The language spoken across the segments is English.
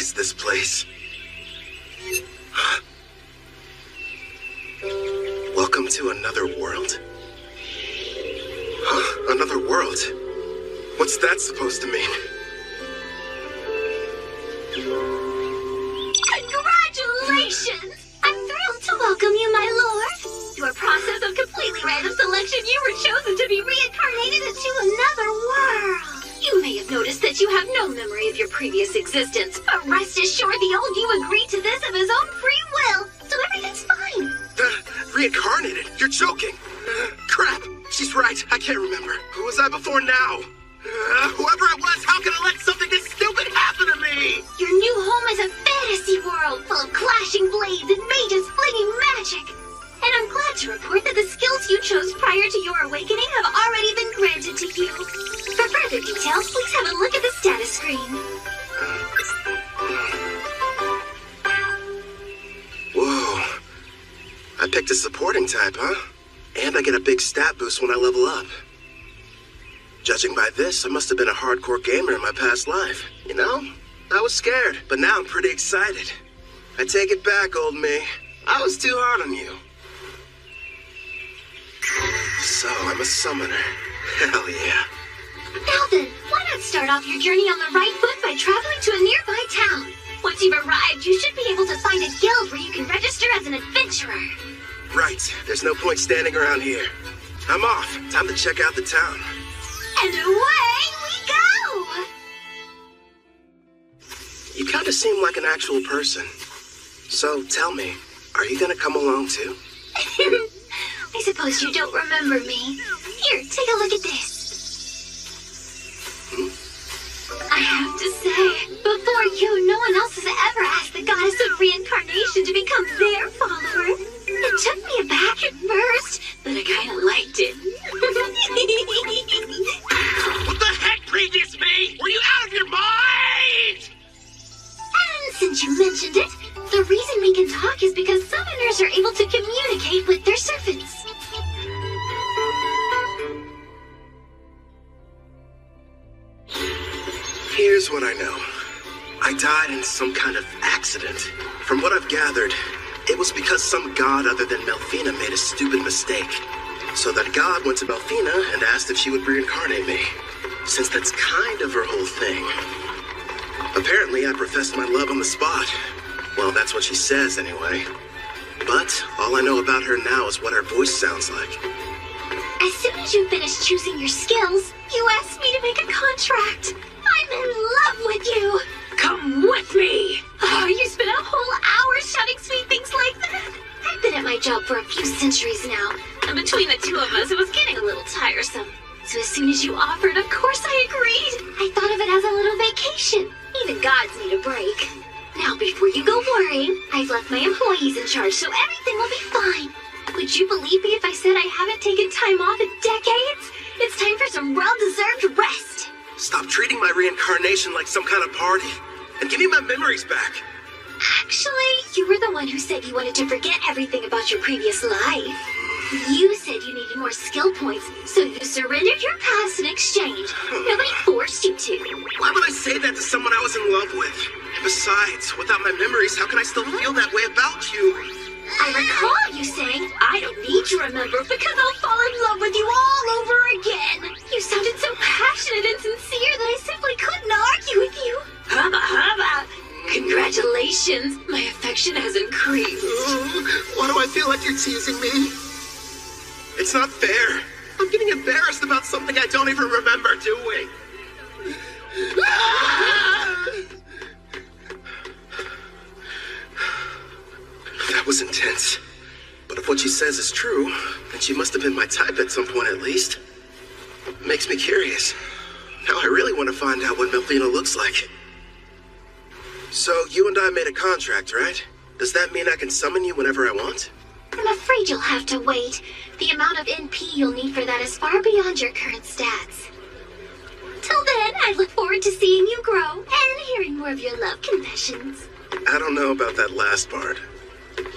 is this place? Welcome to another world? Huh? Another world? What's that supposed to mean? Congratulations! I'm thrilled to welcome you, my lord. Through a process of completely random selection, you were chosen to be reincarnated into another world. You may have noticed that you have no memory of your previous existence, but rest assured the old you agreed to this of his own free will, so everything's fine. Reincarnated? You're joking! Crap! She's right. I can't remember. Who was I before now? Whoever I was, how can I let something this stupid happen to me? Your new home is a fantasy world full of clashing blades and mages flinging magic. And I'm glad to report that the skills you chose prior to your awakening have already been granted to you. For further details, please have a look at the status screen. Whoa. I picked a supporting type, huh? And I get a big stat boost when I level up. Judging by this, I must have been a hardcore gamer in my past life. You know, I was scared, but now I'm pretty excited. I take it back, old me. I was too hard on you. So, I'm a summoner. Hell yeah. Now then, why not start off your journey on the right foot by traveling to a nearby town? Once you've arrived, you should be able to find a guild where you can register as an adventurer. Right. There's no point standing around here. I'm off. Time to check out the town. And away we go! You kind of seem like an actual person. So, tell me, are you gonna come along too? I suppose you don't remember me. Here, take a look at this. I have to say, before you, no one else has ever asked the goddess of reincarnation to become their follower. It took me aback at first, but I kind of liked it. What the heck, previous me? Were you out of your mind? And since you mentioned it, the reason we can talk is because summoners are able to communicate with their servants. Here's what I know. I died in some kind of accident. From what I've gathered, it was because some god other than Melfina made a stupid mistake. So that god went to Melfina and asked if she would reincarnate me, since that's kind of her whole thing. Apparently, I professed my love on the spot. Well, that's what she says anyway. But all I know about her now is what her voice sounds like. As soon as you finish choosing your skills, you asked me to make a contract. I'm in love with you. Come with me. Oh, you spent a whole hour shouting sweet things like that. I've been at my job for a few centuries now, and between the two of us, it was getting a little tiresome. So as soon as you offered, of course I agreed. I thought of it as a little vacation. Even gods need a break. Now, before you go worrying, I've left my employees in charge, so everything will be fine. Would you believe me if I said I haven't taken time off in decades? It's time for some well-deserved rest. Stop treating my reincarnation like some kind of party, and give me my memories back. Actually, you were the one who said you wanted to forget everything about your previous life. You said you needed more skill points, so you surrendered your past in exchange. Nobody forced you to. Why would I say that to someone I was in love with? And besides, without my memories, how can I still feel that way about you? I recall you saying, I don't need to remember because I'll fall in love with you all over again. You sounded so passionate and sincere that I simply couldn't argue with you. Hubba hubba. Congratulations. My affection has increased. Why do I feel like you're teasing me? It's not fair. I'm getting embarrassed about something I don't even remember doing. That was intense. But if what she says is true, then she must have been my type at some point at least. Makes me curious. Now I really want to find out what Melfina looks like. So you and I made a contract, right? Does that mean I can summon you whenever I want? I'm afraid you'll have to wait. The amount of NP you'll need for that is far beyond your current stats. Till then, I look forward to seeing you grow and hearing more of your love confessions. I don't know about that last part.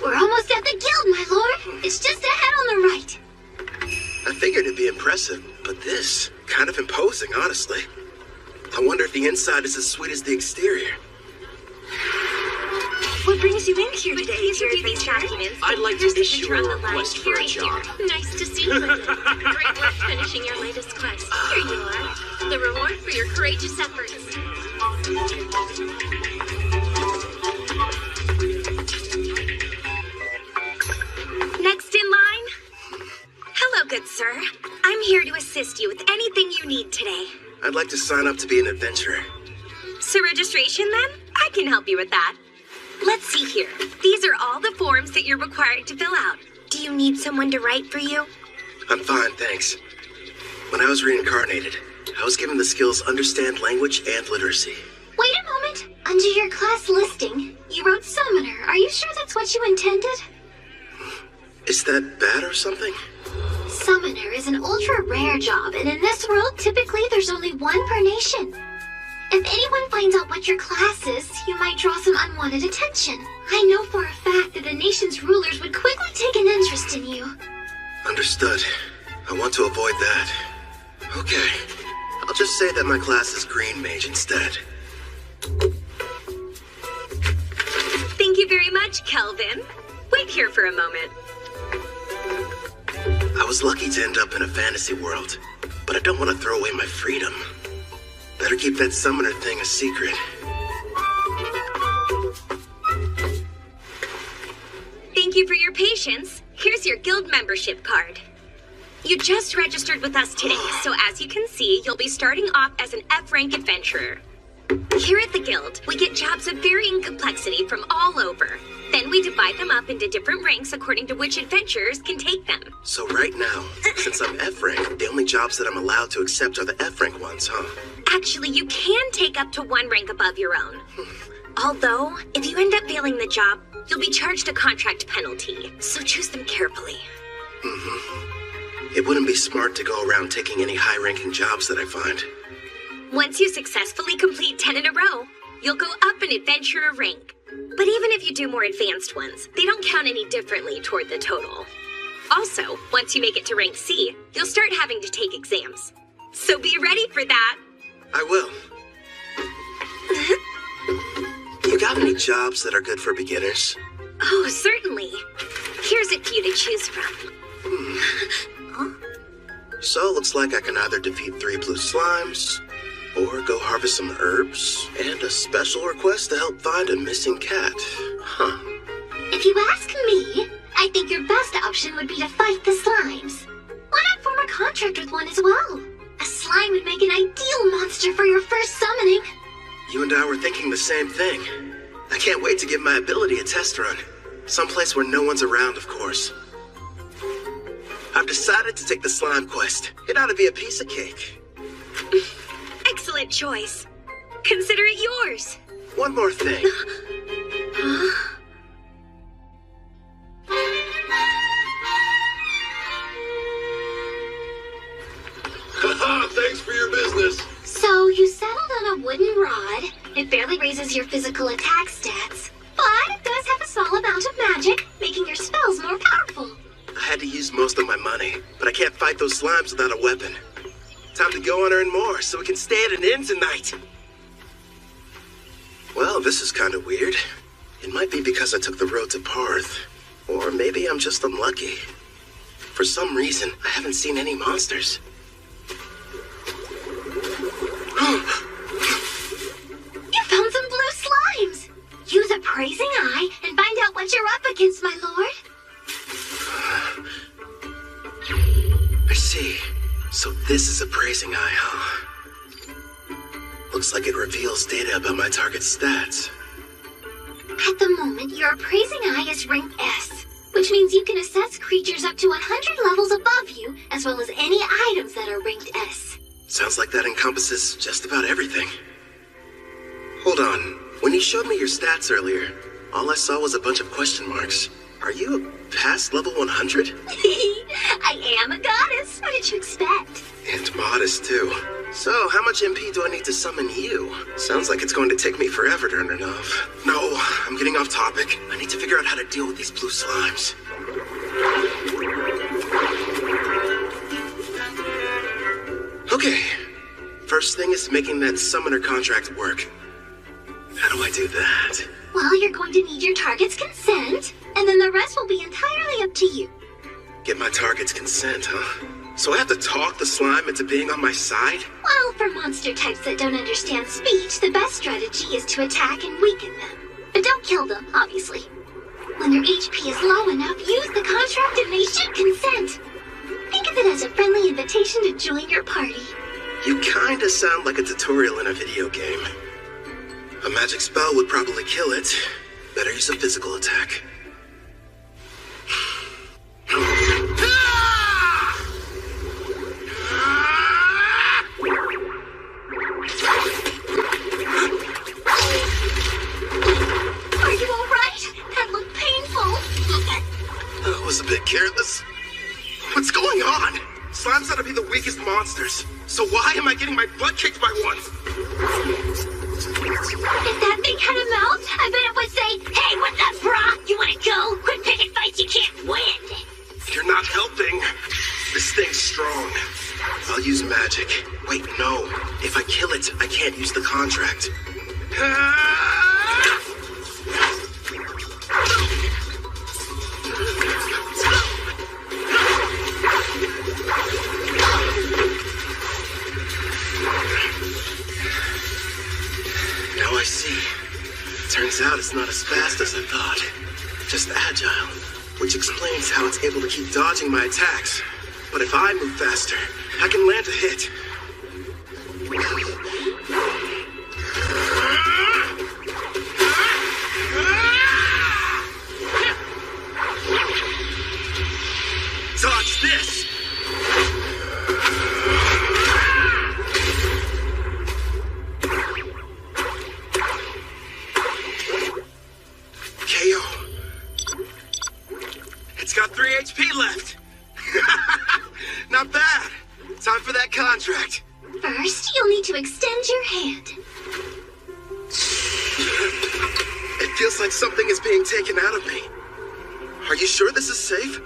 We're almost at the guild, my lord. It's just ahead on the right. I figured it'd be impressive, but this, kind of imposing, honestly. I wonder if the inside is as sweet as the exterior. brings you in here today? Please review these documents. I'd like to issue a request for a job. Nice to see you again. Great work finishing your latest quest. Here you are. The reward for your courageous efforts. Next in line. Hello, good sir. I'm here to assist you with anything you need today. I'd like to sign up to be an adventurer. So registration then? I can help you with that. Let's see here. These are all the forms that you're required to fill out. Do you need someone to write for you? I'm fine, thanks. When I was reincarnated, I was given the skills understand language and literacy. Wait a moment. Under your class listing, you wrote summoner. Are you sure that's what you intended? Is that bad or something? Summoner is an ultra-rare job, and in this world, typically there's only one per nation. If anyone finds out what your class is, you might draw some unwanted attention. I know for a fact that the nation's rulers would quickly take an interest in you. Understood. I want to avoid that. Okay. I'll just say that my class is Green Mage instead. Thank you very much, Kelvin. Wait here for a moment. I was lucky to end up in a fantasy world, but I don't want to throw away my freedom. Better keep that summoner thing a secret. Thank you for your patience. Here's your guild membership card. You just registered with us today, so as you can see, you'll be starting off as an F-rank adventurer. Here at the guild, we get jobs of varying complexity from all over. Then we divide them up into different ranks according to which adventurers can take them. So right now, since I'm F-rank, the only jobs that I'm allowed to accept are the F-rank ones, huh? Actually, you can take up to one rank above your own. Although, if you end up failing the job, you'll be charged a contract penalty, so choose them carefully. It wouldn't be smart to go around taking any high-ranking jobs that I find. Once you successfully complete 10 in a row, you'll go up an adventurer rank. But even if you do more advanced ones, they don't count any differently toward the total. Also, once you make it to rank C, you'll start having to take exams. So be ready for that. I will. You got any jobs that are good for beginners? Oh, certainly. Here's a few to choose from. So, looks like I can either defeat 3 blue slimes, or go harvest some herbs, and a special request to help find a missing cat. Huh. If you ask me, I think your best option would be to fight the slimes. Why not form a contract with one as well? A slime would make an ideal monster for your first summoning. You and I were thinking the same thing. I can't wait to give my ability a test run. Someplace where no one's around, of course. I've decided to take the slime quest. It ought to be a piece of cake. Excellent choice. Consider it yours. One more thing. Haha, thanks for your business. So you settled on a wooden rod. It barely raises your physical attack stats, but it does have a small amount of magic, making your spells more powerful. I had to use most of my money, but I can't fight those slimes without a weapon. Time to go and earn more so we can stay at an inn tonight. Well, this is kind of weird. It might be because I took the road to Parth, or maybe I'm just unlucky. For some reason, I haven't seen any monsters. You found some blue slimes! Use a praising eye and find out what you're up against, my lord. I see. So this is a praising eye, huh? Looks like it reveals data about my target's stats. At the moment, your appraising eye is rank S, which means you can assess creatures up to 100 levels above you, as well as any items that are ranked S. Sounds like that encompasses just about everything. Hold on. When you showed me your stats earlier, all I saw was a bunch of question marks. Are you past level 100? I am a goddess. What did you expect? And modest, too. So, how much MP do I need to summon you? Sounds like it's going to take me forever to earn enough. No, I'm getting off topic. I need to figure out how to deal with these blue slimes. Okay. First thing is making that summoner contract work. How do I do that? Well, Well, you're going to need your target's consent, and then the rest will be entirely up to you. Get my target's consent, huh? So I have to talk the slime into being on my side? Well, for monster types that don't understand speech, the best strategy is to attack and weaken them. But don't kill them, obviously. When their HP is low enough, use the contract and they should consent. Think of it as a friendly invitation to join your party. You kinda sound like a tutorial in a video game. A magic spell would probably kill it. Better use a physical attack. Are you alright? That looked painful. That was a bit careless. What's going on? Slimes ought to be the weakest monsters. So why am I getting my butt kicked by one? If that thing had a mouth, I bet it would say, "Hey, what's up, brah? You wanna go? Quit picking fights you can't win." You're not helping. This thing's strong. I'll use magic. Wait, no. If I kill it, I can't use the contract. Now I see. Turns out it's not as fast as I thought. Just agile, which explains how it's able to keep dodging my attacks. But if I move faster, I can land a hit. Dodge this! KO. It's got 3 HP left. Not bad. Time for that contract. First, you'll need to extend your hand. It feels like something is being taken out of me. Are you sure this is safe?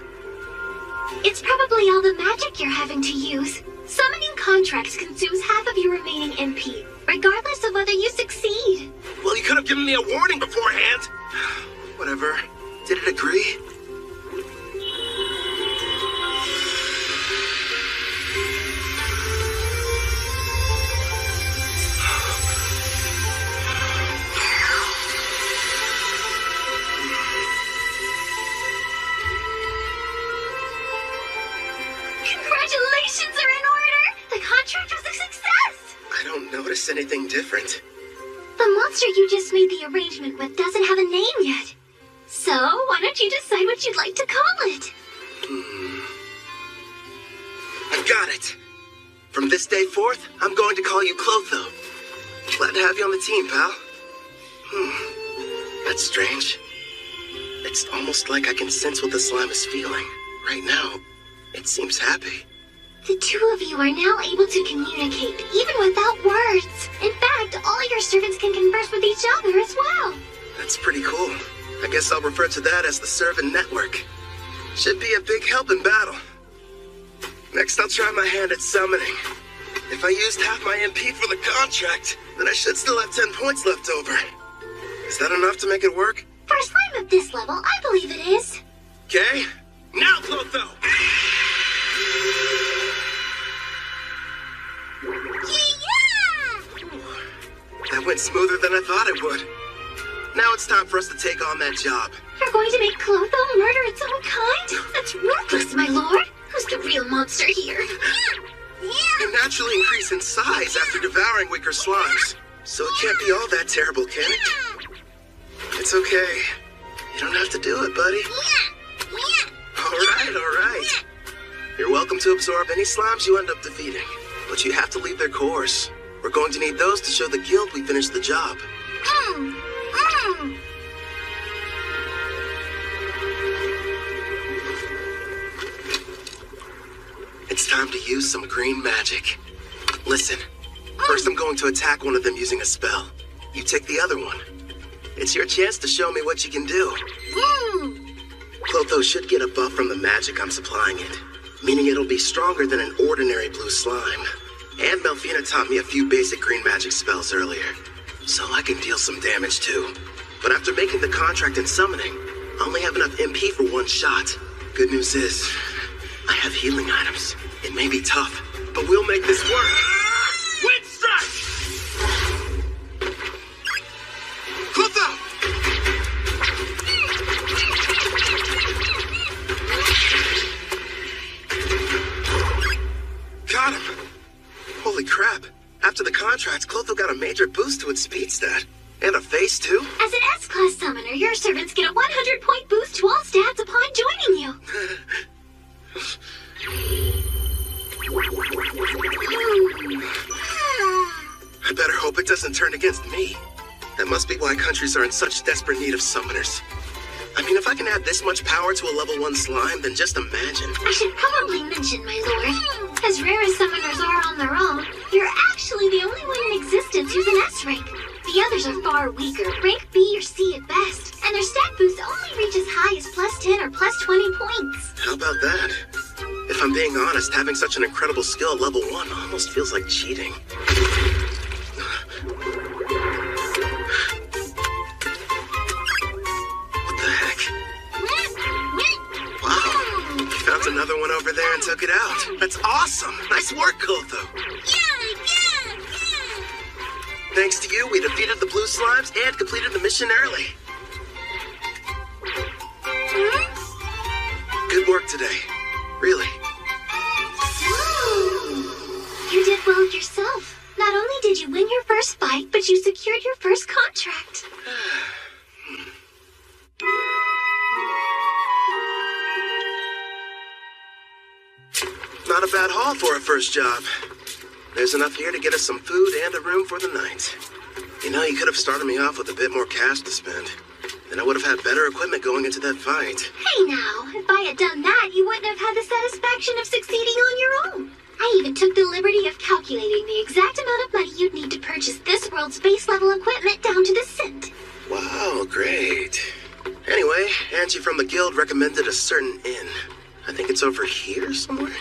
It's probably all the magic you're having to use. Summoning contracts consumes half of your remaining MP, regardless of whether you succeed. Well, you could have given me a warning beforehand. Whatever. Did it agree? Congratulations are in order! The contract was a success! I don't notice anything different. The monster you just made the arrangement with doesn't have a name yet. So, why don't you decide what you'd like to call it? I've got it. From this day forth, I'm going to call you Clotho. Glad to have you on the team, pal. That's strange. It's almost like I can sense what the slime is feeling. Right now, it seems happy. The two of you are now able to communicate, even without words. In fact, all your servants can converse with each other as well. That's pretty cool. I guess I'll refer to that as the servant network. Should be a big help in battle. Next, I'll try my hand at summoning. If I used half my MP for the contract, then I should still have 10 points left over. Is that enough to make it work? For a slime of this level, I believe it is. Okay. Now, Clotho! Yeah! That went smoother than I thought it would. Now it's time for us to take on that job. You're going to make Clotho murder its own kind? That's ruthless, my lord. Who's the real monster here? You naturally increase in size after devouring weaker slimes, so it can't be all that terrible, can it? It's okay. You don't have to do it, buddy. All right. You're welcome to absorb any slimes you end up defeating, but you have to leave their cores. We're going to need those to show the guild we finished the job. It's time to use some green magic. Listen, first I'm going to attack one of them using a spell. You take the other one. It's your chance to show me what you can do. Clotho should get a buff from the magic I'm supplying it, meaning it'll be stronger than an ordinary blue slime. And Melfina taught me a few basic green magic spells earlier, so I can deal some damage too. But after making the contract and summoning, I only have enough MP for one shot. Good news is, I have healing items. It may be tough, but we'll make this work. Wind strike! Clotho! Got him! Holy crap. After the contract, Clotho got a major boost to its speed stat. And a face, too. As an S-Class summoner, your servants get a 100-point boost to all stats upon joining you. I better hope it doesn't turn against me. That must be why countries are in such desperate need of summoners. I mean, if I can add this much power to a level 1 slime, then just imagine. I should probably mention, my lord, as rare as summoners are on their own, you're actually the only one in existence who's an S rank. The others are far weaker, rank B or C at best, and their stat boosts only reach as high as +10 or +20 points. How about that? If I'm being honest, having such an incredible skill at level 1 almost feels like cheating. What the heck? Wow, you found another one over there and took it out. That's awesome! Nice work, Clotho. Thanks to you, we defeated the blue slimes and completed the mission early. Good work today. Really. You did well yourself. Not only did you win your first fight, but you secured your first contract. Not a bad haul for a first job. There's enough here to get us some food and a room for the night. You know, you could have started me off with a bit more cash to spend. Then I would have had better equipment going into that fight. Hey now, if I had done that, you wouldn't have had the satisfaction of succeeding on your own. I even took the liberty of calculating the exact amount of money you'd need to purchase this world's base level equipment down to the cent. Wow, great. Anyway, Angie from the guild recommended a certain inn. I think it's over here somewhere.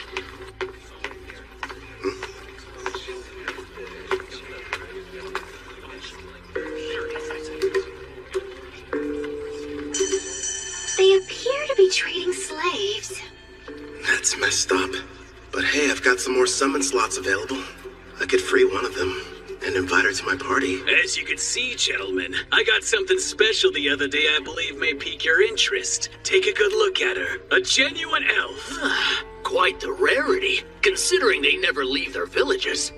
They appear to be trading slaves. That's messed up. But hey, I've got some more summon slots available. I could free one of them and invite her to my party. As you can see, gentlemen, I got something special the other day I believe may pique your interest. Take a good look at her. A genuine elf. Quite the rarity, considering they never leave their villages.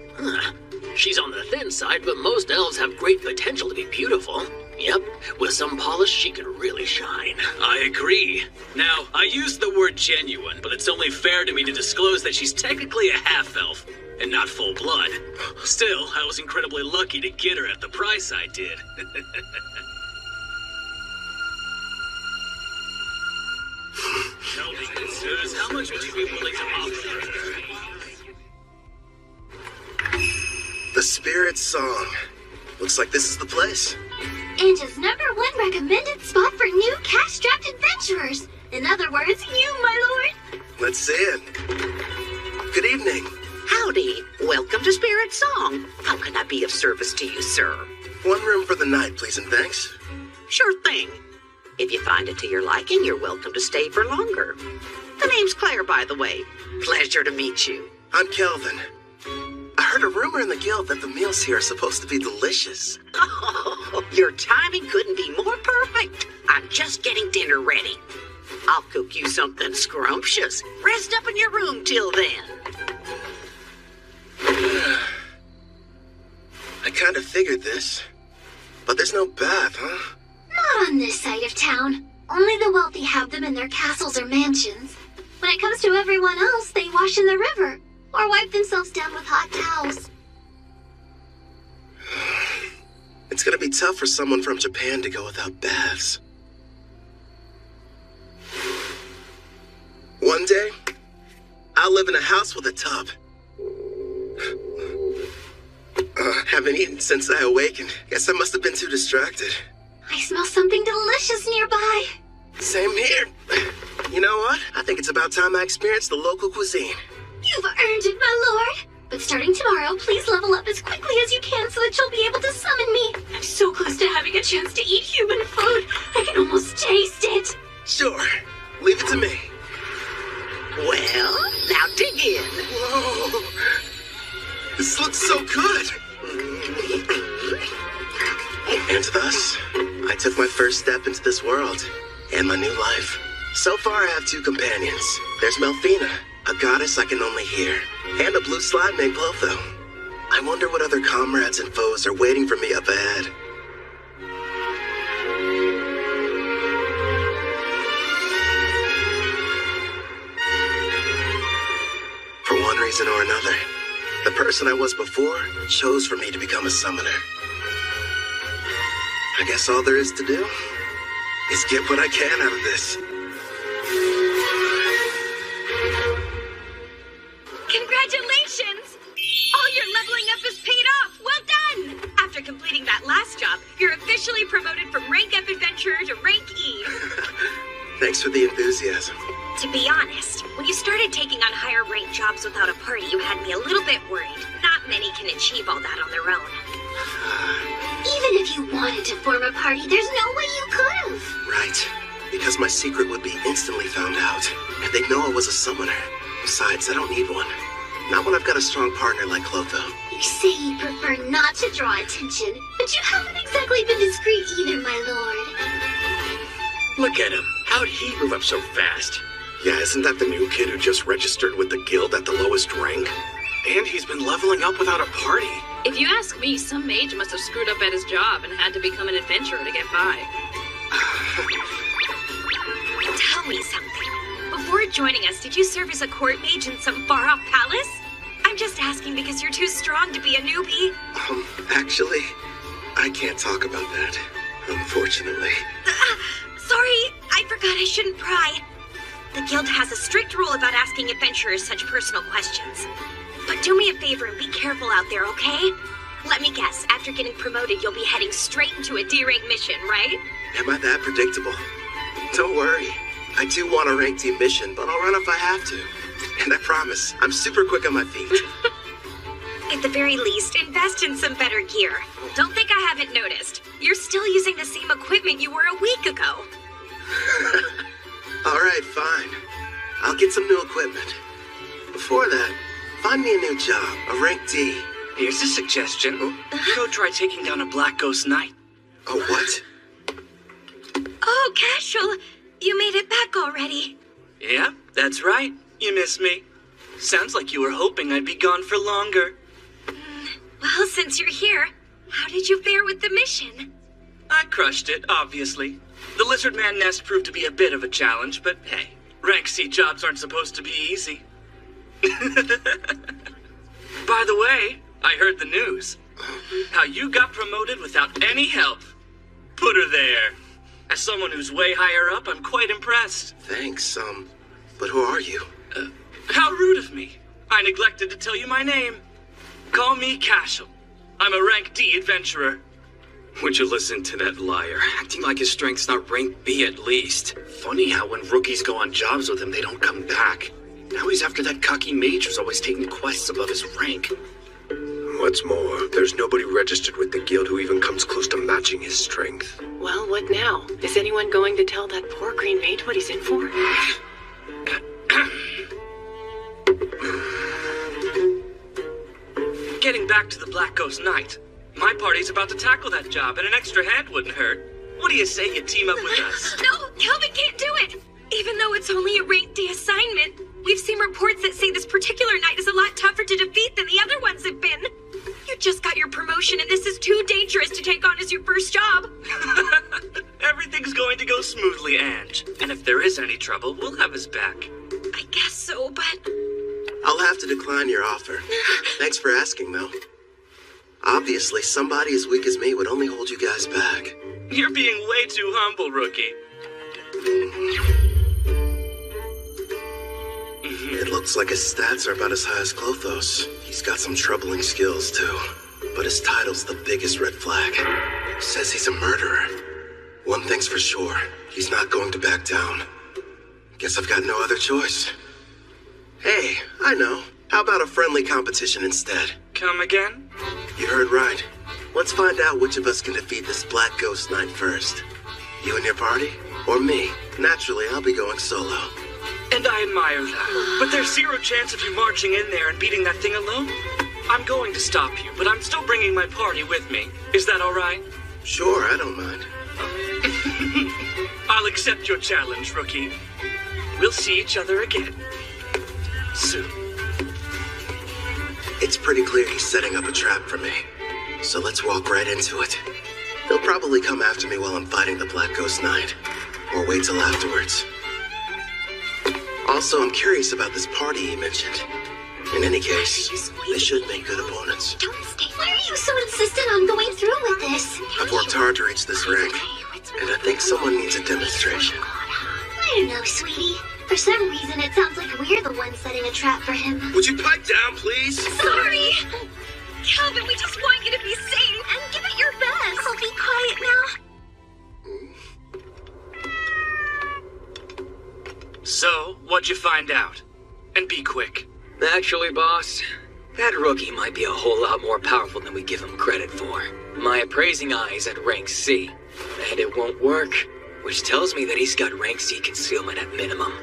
She's on the thin side, but most elves have great potential to be beautiful. Yep, with some polish, she could really shine. I agree. Now, I use the word genuine, but it's only fair to me to disclose that she's technically a half-elf, and not full blood. Still, I was incredibly lucky to get her at the price I did. Tell me, Sirs, how much would you be willing to offer? The Spirit Song. Looks like this is the place. Anja's #1 recommended spot for new cash-strapped adventurers. In other words, you, my lord. Let's see it. Good evening. Howdy. Welcome to Spirit Song. How can I be of service to you, sir? One room for the night, please, and thanks. Sure thing. If you find it to your liking, you're welcome to stay for longer. The name's Claire, by the way. Pleasure to meet you. I'm Kelvin. I heard a rumor in the guild that the meals here are supposed to be delicious. Oh, your timing couldn't be more perfect. I'm just getting dinner ready. I'll cook you something scrumptious. Rest up in your room till then. I kind of figured this. But there's no bath, huh? Not on this side of town. Only the wealthy have them in their castles or mansions. When it comes to everyone else, they wash in the river or wipe themselves down with hot towels. It's gonna be tough for someone from Japan to go without baths. One day, I'll live in a house with a tub. Haven't eaten since I awakened. Guess I must have been too distracted. I smell something delicious nearby. Same here. You know what? I think it's about time I experienced the local cuisine. You've earned it, my lord. But starting tomorrow, please level up as quickly as you can so that you'll be able to summon me. I'm so close to having a chance to eat human food. I can almost taste it. Sure. Leave it to me. Well, now dig in. Whoa. This looks so good. And thus, I took my first step into this world and my new life. So far, I have 2 companions. There's Melfina, a goddess I can only hear, and a blue slime named Clotho. I wonder what other comrades and foes are waiting for me up ahead. For one reason or another, the person I was before chose for me to become a summoner. I guess all there is to do is get what I can out of this. Congratulations! All your leveling up is paid off! Well done! After completing that last job, you're officially promoted from rank F adventurer to rank E. Thanks for the enthusiasm. To be honest, when you started taking on higher rank jobs without a party, you had me a little bit worried. Not many can achieve all that on their own. Even if you wanted to form a party, there's no way you could've. Right. Because my secret would be instantly found out, and they'd know I was a summoner. Besides, I don't need one. Not when I've got a strong partner like Clotho. You say you prefer not to draw attention, but you haven't exactly been discreet either, my lord. Look at him. How'd he move up so fast? Yeah, isn't that the new kid who just registered with the guild at the lowest rank? And he's been leveling up without a party. If you ask me, some mage must have screwed up at his job and had to become an adventurer to get by. Tell me something. Before joining us, did you serve as a court mage in some far-off palace? I'm just asking because you're too strong to be a newbie. Actually, I can't talk about that, unfortunately. Sorry, I forgot I shouldn't pry. The guild has a strict rule about asking adventurers such personal questions. But do me a favor and be careful out there, okay? Let me guess, after getting promoted, you'll be heading straight into a D-rank mission, right? Am I that predictable? Don't worry. I do want a rank D mission, but I'll run if I have to. And I promise, I'm super quick on my feet. At the very least, invest in some better gear. Don't think I haven't noticed. You're still using the same equipment you were a week ago. All right, fine. I'll get some new equipment. Before that, find me a new job, a rank D. Here's a suggestion. Go try taking down a Black Ghost Knight. Oh, what? Oh, Casual, you made it back already. Yeah, that's right. You missed me. Sounds like you were hoping I'd be gone for longer. Well, since you're here, how did you fare with the mission? I crushed it, obviously. The Lizard Man nest proved to be a bit of a challenge, but hey, rank C jobs aren't supposed to be easy. By the way, I heard the news. How you got promoted without any help. Put her there. As someone who's way higher up, I'm quite impressed. Thanks, but who are you? How rude of me. I neglected to tell you my name. Call me Cashel. I'm a rank D adventurer. Would you listen to that liar, acting like his strength's not rank B at least? Funny how when rookies go on jobs with him, they don't come back. Now he's after that cocky mage who's always taking quests above his rank. What's more, there's nobody registered with the guild who even comes close to matching his strength. Well, what now? Is anyone going to tell that poor green mage what he's in for? Getting back to the Black Ghost Knight. My party's about to tackle that job, and an extra hand wouldn't hurt. What do you say you team up with us? No, Kelvin can't do it! Even though it's only a rank D assignment, we've seen reports that say this particular knight is a lot tougher to defeat than the other ones have been. You just got your promotion, and this is too dangerous to take on as your first job. Everything's going to go smoothly, Ange. And if there is any trouble, we'll have his back. I guess so, but... I'll have to decline your offer. Thanks for asking, though. Obviously, somebody as weak as me would only hold you guys back. You're being way too humble, rookie. It looks like his stats are about as high as Clotho's. He's got some troubling skills, too. But his title's the biggest red flag. Says he's a murderer. One thing's for sure, he's not going to back down. Guess I've got no other choice. Hey, I know. How about a friendly competition instead? Come again? You heard right. Let's find out which of us can defeat this Black Ghost Knight first. You and your party? Or me? Naturally, I'll be going solo. And I admire that. But there's zero chance of you marching in there and beating that thing alone. I'm going to stop you, but I'm still bringing my party with me. Is that all right? Sure, I don't mind. I'll accept your challenge, rookie. We'll see each other again. Soon. It's pretty clear he's setting up a trap for me. So let's walk right into it. He'll probably come after me while I'm fighting the Black Ghost Knight. Or wait till afterwards. Also, I'm curious about this party he mentioned. In any case, they should make good opponents. Don't stay. Why are you so insistent on going through with this? I've worked hard to reach this rank, and I think someone needs a demonstration. I don't know, sweetie. For some reason, it sounds like we're the ones setting a trap for him. Would you pipe down, please? Sorry! Calvin, we just want you to be safe and give it your best. I'll be quiet now. So, what'd you find out? And be quick. Actually, boss, that rookie might be a whole lot more powerful than we give him credit for. My appraising eye is at rank C, and it won't work, which tells me that he's got rank C concealment at minimum.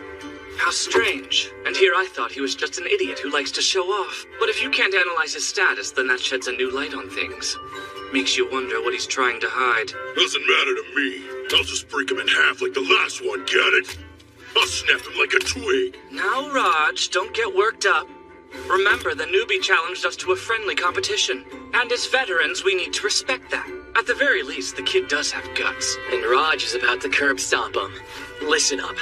How strange. And here I thought he was just an idiot who likes to show off. But if you can't analyze his status, then that sheds a new light on things. Makes you wonder what he's trying to hide. Doesn't matter to me. I'll just break him in half like the last one, get it? I'll snap him like a twig. Now, Raj, don't get worked up. Remember, the newbie challenged us to a friendly competition. And as veterans, we need to respect that. At the very least, the kid does have guts. And Raj is about to curb stomp him. Listen up.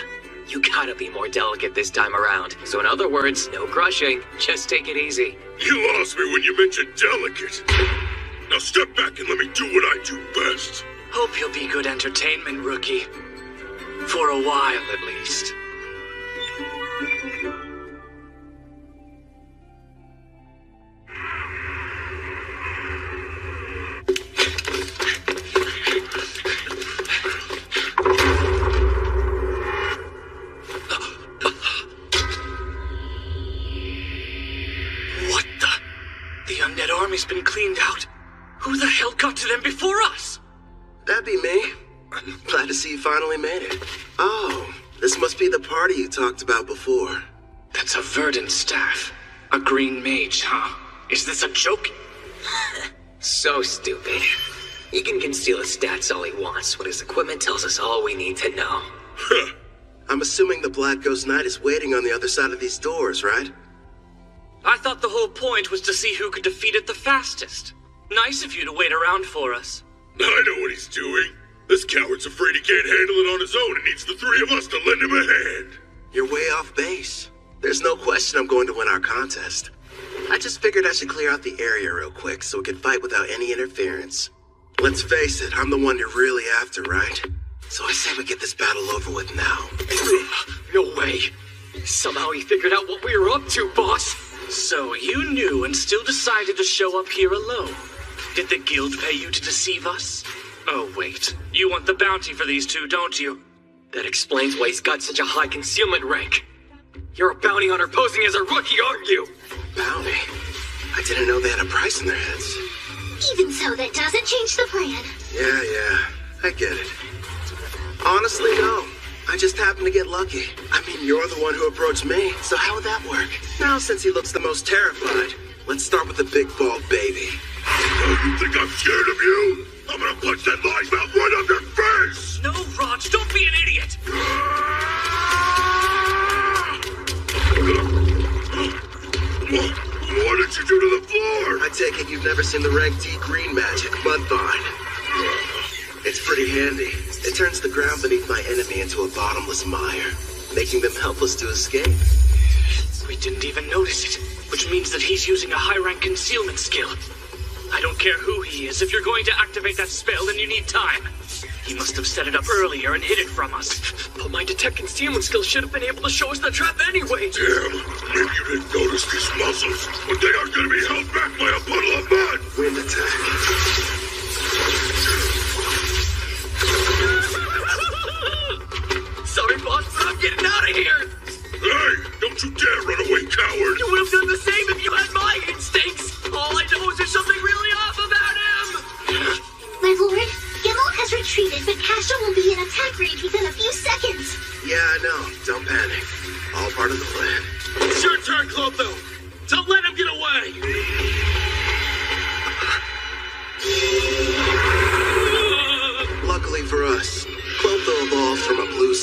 You gotta be more delicate this time around. So in other words, no crushing. Just take it easy. You lost me when you mentioned delicate. Now step back and let me do what I do best. Hope you'll be good entertainment, rookie. For a while, at least. What the? The undead army's been cleaned out. Who the hell got to them before us? That'd be me. Glad to see you finally made it. Oh, this must be the party you talked about before. That's a verdant staff. A green mage, huh? Is this a joke? So stupid. He can conceal his stats all he wants, but his equipment tells us all we need to know. I'm assuming the Black Ghost Knight is waiting on the other side of these doors, right? I thought the whole point was to see who could defeat it the fastest. Nice of you to wait around for us. I know what he's doing. This coward's afraid he can't handle it on his own and needs the three of us to lend him a hand. You're way off base. There's no question I'm going to win our contest. I just figured I should clear out the area real quick so we can fight without any interference. Let's face it, I'm the one you're really after, right? So I say we get this battle over with now. No way. Somehow he figured out what we were up to, boss. So you knew and still decided to show up here alone. Did the guild pay you to deceive us? Oh, wait. You want the bounty for these two, don't you? That explains why he's got such a high concealment rank. You're a bounty hunter posing as a rookie, aren't you? Bounty? I didn't know they had a price in their heads. Even so, that doesn't change the plan. Yeah, I get it. Honestly, no. I just happened to get lucky. I mean, you're the one who approached me, so how would that work? Now, since he looks the most terrified, let's start with the big bald baby. Oh, you think I'm scared of you? I'm gonna punch that lying mouth right up your face! No, Raj, don't be an idiot! What did you do to the floor? I take it you've never seen the rank D green magic, Mudvine. It's pretty handy. It turns the ground beneath my enemy into a bottomless mire, making them helpless to escape. We didn't even notice it, which means that he's using a high-rank concealment skill. I don't care who he is. If you're going to activate that spell, then you need time. He must have set it up earlier and hid it from us. But my detect concealment skill should have been able to show us the trap anyway. Damn, maybe you didn't notice these muscles, but they are going to be held back by a puddle of mud. Wind attack. Sorry, boss, but I'm getting out of here. Hey, don't you dare run away, coward. You would have done the same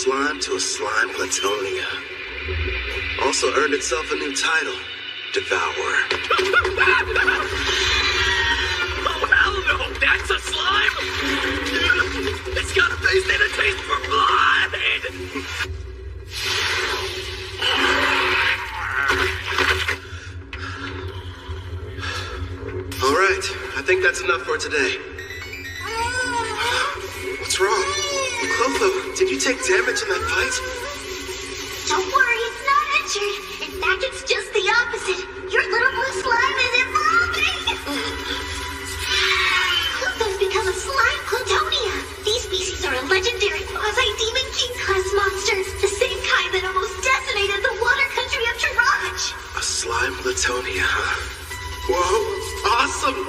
slime to a slime Platonia. Also earned itself a new title, Devourer. Oh, hell no! That's a slime! It's got a face and a taste for blood! All right, I think that's enough for today. What's wrong? Clotho, did you take damage in that fight? Don't worry, it's not injured. In fact, it's just the opposite. Your little blue slime is evolving! Clotho's become a slime Platonia. These species are a legendary quasi-demon king-class monster. The same kind that almost decimated the water country of Taraj. A slime Platonia, huh? Whoa, awesome!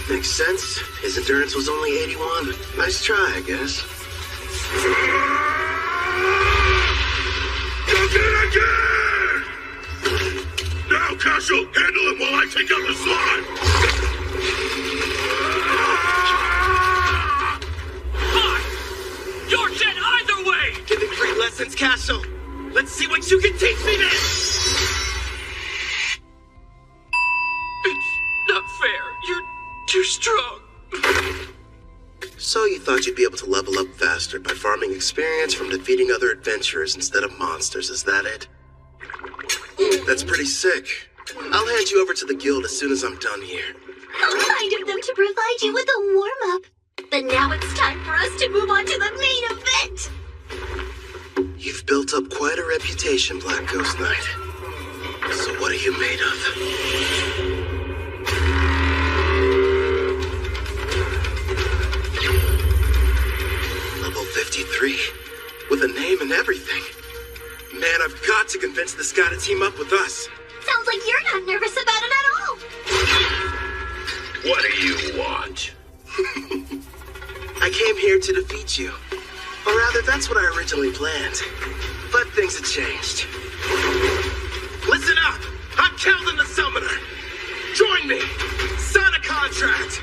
Makes sense. His endurance was only 81. Nice try, I guess. You did it again! Now, Castle, handle him while I take out the slime! Fine! You're dead either way! Giving free lessons, Castle. Let's see what you can teach me then! It's not fair. You're too strong. So you thought you'd be able to level up faster by farming experience from defeating other adventurers instead of monsters, is that it? That's pretty sick. I'll hand you over to the guild as soon as I'm done here. How kind of them to provide you with a warm-up. But now it's time for us to move on to the main event. You've built up quite a reputation, Black Ghost Knight. So what are you made of? Level 53, with a name and everything. Man, I've got to convince this guy to team up with us. Sounds like you're not nervous about it at all. What do you want? I came here to defeat you. Or rather, that's what I originally planned. But things have changed. Listen up! I'm Keldon the Summoner. Join me! Sign a contract!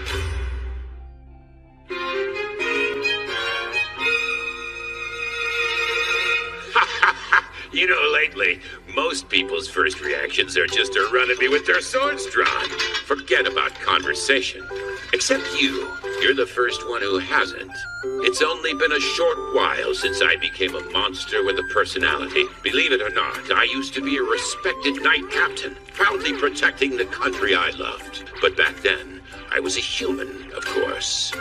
You know, lately, most people's first reactions are just to run at me with their swords drawn. Forget about conversation. Except you. You're the first one who hasn't. It's only been a short while since I became a monster with a personality. Believe it or not, I used to be a respected knight captain, proudly protecting the country I loved. But back then, I was a human, of course.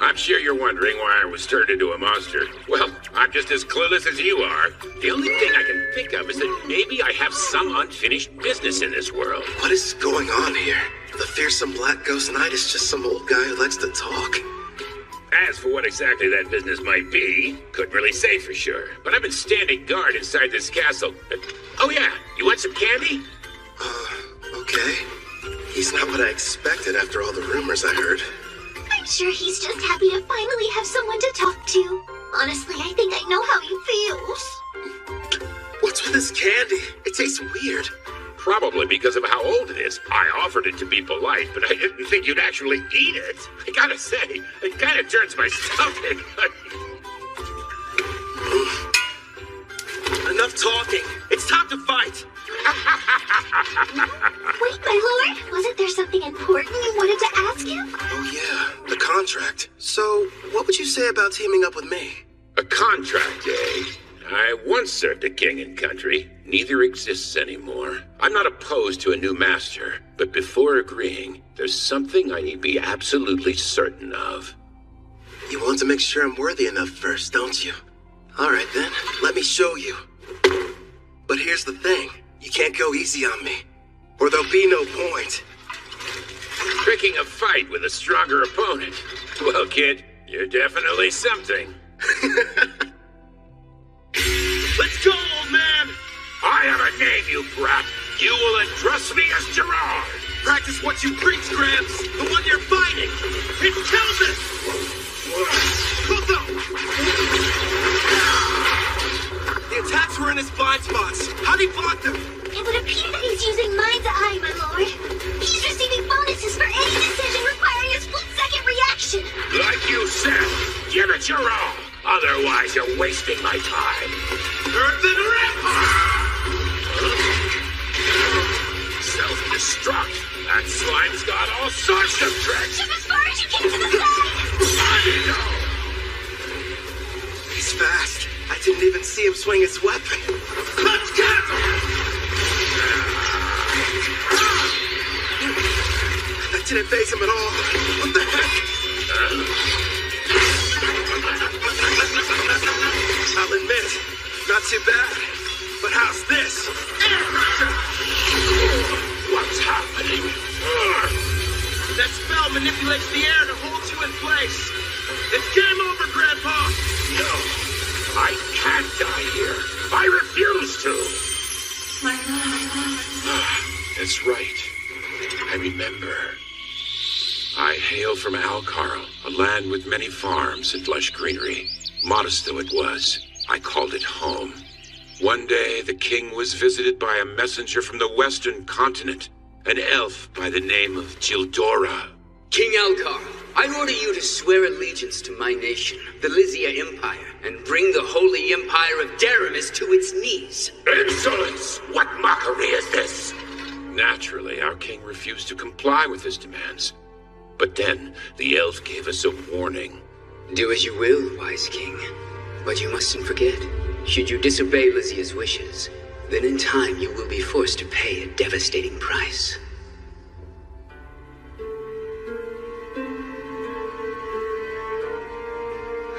I'm sure you're wondering why I was turned into a monster. Well, I'm just as clueless as you are. The only thing I can think of is that maybe I have some unfinished business in this world. What is going on here? The fearsome Black Ghost Knight is just some old guy who likes to talk. As for what exactly that business might be, couldn't really say for sure. But I've been standing guard inside this castle. Oh yeah, you want some candy? Okay. He's not what I expected after all the rumors I heard. I'm sure he's just happy to finally have someone to talk to. Honestly, I think I know how he feels. What's with this candy? It tastes weird. Probably because of how old it is. I offered it to be polite, but I didn't think you'd actually eat it. I gotta say, it kind of turns my stomach. Enough talking. It's time to fight. Wait, my lord, wasn't there something important you wanted to ask him? Oh yeah, the contract. So, what would you say about teaming up with me? A contract, eh? I once served a king and country. Neither exists anymore. I'm not opposed to a new master, but before agreeing, there's something I need to be absolutely certain of. You want to make sure I'm worthy enough first, don't you? All right then, let me show you. But here's the thing. You can't go easy on me, or there'll be no point. Picking a fight with a stronger opponent. Well, kid, you're definitely something. Let's go, old man! I have a name, you brat. You will address me as Gerard. Practice what you preach, Gramps. The one you're fighting. It's Keldon! Clotho! The attacks were in his blind spots. How'd he block them? It would appear that he's using Give it your all. Otherwise, you're wasting my time. Earthen Self-destruct. That slime's got all sorts of tricks. Just as far as you can to the side! He's fast. I didn't even see him swing his weapon. Let's get him! That didn't faze him at all. What the heck? I'll admit, not too bad. But how's this? What's happening? That spell manipulates the air to hold you in place. It's game over, Grandpa. No, I can't die here. I refuse to. That's right. I remember. I hail from Alcarl, a land with many farms and lush greenery. Modest though it was, I called it home. One day, the king was visited by a messenger from the western continent, an elf by the name of Gildora. King Alcar, I order you to swear allegiance to my nation, the Lysia Empire, and bring the holy empire of Daramis to its knees. Insolence! What mockery is this? Naturally, our king refused to comply with his demands. But then, the elf gave us a warning. Do as you will, wise king. But you mustn't forget, should you disobey Lysia's wishes, then in time you will be forced to pay a devastating price.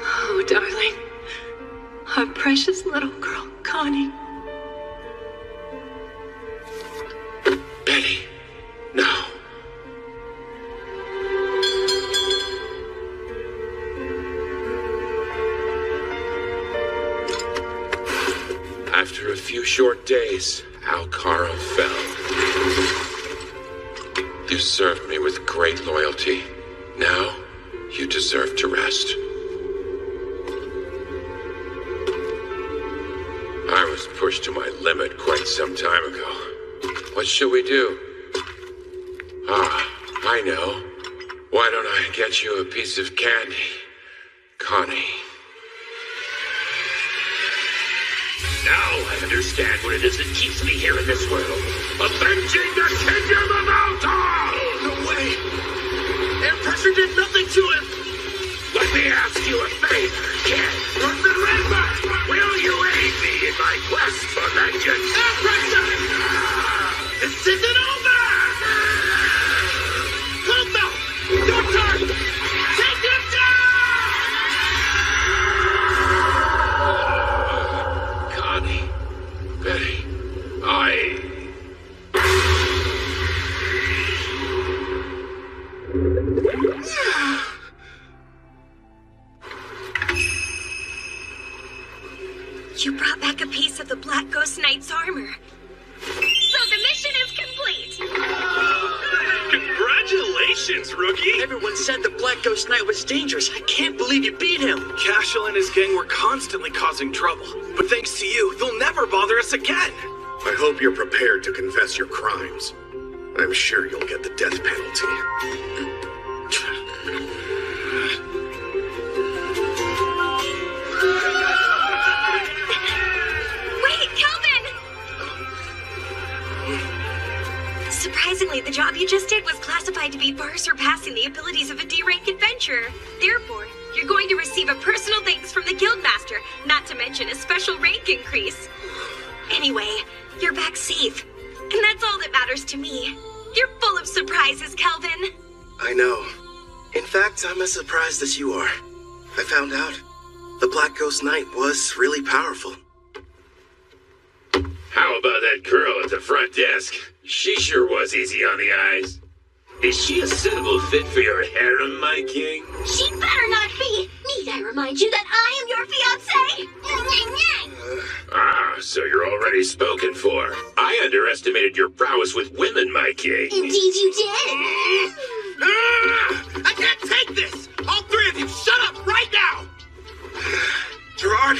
Oh, darling. Our precious little girl, Connie. Betty, no. After a few short days, Alcarl fell. You served me with great loyalty. Now, you deserve to rest. I was pushed to my limit quite some time ago. What shall we do? Ah, I know. Why don't I get you a piece of candy, Connie? Now I understand what it is that keeps me here in this world. Avenging the kingdom of Altar! No way! Air pressure did nothing to him! Let me ask you a favor, kid. Earthen Rainbow! Will you aid me in my quest for vengeance? Air pressure! This isn't over! Clothel! Your turn! Take him down! Connie, Betty, You brought back a piece of the Black Ghost Knight's armor. So the mission is complete! Congratulations, rookie! Everyone said the Black Ghost Knight was dangerous. I can't believe you beat him. Cashel and his gang were constantly causing trouble. But thanks to you, they'll never bother us again! I hope you're prepared to confess your crimes. I'm sure you'll get the death penalty. Surprisingly, the job you just did was classified to be far surpassing the abilities of a D-rank adventurer. Therefore, you're going to receive a personal thanks from the Guildmaster, not to mention a special rank increase. Anyway, you're back safe. And that's all that matters to me. You're full of surprises, Kelvin. I know. In fact, I'm as surprised as you are. I found out the Black Ghost Knight was really powerful. How about that girl at the front desk? She sure was easy on the eyes. Is she a suitable fit for your harem, my king? She better not be. Need I remind you that I am your fiancé? So you're already spoken for. I underestimated your prowess with women, my king. Indeed you did. I can't take this! All three of you, shut up right now! Gerard,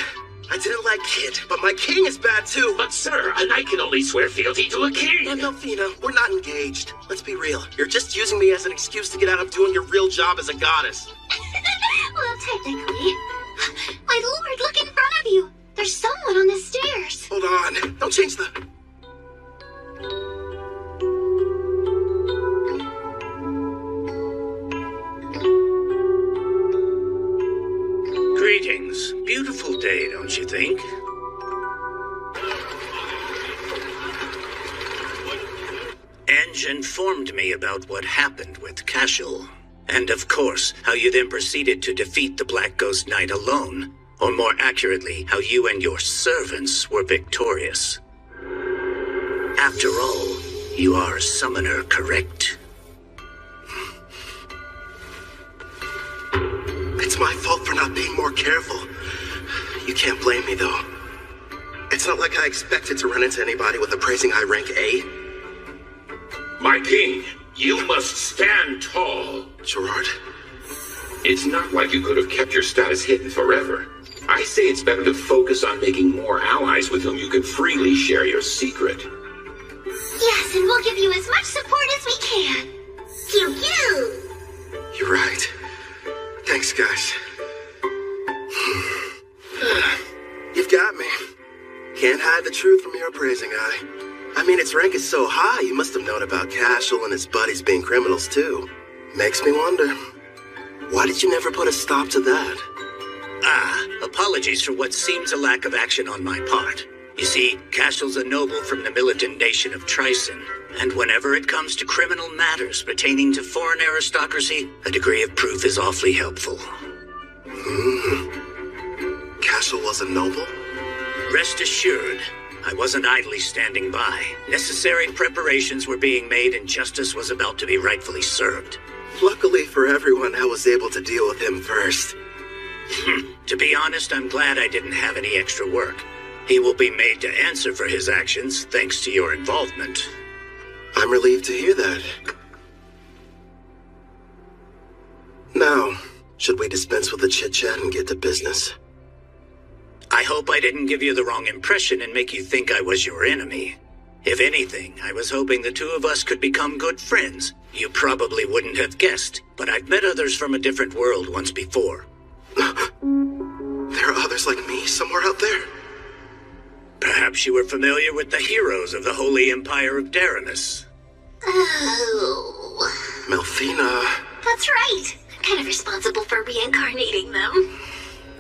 I didn't like Kid, but my king is bad too. But sir, a knight can only swear fealty to a king. And Melfina, we're not engaged. Let's be real. You're just using me as an excuse to get out of doing your real job as a goddess. Well, technically. My lord, look in front of you. There's someone on the stairs. Hold on. Don't change the... Greetings. Beautiful day, don't you think? Enge informed me about what happened with Cashel. And of course, how you then proceeded to defeat the Black Ghost Knight alone. Or more accurately, how you and your servants were victorious. After all, you are a summoner, correct? It's my fault for not being more careful. You can't blame me, though. It's not like I expected to run into anybody with appraising high rank A. My king, you must stand tall. Gerard? It's not like you could have kept your status hidden forever. I say it's better to focus on making more allies with whom you can freely share your secret. Yes, and we'll give you as much support as we can. Pew pew! You're right. Thanks, guys. You've got me. Can't hide the truth from your appraising eye. I mean, its rank is so high, you must have known about Cashel and his buddies being criminals, too. Makes me wonder, why did you never put a stop to that? Apologies for what seems a lack of action on my part. You see, Cashel's a noble from the militant nation of Tryson, and whenever it comes to criminal matters pertaining to foreign aristocracy, a degree of proof is awfully helpful. Cashel was a noble? Rest assured, I wasn't idly standing by. Necessary preparations were being made and justice was about to be rightfully served. Luckily for everyone, I was able to deal with him first. To be honest, I'm glad I didn't have any extra work. He will be made to answer for his actions, thanks to your involvement. I'm relieved to hear that. Now, should we dispense with the chit-chat and get to business? I hope I didn't give you the wrong impression and make you think I was your enemy. If anything, I was hoping the two of us could become good friends. You probably wouldn't have guessed, but I've met others from a different world once before. There are others like me somewhere out there? Perhaps you were familiar with the heroes of the Holy Empire of Daramus. Oh. Melfina. That's right. I'm kind of responsible for reincarnating them.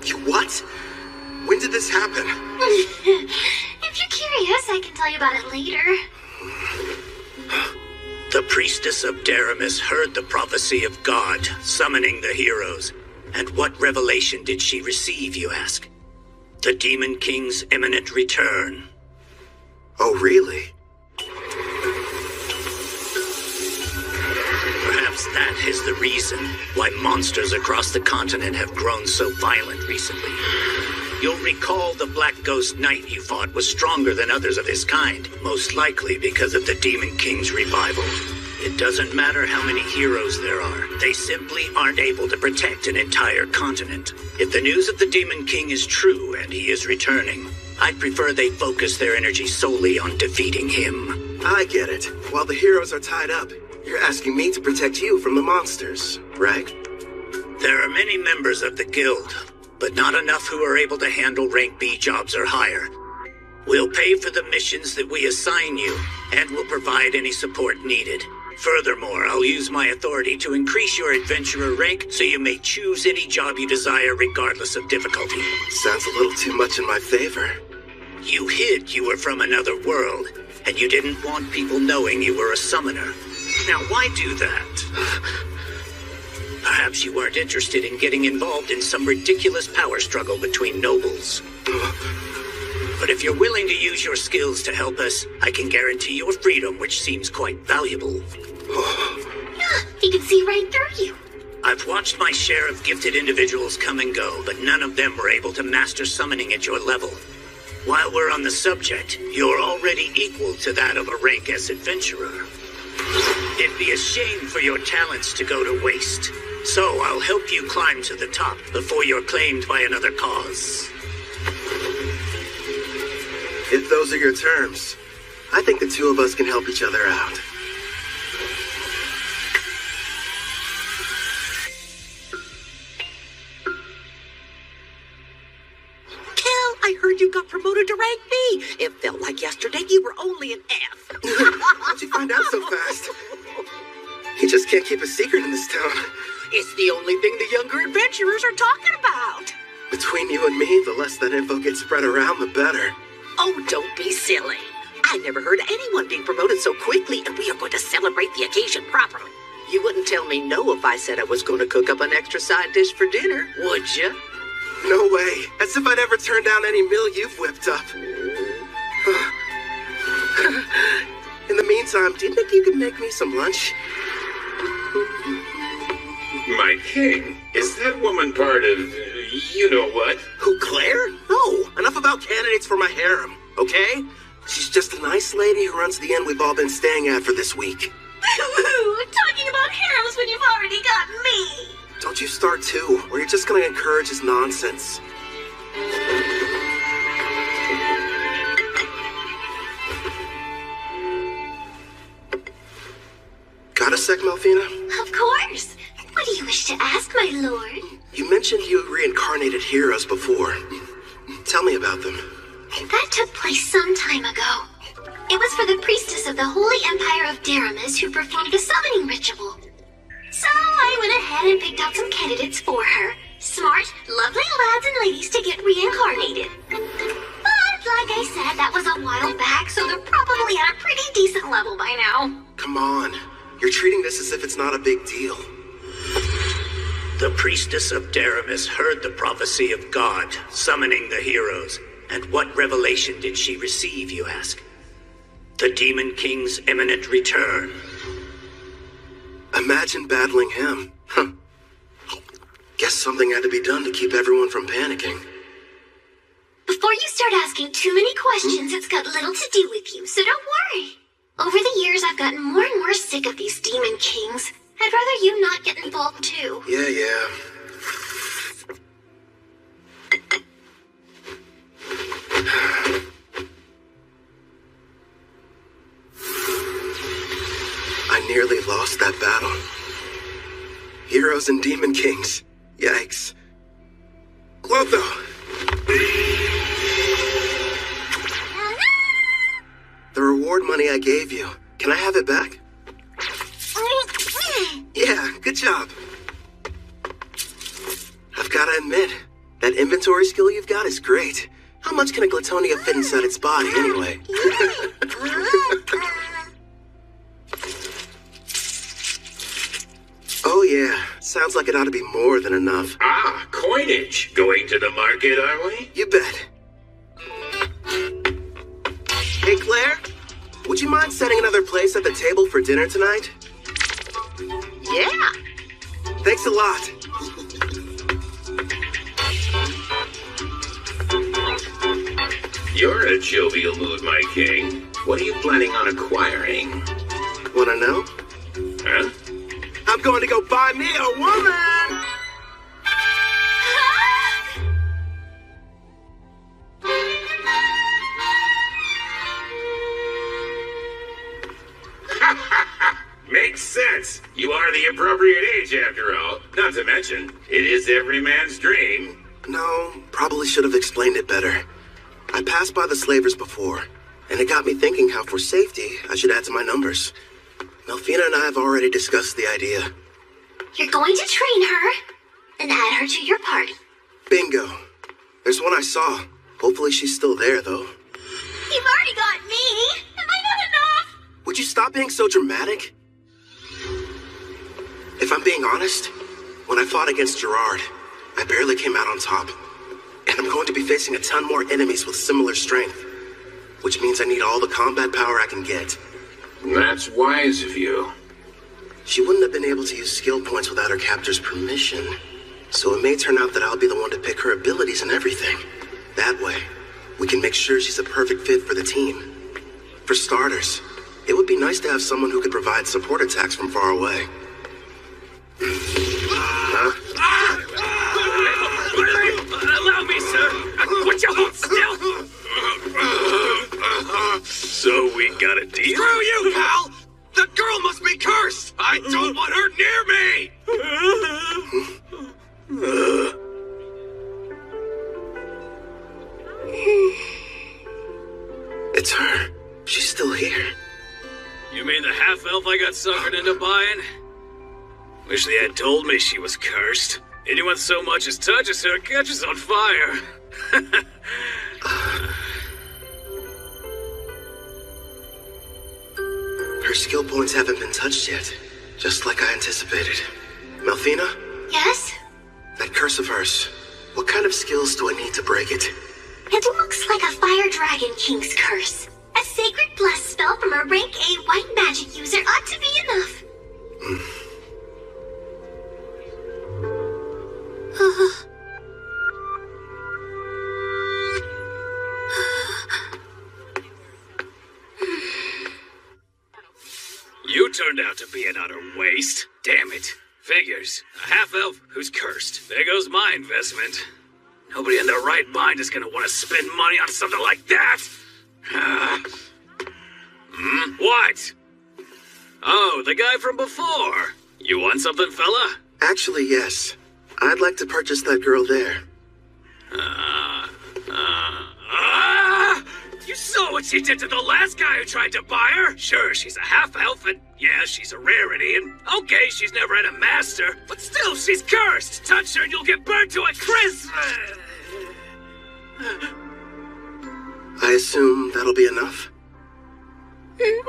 You what? When did this happen? If you're curious, I can tell you about it later. The priestess of Daramus heard the prophecy of God, summoning the heroes. And what revelation did she receive, you ask? The Demon King's imminent return. Oh, really? Perhaps that is the reason why monsters across the continent have grown so violent recently. You'll recall the Black Ghost Knight you fought was stronger than others of his kind, most likely because of the Demon King's revival. It doesn't matter how many heroes there are, they simply aren't able to protect an entire continent. If the news of the Demon King is true and he is returning, I'd prefer they focus their energy solely on defeating him. I get it. While the heroes are tied up, you're asking me to protect you from the monsters, right? There are many members of the guild, but not enough who are able to handle rank B jobs or higher. We'll pay for the missions that we assign you, and will provide any support needed. Furthermore, I'll use my authority to increase your adventurer rank so you may choose any job you desire regardless of difficulty. Sounds a little too much in my favor. You hid you were from another world, and you didn't want people knowing you were a summoner. Now why do that? Perhaps you weren't interested in getting involved in some ridiculous power struggle between nobles. But if you're willing to use your skills to help us, I can guarantee your freedom, which seems quite valuable. He can see right through you. I've watched my share of gifted individuals come and go, but none of them were able to master summoning at your level. While we're on the subject, you're already equal to that of a rank S adventurer. It'd be a shame for your talents to go to waste. So I'll help you climb to the top before you're claimed by another cause. If those are your terms, I think the two of us can help each other out. heard you got promoted to rank B. It felt like yesterday you were only an F. How'd you find out so fast? You just can't keep a secret in this town. It's the only thing the younger adventurers are talking about. Between you and me, the less that info gets spread around, the better. Oh, don't be silly. I never heard of anyone being promoted so quickly, and we are going to celebrate the occasion properly. You wouldn't tell me no if I said I was going to cook up an extra side dish for dinner, would you? No way. As if I'd ever turn down any meal you've whipped up. In the meantime, do you think you could make me some lunch? My king, is that woman part of you-know-what? Who, Claire? No, enough about candidates for my harem, okay? She's just a nice lady who runs the inn we've all been staying at for this week. Talking about harems when you've already got me. Don't you start too, or you're just gonna encourage his nonsense. Got a sec, Melfina? Of course. What do you wish to ask, my lord? You mentioned you reincarnated heroes before. Tell me about them. That took place some time ago. It was for the priestess of the Holy Empire of Daramis who performed the summoning ritual. So I went ahead and picked out some candidates for her. Smart, lovely lads and ladies to get reincarnated. But like I said, that was a while back, so they're probably at a pretty decent level by now. Come on. You're treating this as if it's not a big deal. The priestess of Daramis heard the prophecy of God, summoning the heroes. And what revelation did she receive, you ask? The Demon King's imminent return. Imagine battling him. Huh. Guess something had to be done to keep everyone from panicking. Before you start asking too many questions, it's got little to do with you, so don't worry. Over the years, I've gotten more and more sick of these Demon Kings. I'd rather you not get involved too. Yeah. I nearly lost that battle. Heroes and Demon Kings. Yikes. Clotho! The reward money I gave you, can I have it back? Yeah, good job. I've gotta admit, that inventory skill you've got is great. How much can a Glitonia fit inside its body, anyway? Oh yeah, sounds like it ought to be more than enough. Ah, coinage. Going to the market, are we? You bet. Hey, Claire, would you mind setting another place at the table for dinner tonight? Yeah. Thanks a lot. You're in a jovial mood, my king. What are you planning on acquiring? Wanna know? Huh? I'm going to go buy me a woman! Makes sense. You are the appropriate age, after all. Not to mention, it is every man's dream. No, probably should have explained it better. I passed by the slavers before, and it got me thinking how for safety, I should add to my numbers. Melfina and I have already discussed the idea. You're going to train her and add her to your party. Bingo. There's one I saw. Hopefully she's still there, though. You've already got me. Am I not enough? Would you stop being so dramatic? If I'm being honest, when I fought against Gerard, I barely came out on top. And I'm going to be facing a ton more enemies with similar strength. Which means I need all the combat power I can get. That's wise of you. She wouldn't have been able to use skill points without her captor's permission. So it may turn out that I'll be the one to pick her abilities and everything. That way, we can make sure she's a perfect fit for the team. For starters, it would be nice to have someone who could provide support attacks from far away. Huh? Allow me, sir! Would you hold still? So we got a deal? Screw you, pal! The girl must be cursed! I don't want her near me! got suckered into buying. Wish they had told me she was cursed. Anyone so much as touches her catches on fire. Her skill points haven't been touched yet, just like I anticipated. Melfina? Yes? That curse of hers, what kind of skills do I need to break it? It looks like a Fire Dragon King's curse. A sacred bless spell from a rank A white magic user ought to be enough. You turned out to be an utter waste. Damn it. Figures. A half-elf who's cursed. There goes my investment. Nobody in their right mind is gonna want to spend money on something like that. What? Oh, the guy from before. You want something, fella? Actually, yes. I'd like to purchase that girl there. You saw what she did to the last guy who tried to buy her? Sure, she's a half-elf, and yeah, she's a rarity, and okay, she's never had a master, but still, she's cursed! Touch her and you'll get burned to a crisp! I assume that'll be enough? Who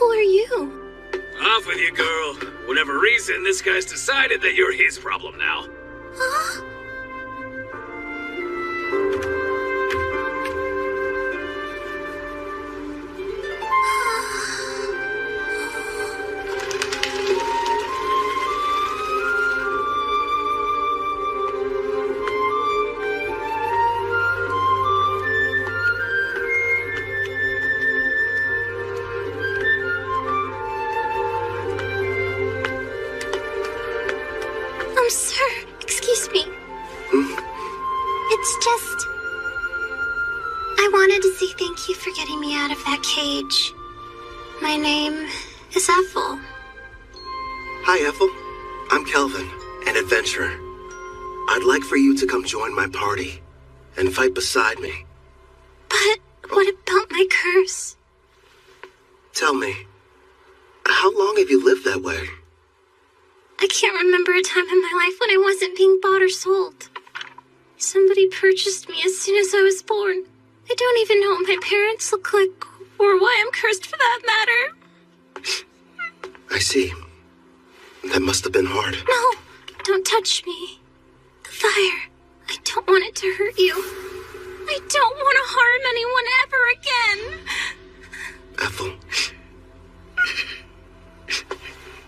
are you? Off with you, girl. Whatever reason, this guy's decided that you're his problem now. Huh? Sir, excuse me. It's just... I wanted to say thank you for getting me out of that cage. My name is Ethel. Hi, Ethel. I'm Kelvin, an adventurer. I'd like for you to come join my party and fight beside me. But what about my curse? Tell me, how long have you lived that way? I can't remember a time in my life when I wasn't being bought or sold. Somebody purchased me as soon as I was born. I don't even know what my parents look like, or why I'm cursed for that matter. I see. That must have been hard. No, don't touch me. The fire. I don't want it to hurt you. I don't want to harm anyone ever again. Ethel.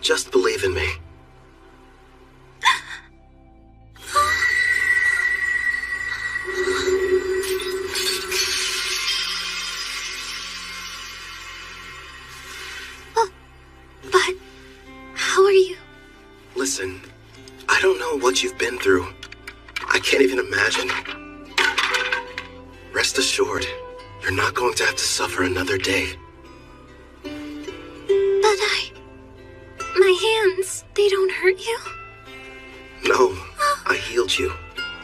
Just believe in me. But how are you? Listen, I don't know what you've been through. I can't even imagine. Rest assured, you're not going to have to suffer another day. But my hands, they don't hurt you? No, I healed you.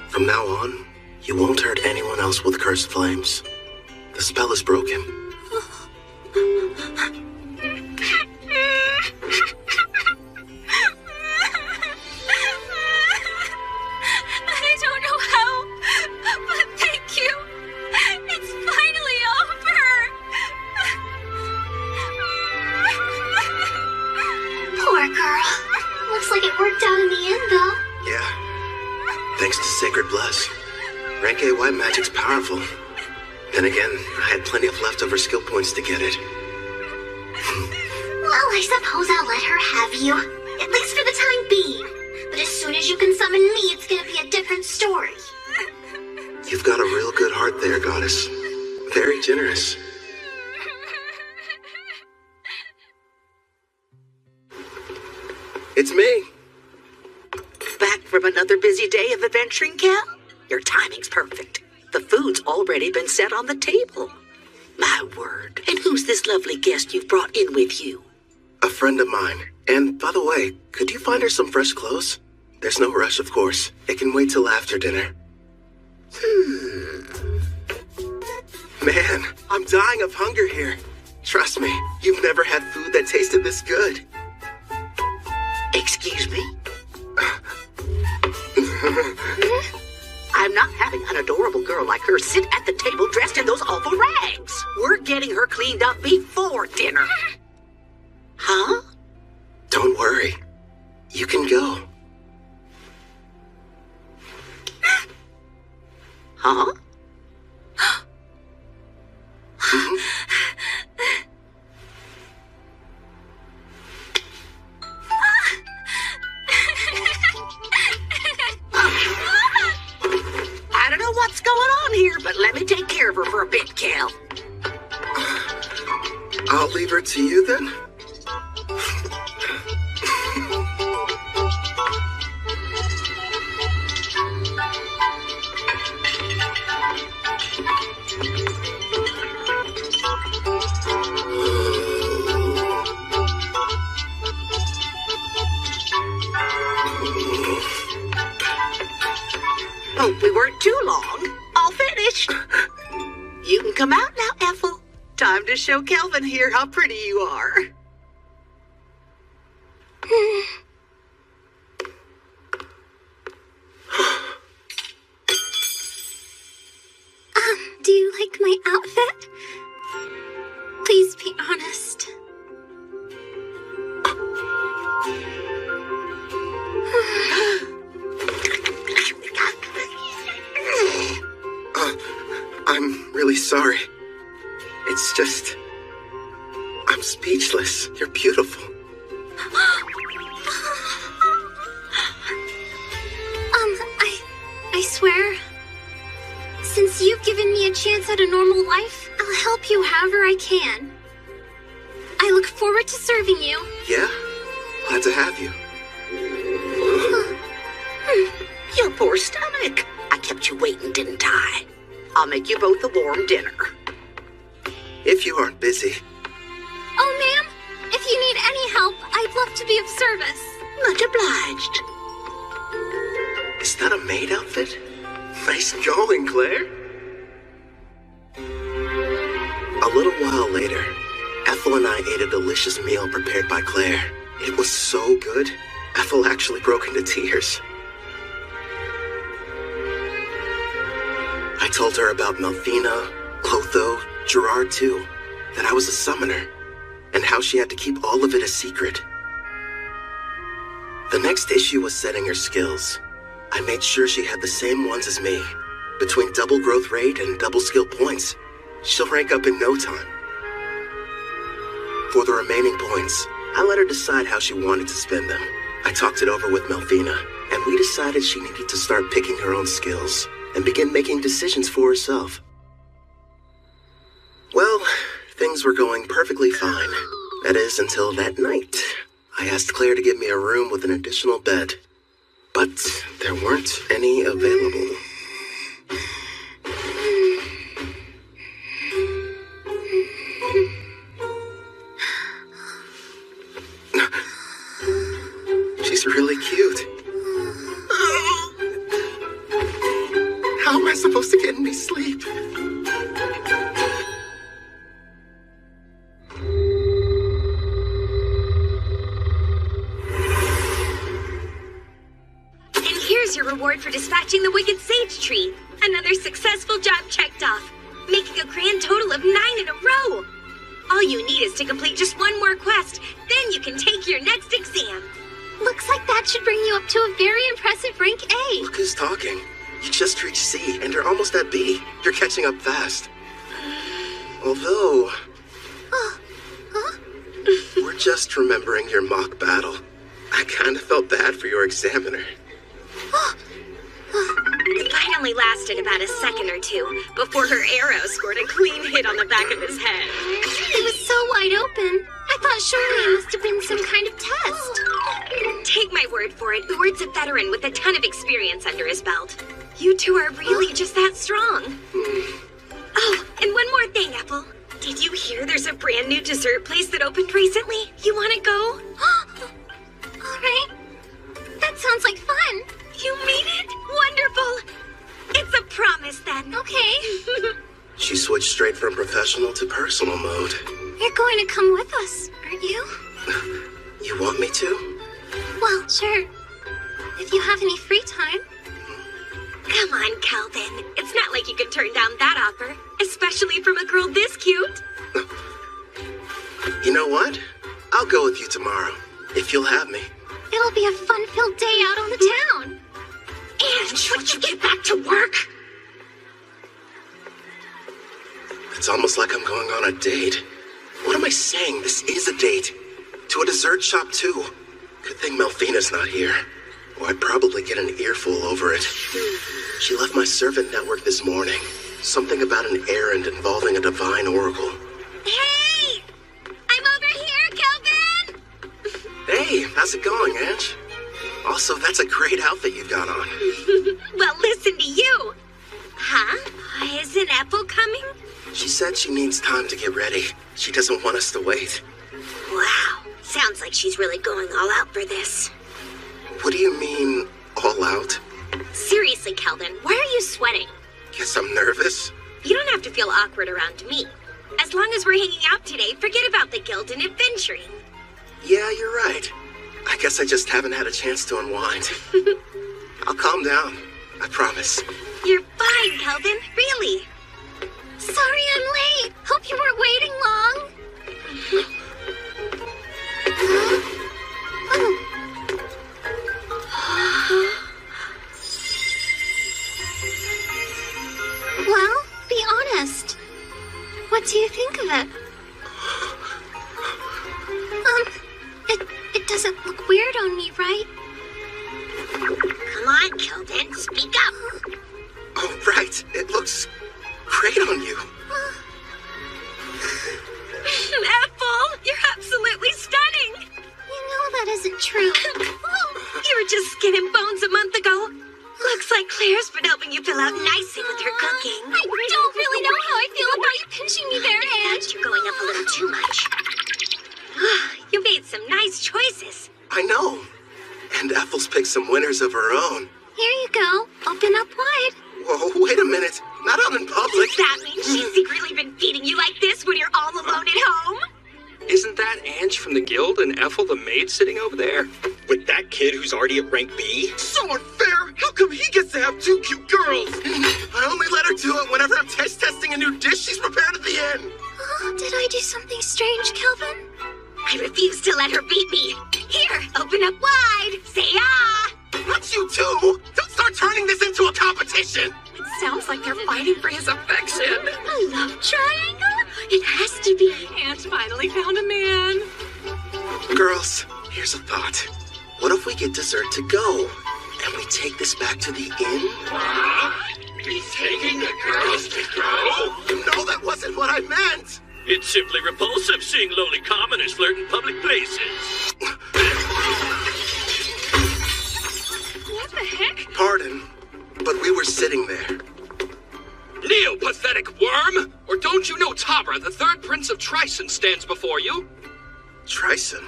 From now on, you won't hurt anyone else with cursed flames. The spell is broken. I don't know how, but thank you. It's finally over. Poor girl. Looks like it worked out in the end, though. Yeah. Thanks to Sacred Bless. Rank A white magic's powerful. Then again, I had plenty of leftover skill points to get it. Well, I suppose I'll let her have you. At least for the time being. But as soon as you can summon me, it's gonna be a different story. You've got a real good heart there, Goddess. Very generous. It's me. Back from another busy day of adventuring, Cal? Your timing's perfect. The food's already been set on the table. My word. And who's this lovely guest you've brought in with you? A friend of mine. And by the way, could you find her some fresh clothes? There's no rush, of course. It can wait till after dinner. Man, I'm dying of hunger here. Trust me, you've never had food that tasted this good. Excuse me? I'm not having an adorable girl like her sit at the table dressed in those awful rags. We're getting her cleaned up before dinner. Huh? Don't worry. You can go. Huh? I don't know what's going on here, but let me take care of her for a bit, Cal. I'll leave her to you then. Hope we weren't too long. All finished. You can come out now, Ethel. Time to show Kelvin here how pretty you are. Do you like my outfit? Please be honest. I'm really sorry. It's just... I'm speechless. You're beautiful. I swear, since you've given me a chance at a normal life, I'll help you however I can. I look forward to serving you. Yeah? Glad to have you. Your poor stomach. I kept you waiting, didn't I? I'll make you both a warm dinner. If you aren't busy. Oh, ma'am, if you need any help, I'd love to be of service. Much obliged. Is that a maid outfit? Nice going, Claire. A little while later, Ethel and I ate a delicious meal prepared by Claire. It was so good, Ethel actually broke into tears. I told her about Melfina, Clotho, Gerard too, that I was a summoner, and how she had to keep all of it a secret. The next issue was setting her skills. I made sure she had the same ones as me. Between double growth rate and double skill points, she'll rank up in no time. For the remaining points, I let her decide how she wanted to spend them. I talked it over with Melfina, and we decided she needed to start picking her own skills and begin making decisions for herself. Well, things were going perfectly fine. That is, until that night. I asked Claire to give me a room with an additional bed, but there weren't any available. She's really cute. How am I supposed to get any sleep? Your reward for dispatching the Wicked Sage Tree. Another successful job checked off, making a grand total of 9 in a row. All you need is to complete just one more quest, then you can take your next exam. Looks like that should bring you up to a very impressive rank A. Look who's talking. You just reached C, and you're almost at B. You're catching up fast. Although... We're just remembering your mock battle. I kind of felt bad for your examiner. It finally lasted about a second or two before her arrow scored a clean hit on the back of his head. It was so wide open. I thought surely it must have been some kind of test. Take my word for it, Uard's a veteran with a ton of experience under his belt. You two are really just that strong. Oh, and one more thing, Apple. Did you hear there's a brand new dessert place that opened recently? You want to go? All right. That sounds like fun. You mean it? Wonderful. It's a promise. Christmas then. Okay. She switched straight from professional to personal mode. You're going to come with us, aren't you? You want me to? Well, sure. If you have any free time. Come on, Calvin. It's not like you can turn down that offer, especially from a girl this cute. You know what? I'll go with you tomorrow, if you'll have me. It'll be a fun-filled day out on the town. And would you get back to work? It's almost like I'm going on a date. What am I saying? This is a date. To a dessert shop, too. Good thing Melfina's not here. Or I'd probably get an earful over it. She left my servant network this morning. Something about an errand involving a divine oracle. Hey! I'm over here, Calvin! Hey, how's it going, Ange? Also, that's a great outfit you got on. Well, listen to you. Huh? Isn't Apple coming? She said she needs time to get ready. She doesn't want us to wait. Wow. Sounds like she's really going all out for this. What do you mean, all out? Seriously, Calvin, why are you sweating? Guess I'm nervous. You don't have to feel awkward around me. As long as we're hanging out today, forget about the guild and adventuring. Yeah, you're right. I guess I just haven't had a chance to unwind. I'll calm down. I promise. You're fine, Calvin. Really. Sorry I'm late. Hope you weren't waiting long. Well, be honest. What do you think of it? It doesn't look weird on me, right? Come on, Calvin, speak up. Oh, right. It looks great on you. Apple, you're absolutely stunning. You know that isn't true. You were just skin and bones a month ago. Looks like Claire's been helping you fill out nicely with her cooking. I don't really know how I feel about you pinching me there, Ange. You're going up a little too much. You made some nice choices. I know. And Ethel's picked some winners of her own. Here you go. Open up wide. Whoa, wait a minute. Not out in public. Does that mean she's secretly been feeding you like this when you're all alone at home? Isn't that Ange from the guild and Ethel the maid sitting over there? With that kid who's already at rank B? So unfair! How come he gets to have two cute girls? I only let her do it whenever I'm taste testing a new dish she's prepared at the end. Oh, did I do something strange, Calvin? I refuse to let her beat me. Here, open up wide. Say ah! Not you too! Don't start turning this into a competition! It sounds like they're fighting for his affection. I love triangle. It has to be. Aunt finally found a man. Girls, here's a thought. What if we get dessert to go? And we take this back to the inn? He's taking the girls to go? No, that wasn't what I meant! It's simply repulsive seeing lowly commoners flirt in public places. What the heck? Pardon, but we were sitting there. Kneel, pathetic worm! Or don't you know Tabra, the third prince of Tryson, stands before you? Tryson?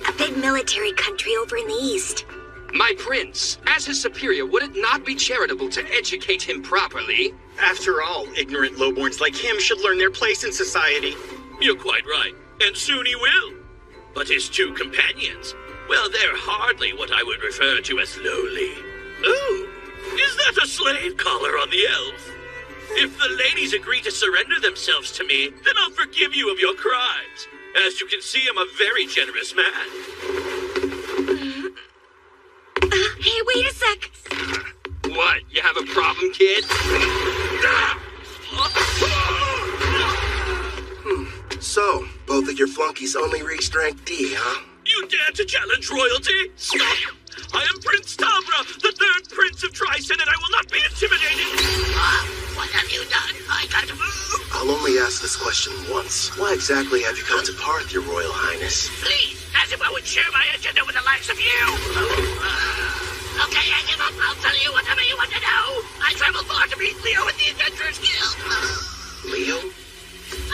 A big military country over in the east. My prince, as his superior, would it not be charitable to educate him properly? After all, ignorant lowborns like him should learn their place in society. You're quite right, and soon he will. But his two companions, well, they're hardly what I would refer to as lowly. Oh, is that a slave collar on the elf? If the ladies agree to surrender themselves to me, then I'll forgive you of your crimes. As you can see, I'm a very generous man. Hey, wait a sec. What, you have a problem, kid? So, both of your flunkies only reached rank D, huh? You dare to challenge royalty? I am Prince Tabra, the third prince of Tryson, and I will not be intimidated. What have you done? I can't move. I'll only ask this question once. Why exactly have you come to Parth, your royal highness? Please, as if I would share my agenda with the likes of you. Okay, I give up. I'll tell you whatever you want to know. I traveled far to meet Leo at the Adventurers Guild. Leo?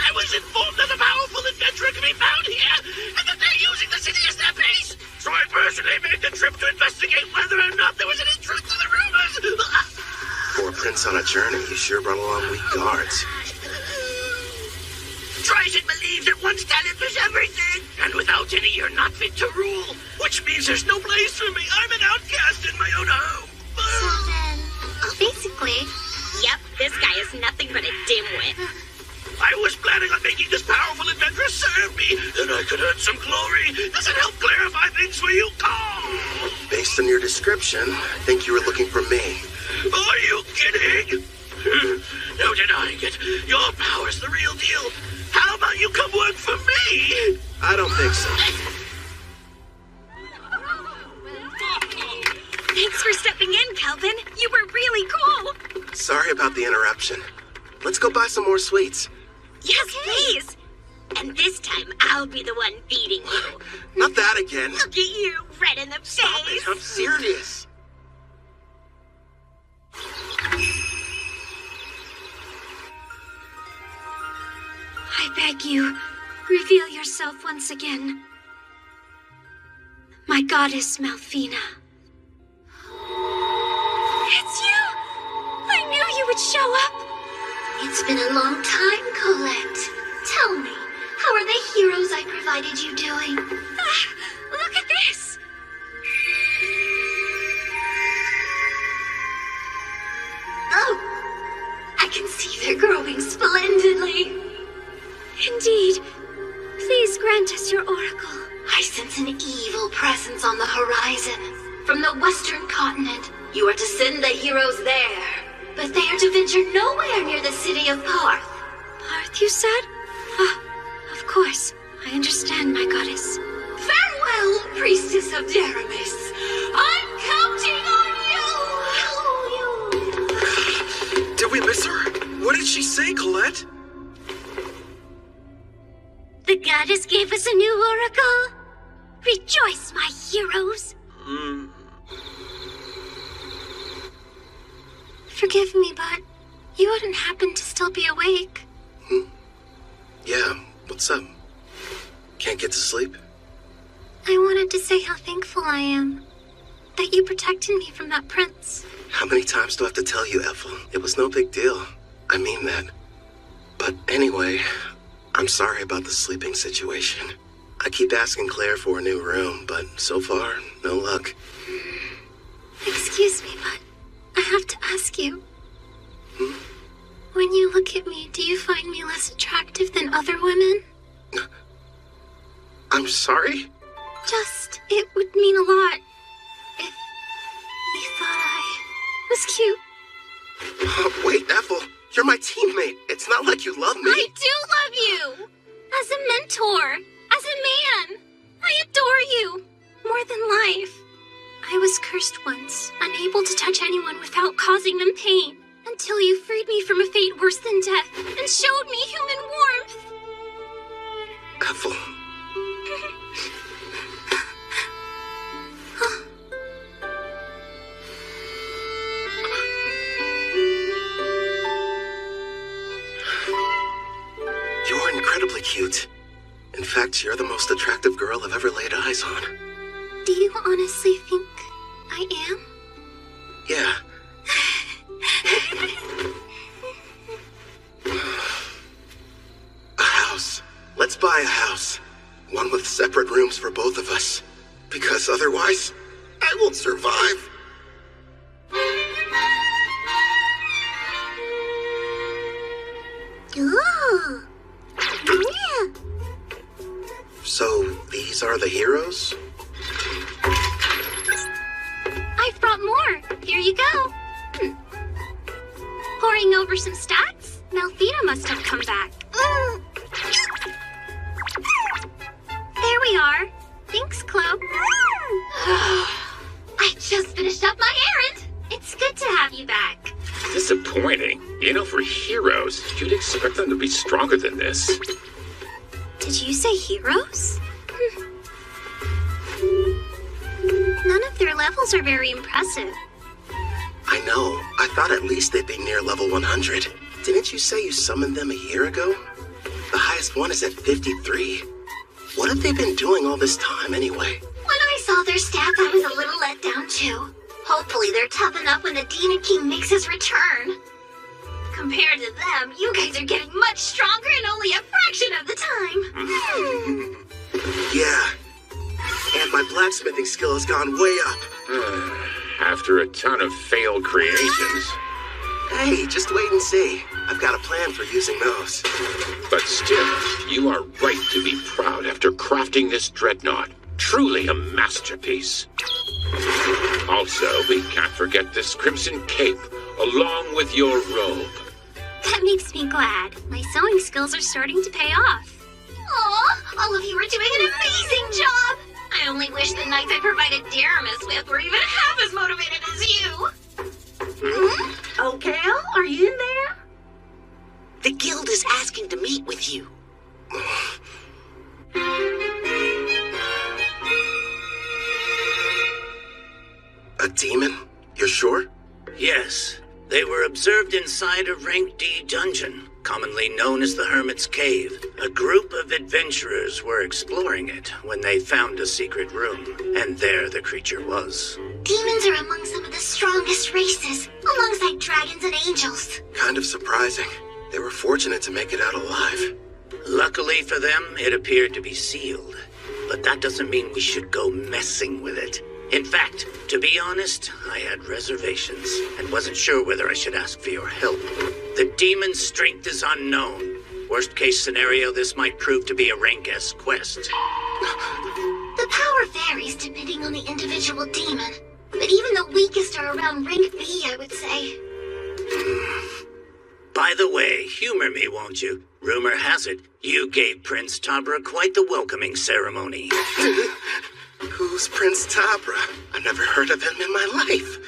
I was informed that a powerful adventurer can be found here, and that they're using the city as their base. So I personally made the trip to investigate whether or not there was any truth to the rumors. For a prince on a a journey, you sure brought along weak guards. Tryson believes that one's talent was everything, and without any, you're not fit to rule. Which means there's no place for me. I'm an outcast in my own home. So then, basically... Yep, this guy is nothing but a dimwit. I was planning on making this powerful adventure serve me, then I could earn some glory. Does it help clarify things for you? Based on your description, I think you were looking for me. Are you kidding? No denying it. Your power's the real deal. How about you come work for me? I don't think so. Thanks for stepping in, Kelvin. You were really cool. Sorry about the interruption. Let's go buy some more sweets. Yes, please. And this time, I'll be the one feeding you. Not that again. Look at you, red in the Stop face. it, I'm serious. I beg you, reveal yourself once again. My goddess, Malphina. It's you! I knew you would show up! It's been a long time, Colette. Tell me, how are the heroes I provided you doing? Look at this! Oh! I can see they're growing splendidly. Indeed. Please grant us your oracle. I sense an evil presence on the horizon. From the western continent. You are to send the heroes there. But they are to venture nowhere near the city of Parth. Parth, you said? Ah, of course. I understand, my goddess. Farewell, priestess of Deramis. I'm counting on you! Did we miss her? What did she say, Colette? The goddess gave us a new oracle. Rejoice, my heroes. Forgive me, but you wouldn't happen to still be awake. Yeah, what's up? Can't get to sleep? I wanted to say how thankful I am that you protected me from that prince. How many times do I have to tell you, Ethel? It was no big deal. I mean that. But anyway, I'm sorry about the sleeping situation. I keep asking Claire for a new room, but so far, no luck. Excuse me, but I have to ask you. When you look at me, do you find me less attractive than other women? I'm sorry? Just, it would mean a lot if you thought I was cute. Wait, Ethel, you're my teammate. It's not like you love me. I do love you! As a mentor, as a man. I adore you, more than life. I was cursed once, unable to touch anyone without causing them pain, until you freed me from a fate worse than death and showed me human warmth. Ethel. You're incredibly cute. In fact, you're the most attractive girl I've ever laid eyes on. Do you honestly think I am? Yeah. A house. Let's buy a house. One with separate rooms for both of us. Because otherwise, I won't survive. Ooh. Yeah. So, these are the heroes? I've brought more. Here you go. Poring over some stats? Malphina must have come back. There we are. Thanks, Chloe. I just finished up my errand. It's good to have you back. Disappointing. You know, for heroes, you'd expect them to be stronger than this. Did you say heroes? None of their levels are very impressive. I know. I thought at least they'd be near level 100. Didn't you say you summoned them a year ago? The highest one is at 53. What have they been doing all this time anyway? When I saw their stats, I was a little let down too. Hopefully they're tough enough when the Demon King makes his return. Compared to them, you guys are getting much stronger in only a fraction of the time. Yeah. And my blacksmithing skill has gone way up. After a ton of failed creations. Hey, just wait and see. I've got a plan for using those. But still, you are right to be proud after crafting this dreadnought. Truly a masterpiece. Also, we can't forget this crimson cape, along with your robe. That makes me glad. My sewing skills are starting to pay off. Aw, all of you are doing an amazing job! I only wish the knights I provided Daramus with were even half as motivated as you! Oh, Cal, are you in there? The guild is asking to meet with you. A demon? You're sure? Yes. They were observed inside a Rank D dungeon, commonly known as the Hermit's Cave. A group of adventurers were exploring it when they found a secret room, and there the creature was. Demons are among some of the strongest races, alongside dragons and angels. Kind of surprising. They were fortunate to make it out alive. Luckily for them, it appeared to be sealed. But that doesn't mean we should go messing with it. In fact, to be honest, I had reservations and wasn't sure whether I should ask for your help. The demon's strength is unknown. Worst case scenario, this might prove to be a Rank S quest. The power varies depending on the individual demon, but even the weakest are around Rank B, I would say. By the way, humor me, won't you? Rumor has it, you gave Prince Tabra quite the welcoming ceremony. Who's Prince Tabra? I've never heard of him in my life.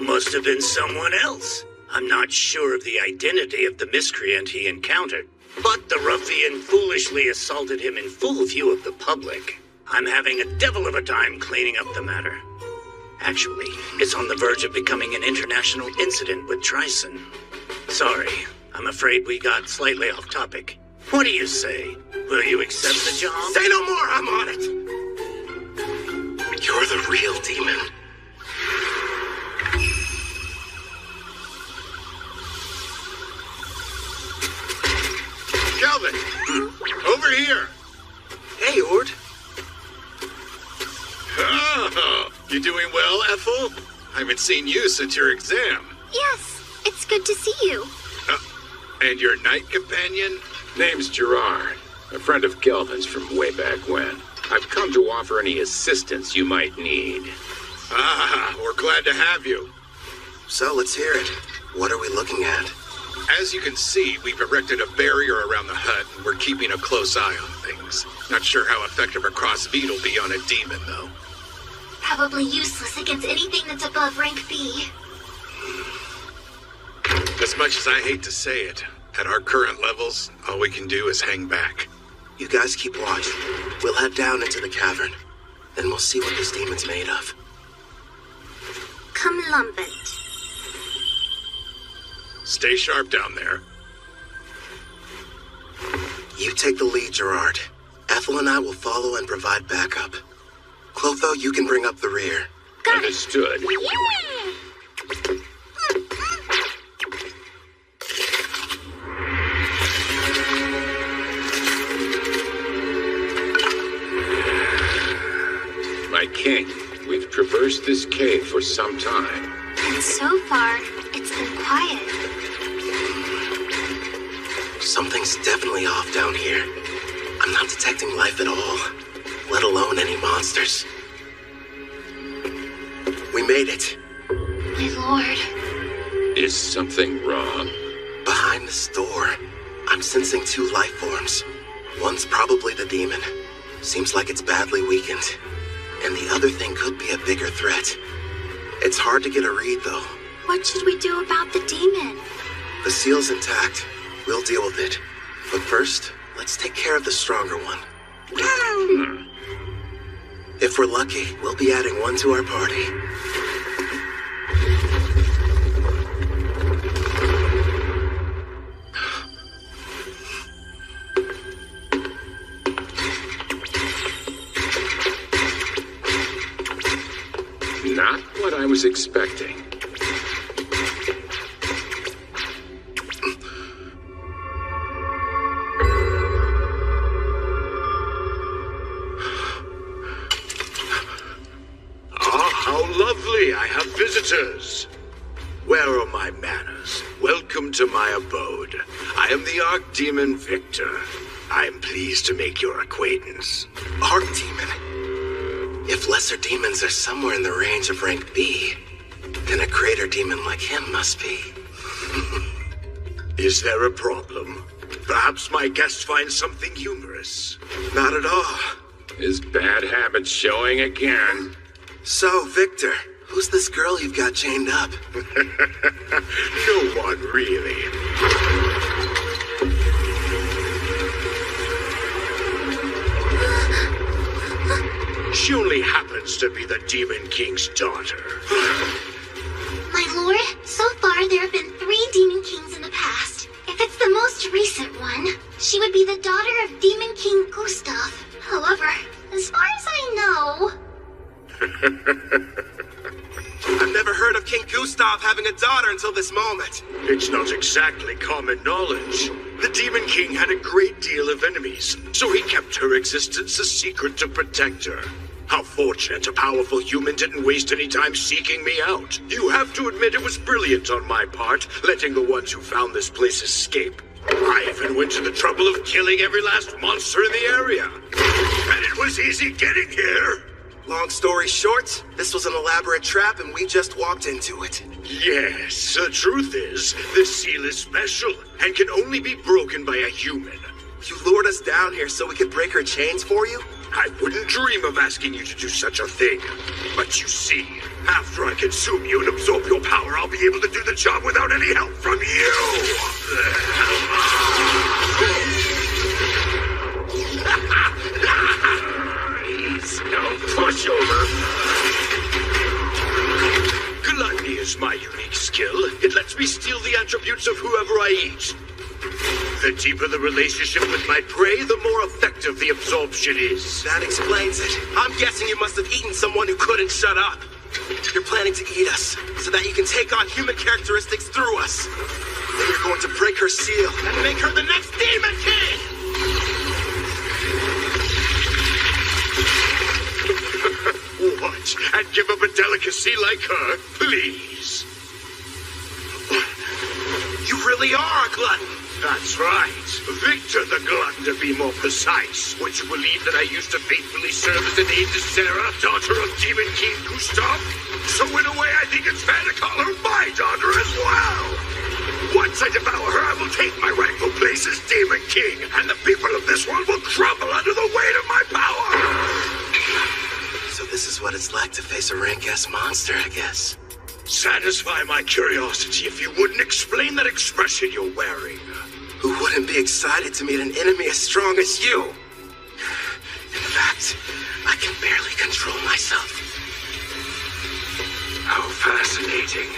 Must have been someone else. I'm not sure of the identity of the miscreant he encountered, but the ruffian foolishly assaulted him in full view of the public. I'm having a devil of a time cleaning up the matter. Actually, it's on the verge of becoming an international incident with Tryson. Sorry, I'm afraid we got slightly off topic. What do you say? Will you accept the job? Say no more, I'm on it! You're the real demon. Calvin! Over here! Hey, Ord. Oh, you doing well, Ethel? I haven't seen you since your exam. Yes, it's good to see you. And your knight companion? Name's Gerard, a friend of Kelvin's from way back when. I've come to offer any assistance you might need. Ah, we're glad to have you. So let's hear it. What are we looking at? As you can see, we've erected a barrier around the hut, and we're keeping a close eye on things. Not sure how effective a crossbeat will be on a demon, though. Probably useless against anything that's above Rank B. As much as I hate to say it, at our current levels, all we can do is hang back. You guys keep watch. We'll head down into the cavern. Then we'll see what this demon's made of. Come lumpet. Stay sharp down there. You take the lead, Gerard. Ethel and I will follow and provide backup. Clotho, you can bring up the rear. Understood. My king, we've traversed this cave for some time. And so far, it's been quiet. Something's definitely off down here. I'm not detecting life at all, let alone any monsters. We made it. My lord. Is something wrong? Behind this door, I'm sensing two life forms. One's probably the demon. Seems like it's badly weakened. And the other thing could be a bigger threat. It's hard to get a read, though. What should we do about the demon? The seal's intact. We'll deal with it. But first, let's take care of the stronger one. If we're lucky, we'll be adding one to our party. Not what I was expecting. Truly, I have visitors. Where are my manners? Welcome to my abode. I am the Archdemon Victor. I am pleased to make your acquaintance. Archdemon? If lesser demons are somewhere in the range of rank B, then a greater demon like him must be. Is there a problem? Perhaps my guest finds something humorous. Not at all. His bad habits showing again. So, Victor, who's this girl you've got chained up? No one, really. She only happens to be the Demon King's daughter. My lord, so far there have been 3 Demon Kings in the past. If it's the most recent one, she would be the daughter of Demon King Gustav. However, as far as I know... I've never heard of King Gustav having a daughter until this moment. It's not exactly common knowledge. The Demon King had a great deal of enemies, so he kept her existence a secret to protect her. How fortunate a powerful human didn't waste any time seeking me out. You have to admit it was brilliant on my part, letting the ones who found this place escape. I even went to the trouble of killing every last monster in the area. And it was easy getting here. Long story short, this was an elaborate trap and we just walked into it. Yes, the truth is, this seal is special and can only be broken by a human. You lured us down here so we could break her chains for you? I wouldn't dream of asking you to do such a thing. But you see, after I consume you and absorb your power, I'll be able to do the job without any help from you! He's no pushover. Gluttony is my unique skill. It lets me steal the attributes of whoever I eat. The deeper the relationship with my prey, the more effective the absorption is. That explains it. I'm guessing you must have eaten someone who couldn't shut up. You're planning to eat us, so that you can take on human characteristics through us. Then you're going to break her seal and make her the next Demon King! What? And give up a delicacy like her? Please. You really are a glutton. That's right. Victor the Glutton, to be more precise. Would you believe that I used to faithfully serve as an aide to Sarah, daughter of Demon King Gustav? So in a way, I think it's fair to call her my daughter as well. Once I devour her, I will take my rightful place as Demon King, and the people of this world will crumble under the weight of my power. So this is what it's like to face a rank S monster, I guess. Satisfy my curiosity if you wouldn't explain that expression you're wearing. Who wouldn't be excited to meet an enemy as strong as you? In fact, I can barely control myself. How fascinating.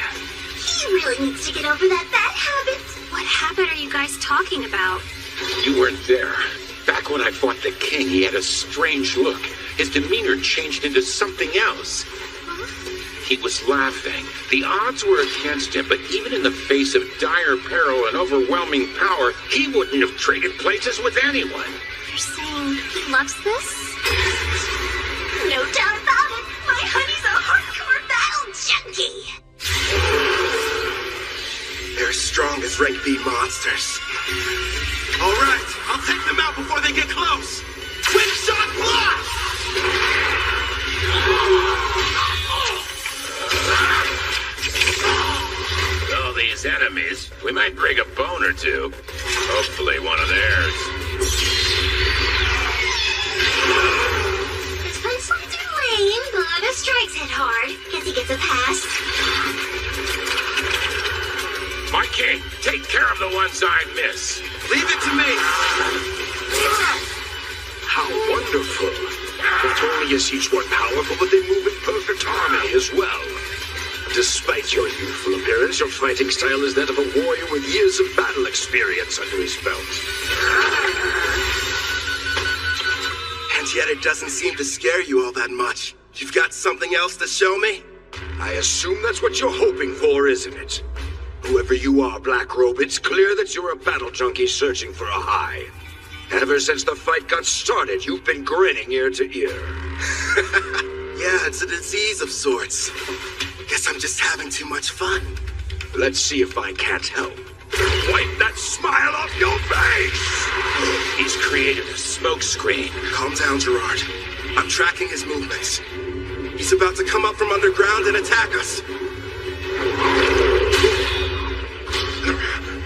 He really needs to get over that bad habit. What habit are you guys talking about? You weren't there. Back when I fought the king, he had a strange look. His demeanor changed into something else. He was laughing. The odds were against him, but even in the face of dire peril and overwhelming power, he wouldn't have traded places with anyone. You're saying he loves this? No doubt about it. My honey's a hardcore battle junkie. They're as strong as rank B monsters. All right, I'll take them out before they get close. Twin shot blast! All these enemies, we might break a bone or two. Hopefully one of theirs. This one's too lame, but the strikes hit hard. Guess he gets a pass. My king, take care of the ones I miss. Leave it to me. How wonderful. Not only is each one powerful, but they move in perfect harmony as well. Despite your youthful appearance, your fighting style is that of a warrior with years of battle experience under his belt. And yet it doesn't seem to scare you all that much. You've got something else to show me? I assume that's what you're hoping for, isn't it? Whoever you are, Black Robe, it's clear that you're a battle junkie searching for a high. Ever since the fight got started, you've been grinning ear to ear. Yeah, it's a disease of sorts. Guess I'm just having too much fun. Let's see if I can't help. Wipe that smile off your face! He's created a smoke screen. Calm down, Gerard. I'm tracking his movements. He's about to come up from underground and attack us.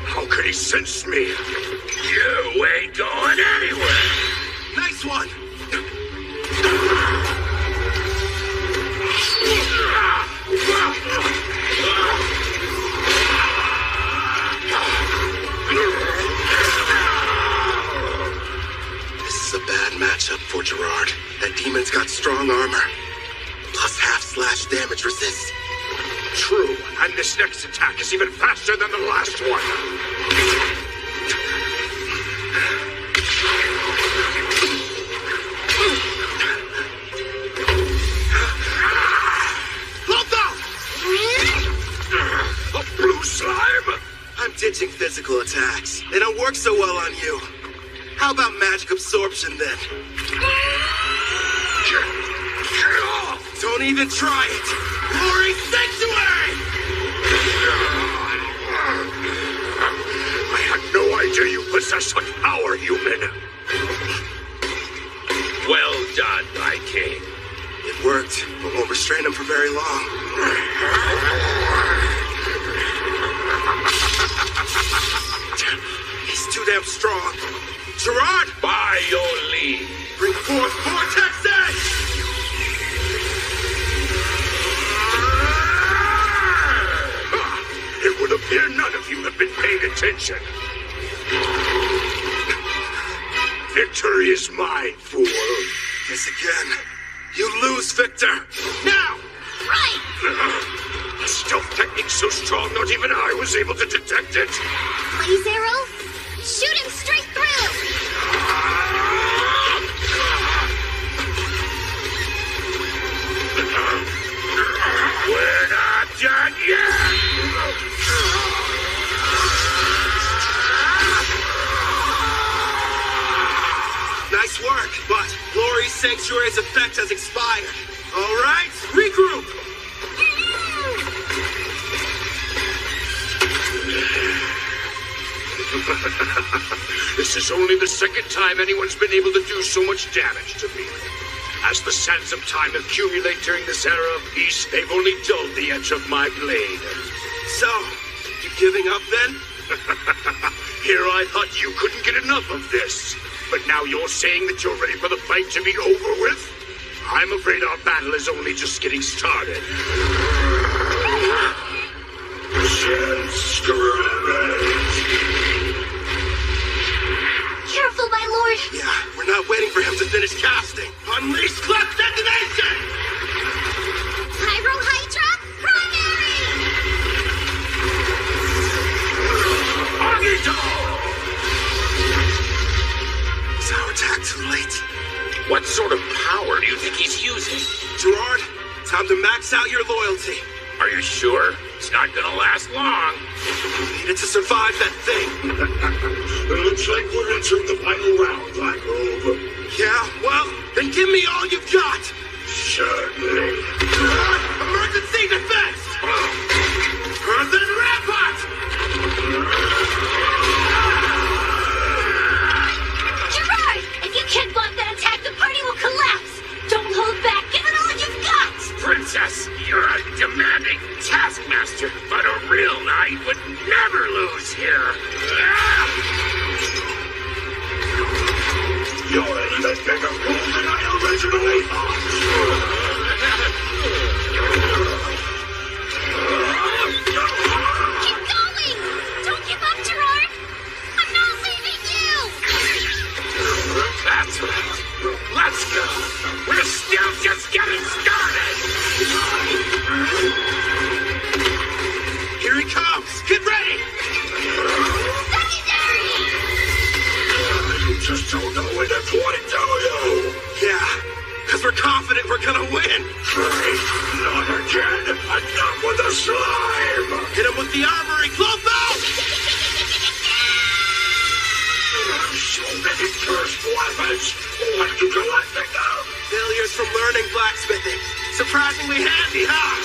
How could he sense me? You ain't going anywhere! Nice one! This is a bad matchup for Gerard. That demon's got strong armor, plus half slash damage resist. True, and this next attack is even faster than the last one. A blue slime? I'm ditching physical attacks. They don't work so well on you. How about magic absorption then? Get off! Don't even try it! Glory Sanctuary! I had no idea you possess such power, human. Well done, my king. It worked, but won't restrain him for very long. He's too damn strong. Gerard! By your leave. Bring forth Vortex Edge! It would appear none of you have been paying attention. Victory is mine, fool. This again. You lose, Victor. Now! Right! A stealth technique so strong not even I was able to detect it. Blaze arrow? Shoot him straight through! We're not done yet! Nice work, but Glory Sanctuary's effect has expired. All right, regroup! This is only the second time anyone's been able to do so much damage to me. As the sands of time accumulate during this era of peace, they've only dulled the edge of my blade. So, you giving up then? Here I thought you couldn't get enough of this. But now you're saying that you're ready for the fight to be over with? I'm afraid our battle is only just getting started. Careful, my lord! Yeah, we're not waiting for him to finish casting. Unleash Clef Detonation! Pyro Hydra, primary! Is our attack too late? What sort of power do you think he's using? Gerard, time to max out your loyalty. Are you sure? It's not gonna last long. We needed to survive that thing. It looks like we're entering the final round, Black Robe. Yeah, well, then give me all you've got. Certainly. Gerard, emergency defense! Earthen Rampart! Gerard! If you can't block that attack, the party will collapse! Don't hold back! Give it all you've got! Princess, you're a demanding taskmaster, but a real knight would never lose here. You're an even bigger fool than I originally thought. Keep going! Don't give up, Gerard! I'm not leaving you! That's right. Let's go. We're still just getting started. Here he comes! Get ready! Secondary! You just don't know when to point, do you? Yeah, because we're confident we're gonna win. Great. Not again. Enough with the slime. Hit him with the armory, Clotho! So many cursed weapons. What do you like to know? Failures from learning blacksmithing. Surprisingly handy, huh?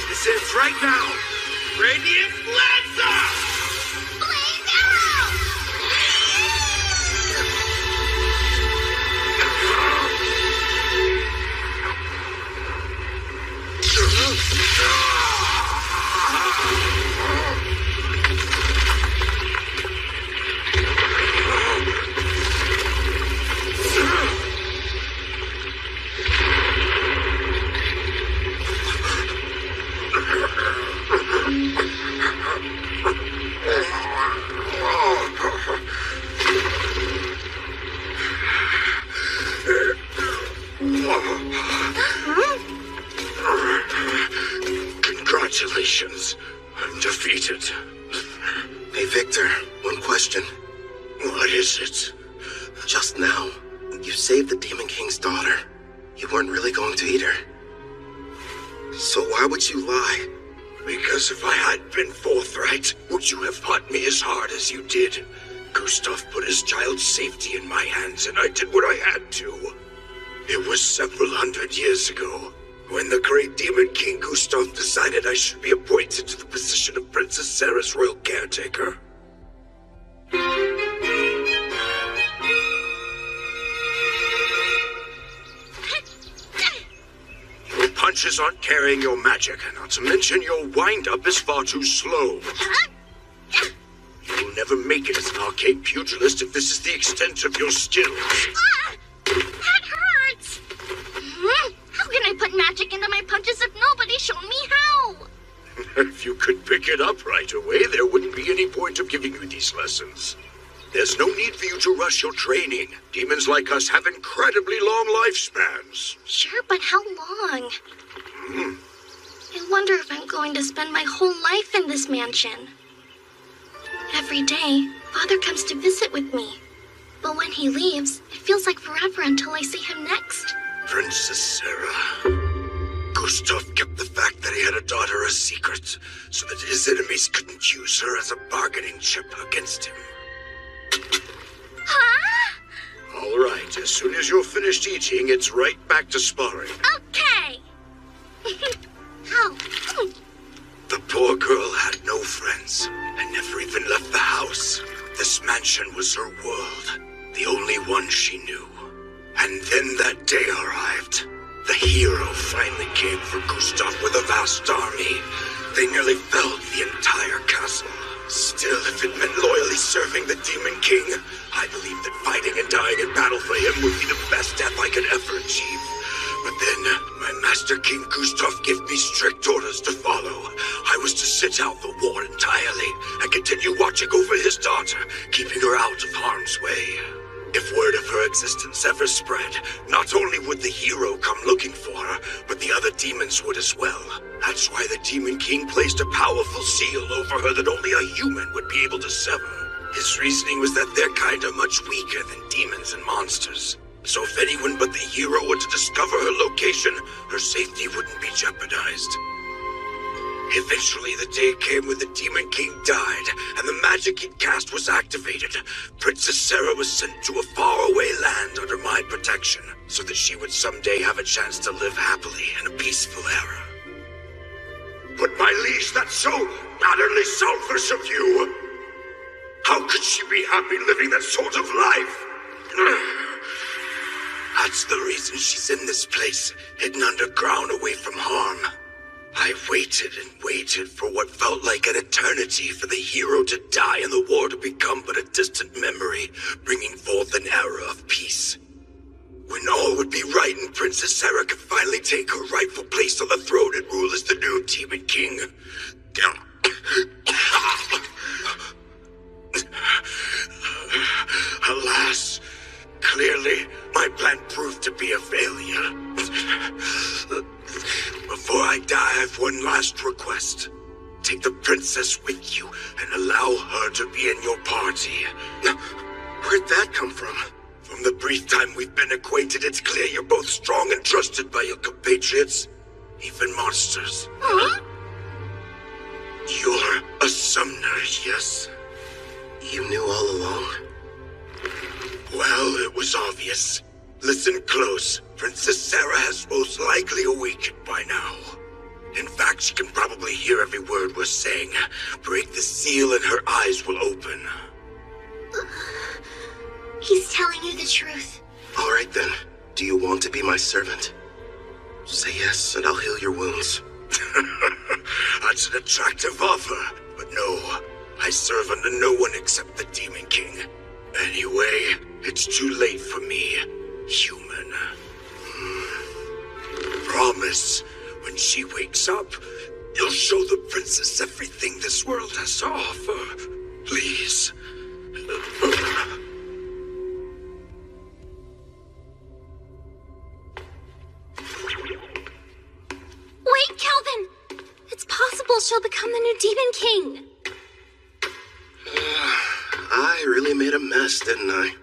This ends right now. Radiant Lancer! Blaze Arrow! Congratulations. I'm defeated. Hey, Victor, one question. What is it? Just now, you saved the Demon King's daughter. You weren't really going to eat her. So why would you lie? Because if I had been forthright, would you have fought me as hard as you did? Gustav put his child's safety in my hands, and I did what I had to. It was several hundred years ago, when the great Demon King Gustav decided I should be appointed to the position of Princess Sarah's royal caretaker. Your punches aren't carrying your magic, not to mention your wind-up is far too slow. You'll never make it as an arcade pugilist if this is the extent of your skills. That hurts! How can I put magic into my punches if nobody's shown me how? If you could pick it up right away, there wouldn't be any point of giving you these lessons. There's no need for you to rush your training. Demons like us have incredibly long lifespans. Sure, but how long? I wonder if I'm going to spend my whole life in this mansion. Every day, Father comes to visit with me. But when he leaves, it feels like forever until I see him next. Princess Sarah. Gustav kept the fact that he had a daughter a secret, so that his enemies couldn't use her as a bargaining chip against him. Huh? All right, as soon as you're finished eating, it's right back to sparring. Okay. How? The poor girl had no friends, and never even left the house. This mansion was her world, the only one she knew. And then that day arrived. The hero finally came for Gustav with a vast army. They nearly felled the entire castle. Still, if it meant loyally serving the Demon King, I believed that fighting and dying in battle for him would be the best death I could ever achieve. But then, my Master King Gustav gave me strict orders to follow. I was to sit out the war entirely and continue watching over his daughter, keeping her out of harm's way. If word of her existence ever spread, not only would the hero come looking for her, but the other demons would as well. That's why the Demon King placed a powerful seal over her that only a human would be able to sever. His reasoning was that their kind are much weaker than demons and monsters. So if anyone but the hero were to discover her location, her safety wouldn't be jeopardized. Eventually, the day came when the Demon King died, and the magic he'd cast was activated. Princess Sarah was sent to a faraway land under my protection, so that she would someday have a chance to live happily in a peaceful era. But my liege, that's so utterly selfish of you! How could she be happy living that sort of life? That's the reason she's in this place, hidden underground away from harm. I waited and waited for what felt like an eternity for the hero to die and the war to become but a distant memory, bringing forth an era of peace. When all would be right and Princess Sarah could finally take her rightful place on the throne and rule as the new Demon King. Alas, clearly my plan proved to be a failure. Before I die, I have one last request. Take the princess with you and allow her to be in your party. Where'd that come from? From the brief time we've been acquainted, it's clear you're both strong and trusted by your compatriots, even monsters. Huh? You're a summoner, yes? You knew all along? Well, it was obvious. Listen close. Princess Sarah has most likely awakened by now. In fact, she can probably hear every word we're saying. Break the seal and her eyes will open. He's telling you the truth. All right then. Do you want to be my servant? Say yes, and I'll heal your wounds. That's an attractive offer, but no. I serve under no one except the Demon King. Anyway, it's too late for me, human. Promise, when she wakes up, you'll show the princess everything this world has to offer. Please. Wait, Kelvin! It's possible she'll become the new Demon King. I really made a mess, didn't I?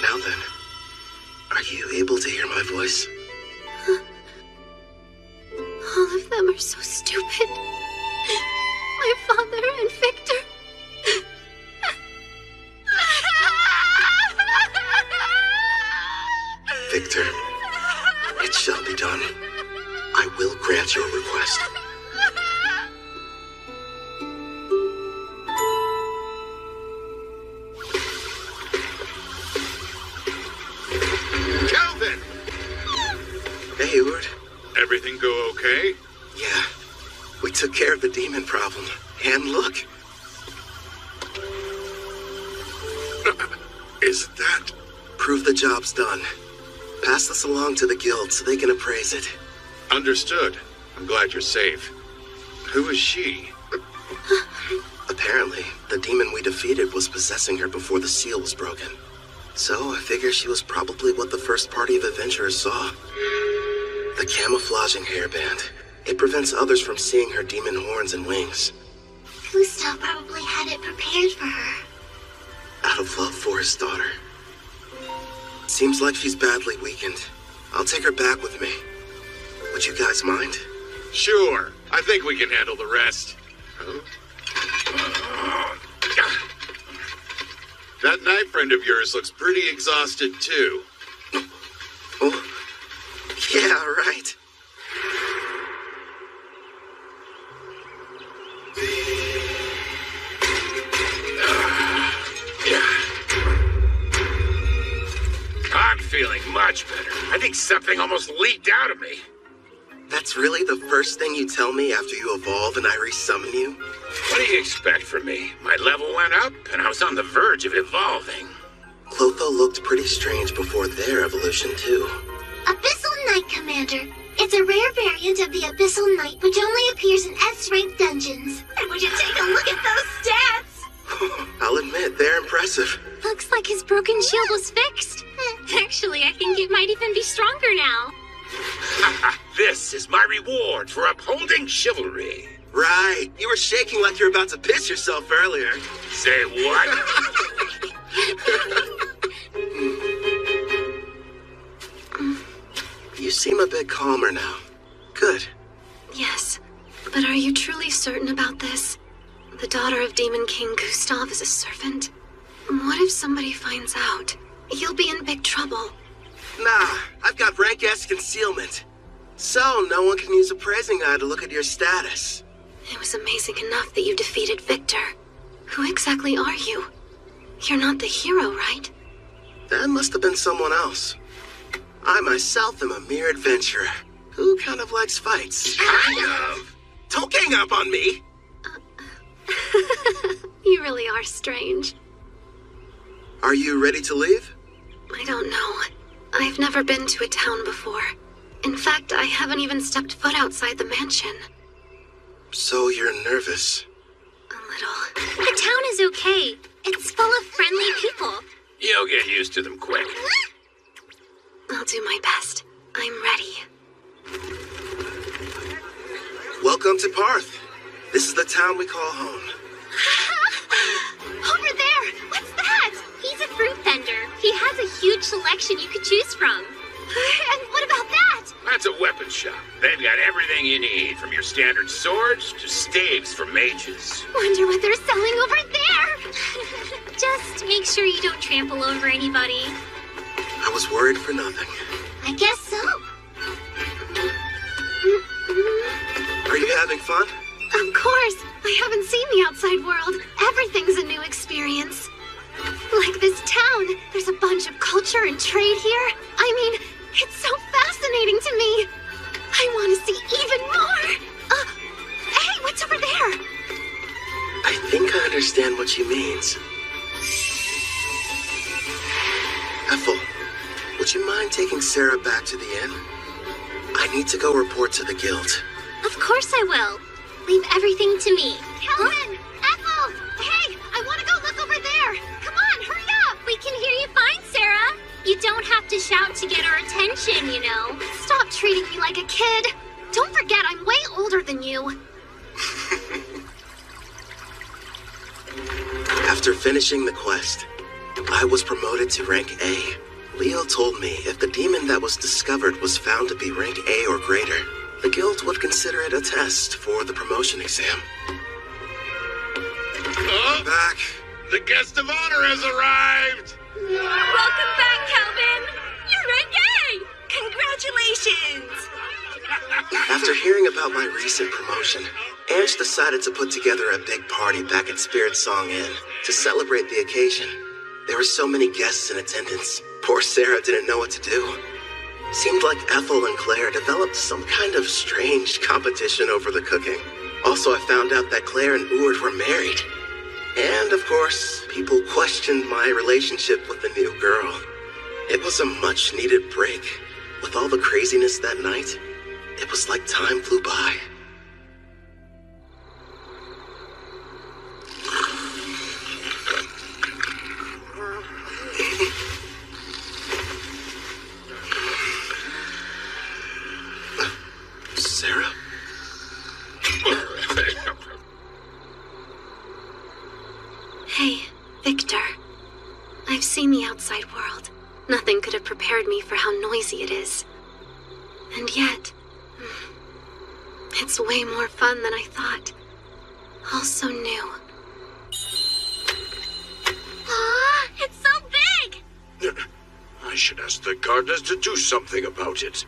Now then, are you able to hear my voice? All of them are so stupid. My father and Victor. Victor, it shall be done. I will grant your request. Calvin! Hey, Hayward. Everything go okay? Yeah, we took care of the demon problem. And look. Is that? Prove the job's done. Pass this along to the guild so they can appraise it. Understood. I'm glad you're safe. Who is she? Apparently, the demon we defeated was possessing her before the seal was broken. So I figure she was probably what the first party of adventurers saw. The camouflaging hairband. It prevents others from seeing her demon horns and wings. Gustav probably had it prepared for her. Out of love for his daughter. Seems like she's badly weakened. I'll take her back with me. Would you guys mind? Sure. I think we can handle the rest. That knight friend of yours looks pretty exhausted, too. Oh, yeah, right. I'm feeling much better. I think something almost leaked out of me. That's really the first thing you tell me after you evolve and I resummon you? What do you expect from me? My level went up, and I was on the verge of evolving. Clotho looked pretty strange before their evolution, too. Abyssal Knight, Commander. It's a rare variant of the Abyssal Knight, which only appears in S-rank dungeons. And would you take a look at those stats? I'll admit, they're impressive. Looks like his broken shield was fixed. Actually, I think it might even be stronger now. This is my reward for upholding chivalry. Right. You were shaking like you were about to piss yourself earlier. Say what? You seem a bit calmer now. Good. Yes, but are you truly certain about this? The daughter of Demon King Gustav is a servant? What if somebody finds out? You'll be in big trouble. Nah, I've got rank S concealment. So no one can use a praising eye to look at your status. It was amazing enough that you defeated Victor. Who exactly are you? You're not the hero, right? That must have been someone else. I myself am a mere adventurer who kind of likes fights. Kind of. Don't gang up on me. You really are strange. Are you ready to leave? I don't know. I've never been to a town before. In fact, I haven't even stepped foot outside the mansion. So you're nervous? A little. The town is okay. It's full of friendly people. You'll get used to them quick. I'll do my best. I'm ready. Welcome to Parth. This is the town we call home. Over there! What's that? He's a fruit vendor. He has a huge selection you could choose from. And what about that? best. That's a weapon shop. They've got everything you need, from your standard swords to staves for mages. Wonder what they're selling over there. Just make sure you don't trample over anybody. I was worried for nothing. I guess so. Are you having fun? Of course. I haven't seen the outside world. Everything's a new experience. Like this town, there's a bunch of culture and trade here. I mean, it's so fascinating to me. I want to see even more. Hey, what's over there? I think I understand what she means. Ethel, would you mind taking Sarah back to the inn? I need to go report to the guild. Of course I will. Leave everything to me. Calvin! Ethel! Hey, I want to go look over there. Come on, hurry up. We can hear you fine, Sarah. You don't have to shout to get our attention, you know. Stop treating me like a kid. Don't forget, I'm way older than you. After finishing the quest, I was promoted to rank A. Leo told me if the demon that was discovered was found to be rank A or greater, the guild would consider it a test for the promotion exam. Oh, back. The guest of honor has arrived! Welcome back, Calvin! You're rank A! Congratulations! After hearing about my recent promotion, Ange decided to put together a big party back at Spirit Song Inn to celebrate the occasion. There were so many guests in attendance. Poor Sarah didn't know what to do. Seemed like Ethel and Claire developed some kind of strange competition over the cooking. Also, I found out that Claire and Ord were married. And, of course, people questioned my relationship with the new girl. It was a much-needed break. With all the craziness that night, it was like time flew by. Sarah? Hey, Victor. I've seen the outside world. Nothing could have prepared me for how noisy it is. And yet, it's way more fun than I thought. All so new. Aw, it's so big! I should ask the gardeners to do something about it.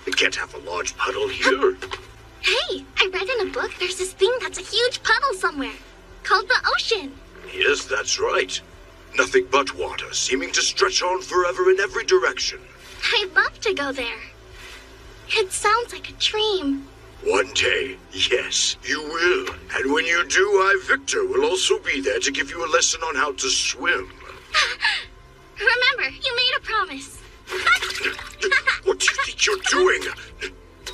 We can't have a large puddle here. Hey, I read in a book there's this thing that's a huge puddle somewhere, called the ocean. Yes, that's right. Nothing but water, seeming to stretch on forever in every direction. I'd love to go there. It sounds like a dream. One day, yes, you will. And when you do, I, Victor, will also be there to give you a lesson on how to swim. Remember, you made a promise. What do you think you're doing?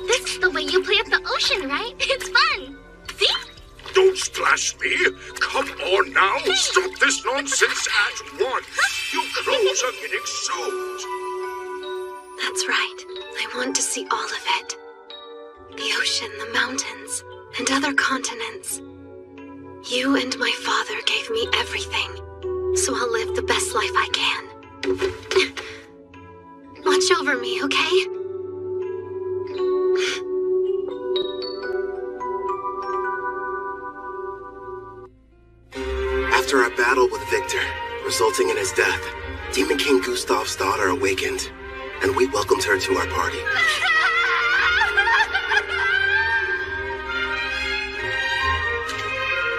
This is the way you play at the ocean, right? It's fun. See? Don't splash me! Come on now! Stop this nonsense at once! Your clothes are getting soaked! That's right. I want to see all of it. The ocean, the mountains, and other continents. You and my father gave me everything, so I'll live the best life I can. Watch over me, okay? After our battle with Victor, resulting in his death, Demon King Gustav's daughter awakened, and we welcomed her to our party.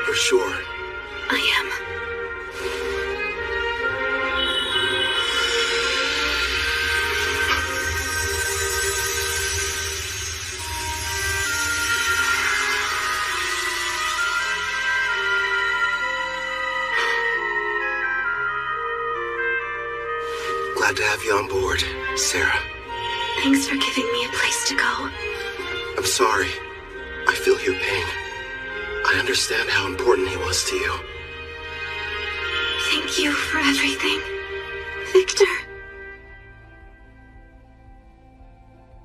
You're sure? I am. Glad to have you on board, Sarah. Thanks for giving me a place to go. I'm sorry. I feel your pain. I understand how important he was to you. Thank you for everything, Victor.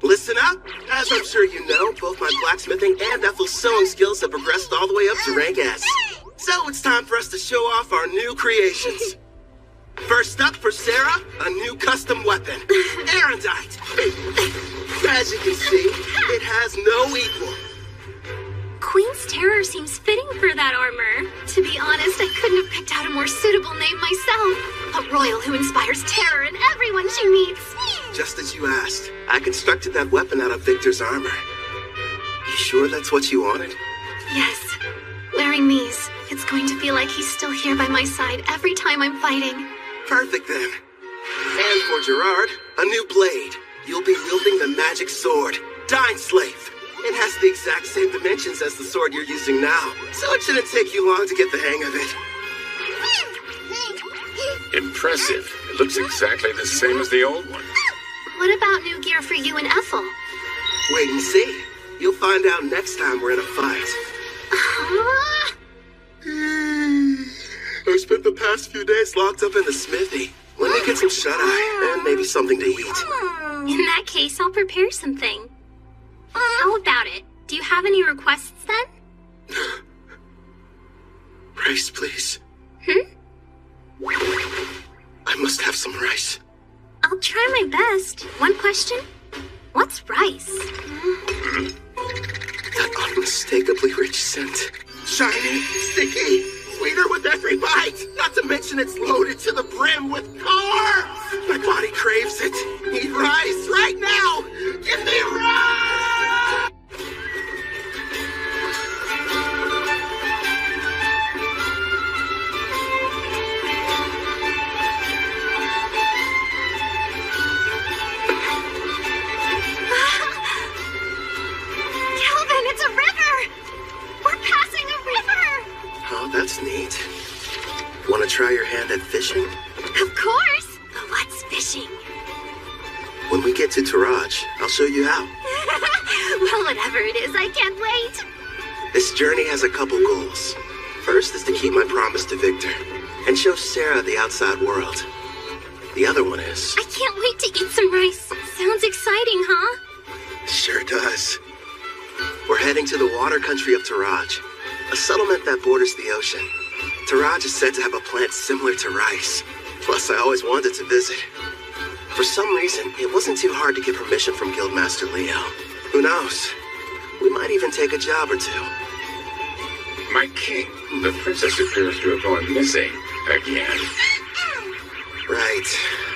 Listen up! As I'm sure you know, both my blacksmithing and Ethel's sewing skills have progressed all the way up to rank S. So it's time for us to show off our new creations. First up for Sarah, a new custom weapon. Arendite. As you can see, it has no equal. Queen's Terror seems fitting for that armor. To be honest, I couldn't have picked out a more suitable name myself. A royal who inspires terror in everyone she meets. Just as you asked, I constructed that weapon out of Victor's armor. You sure that's what you wanted? Yes. Wearing these, it's going to feel like he's still here by my side every time I'm fighting. Perfect then. And for Gerard, a new blade. You'll be wielding the magic sword, Dine Slave. It has the exact same dimensions as the sword you're using now, so it shouldn't take you long to get the hang of it. Impressive. It looks exactly the same as the old one. What about new gear for you and Ethel? Wait and see. You'll find out next time we're in a fight. I spent the past few days locked up in the smithy. Let me get some shut-eye and maybe something to eat. In that case, I'll prepare something. How about it? Do you have any requests then? Rice, please. I must have some rice. I'll try my best. One question. What's rice? That unmistakably rich scent. Shiny, sticky, sweeter with every bite. Not to mention it's loaded to the brim with carbs. My body craves it. Need rice right now. Give me rice! That's neat. Want to try your hand at fishing? Of course! But what's fishing? When we get to Taraj, I'll show you how. Well, whatever it is, I can't wait. This journey has a couple goals. First is to keep my promise to Victor and show Sarah the outside world. The other one is... I can't wait to eat some rice. Sounds exciting, huh? Sure does. We're heading to the water country of Taraj, a settlement that borders the ocean. Taraj is said to have a plant similar to rice. Plus, I always wanted to visit. For some reason, it wasn't too hard to get permission from Guildmaster Leo. Who knows? We might even take a job or two. My king, the princess appears to have gone missing again. Right.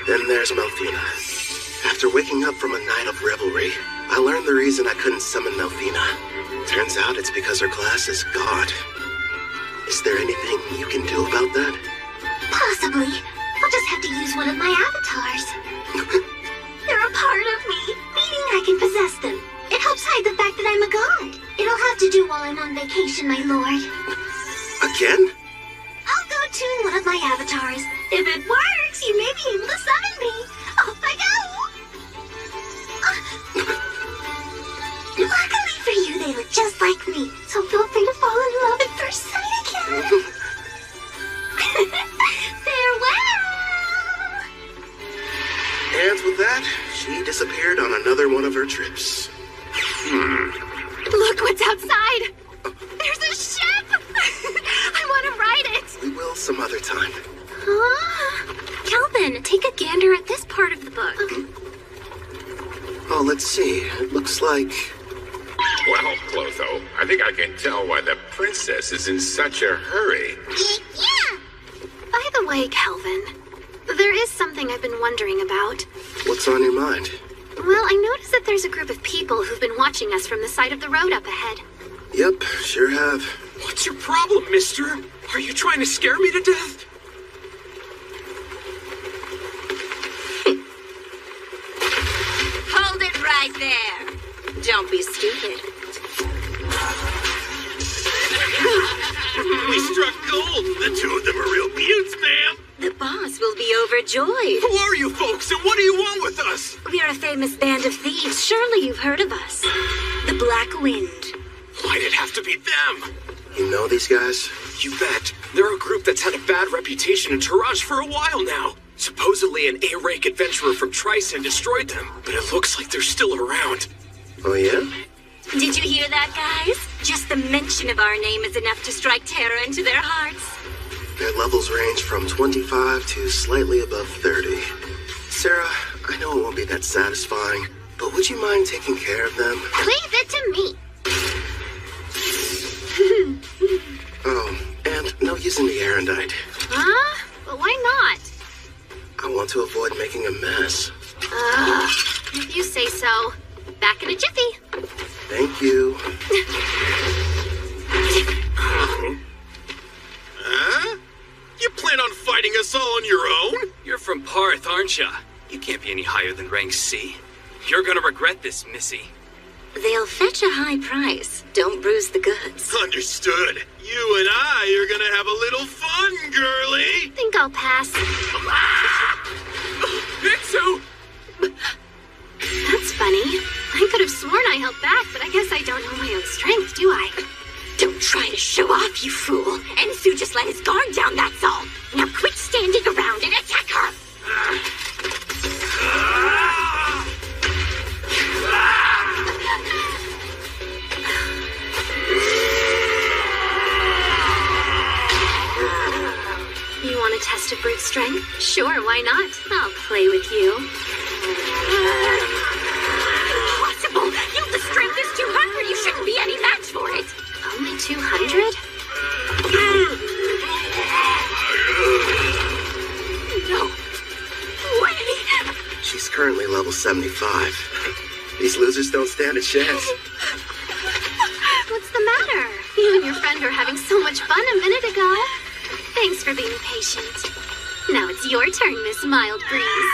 Then there's Melfina. After waking up from a night of revelry, I learned the reason I couldn't summon Melfina. Turns out it's because her class is God. Is there anything you can do about that? Possibly. I'll just have to use one of my avatars. They're a part of me, meaning I can possess them. It helps hide the fact that I'm a god. It'll have to do while I'm on vacation, my lord. Again? I'll go tune one of my avatars. If it works, you may be able to summon me. Off I go! Luckily for you, they look just like me, so feel free to fall in love at first sight again. Farewell! And with that, she disappeared on another one of her trips. Look what's outside! There's a ship! I want to ride it! We will some other time. Calvin, take a gander at this part of the book. Oh, let's see. It looks like... Well, Clotho, I think I can tell why the princess is in such a hurry. Yeah! By the way, Calvin, there is something I've been wondering about. What's on your mind? Well, I noticed that there's a group of people who've been watching us from the side of the road up ahead. Yep, sure have. What's your problem, mister? Are you trying to scare me to death? Hold it right there. Don't be stupid. We struck gold. The two of them are real beauts, ma'am. The boss will be overjoyed. Who are you folks, and what do you want with us? We are a famous band of thieves. Surely you've heard of us. The Black Wind. Why'd it have to be them? You know these guys? You bet. They're a group that's had a bad reputation in Taraj for a while now. Supposedly an A-rank adventurer from Tryson destroyed them, but it looks like they're still around. Oh, yeah? Did you hear that, guys? Just the mention of our name is enough to strike terror into their hearts. Their levels range from 25 to slightly above 30. Sarah, I know it won't be that satisfying, but would you mind taking care of them? Leave it to me. Oh, and no using the Erendite. Huh? But why not? I want to avoid making a mess. If you say so. Back in a jiffy. Thank you. Huh? You plan on fighting us all on your own? You're from Parth, aren't ya? You can't be any higher than rank C. You're gonna regret this, Missy. They'll fetch a high price. Don't bruise the goods. Understood. You and I are gonna have a little fun, girlie. Think I'll pass. Mitsu! That's funny. I could have sworn I held back, but I guess I don't know my own strength, do I? Don't try to show off, you fool. Ensu just let his guard down, that's all. Now quit standing around and attack her. You want to test a brute's strength? Sure, why not? I'll play with you. Impossible! Yilda's strength is 200. You shouldn't be any match for it. Only 200? No way! She's currently level 75. These losers don't stand a chance. What's the matter? You and your friend were having so much fun a minute ago. Thanks for being patient. Now it's your turn, Miss Mild Breeze.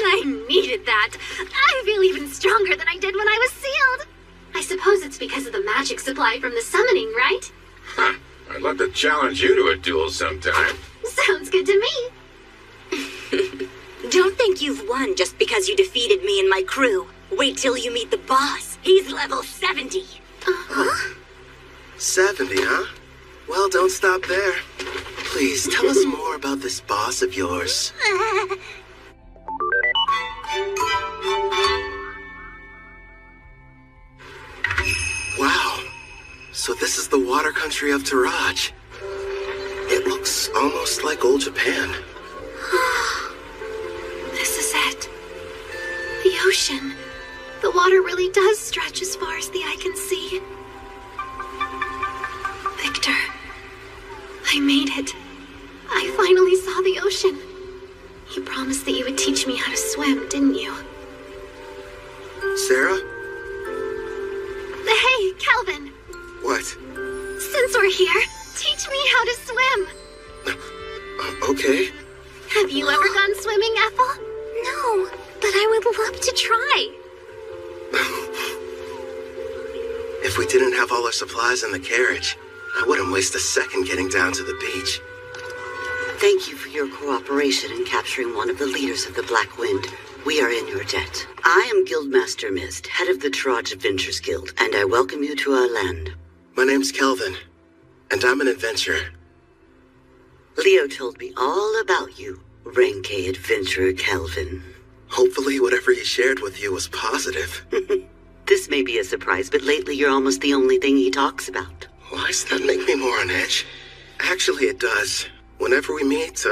I needed that. I feel even stronger than I did when I was sealed. I suppose it's because of the magic supply from the summoning, right? Huh. I'd love to challenge you to a duel sometime. Sounds good to me. Don't think you've won just because you defeated me and my crew. Wait till you meet the boss. He's level 70. 70, huh? Well, don't stop there. Please, tell us more about this boss of yours. Wow. So this is the water country of Taraj. It looks almost like old Japan. This is it. The ocean. The water really does stretch as far as the eye can see. Victor, I made it. I finally saw the ocean. You promised that you would teach me how to swim, didn't you? Sarah? Hey, Calvin. What? Since we're here, teach me how to swim. Okay. Have you ever gone swimming, Ethel? No, but I would love to try. If we didn't have all our supplies in the carriage, I wouldn't waste a second getting down to the beach. Thank you for your cooperation in capturing one of the leaders of the Black Wind. We are in your debt. I am Guildmaster Mist, head of the Taraj Adventures Guild, and I welcome you to our land. My name's Kelvin, and I'm an adventurer. Leo told me all about you, Rank A Adventurer Kelvin. Hopefully whatever he shared with you was positive. This may be a surprise, but lately you're almost the only thing he talks about. Why does that make me more on edge? Actually, it does. Whenever we meet,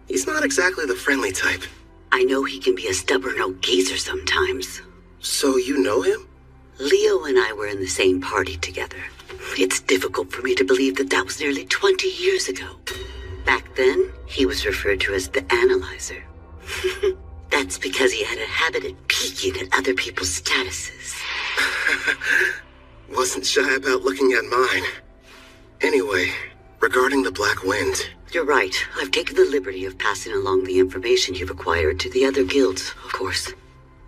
he's not exactly the friendly type. I know he can be a stubborn old geezer sometimes. So you know him? Leo and I were in the same party together. It's difficult for me to believe that was nearly 20 years ago. Back then, he was referred to as the Analyzer. That's because he had a habit of peeking at other people's statuses. Wasn't shy about looking at mine. Anyway, regarding the Black Wind... You're right. I've taken the liberty of passing along the information you've acquired to the other guilds, of course.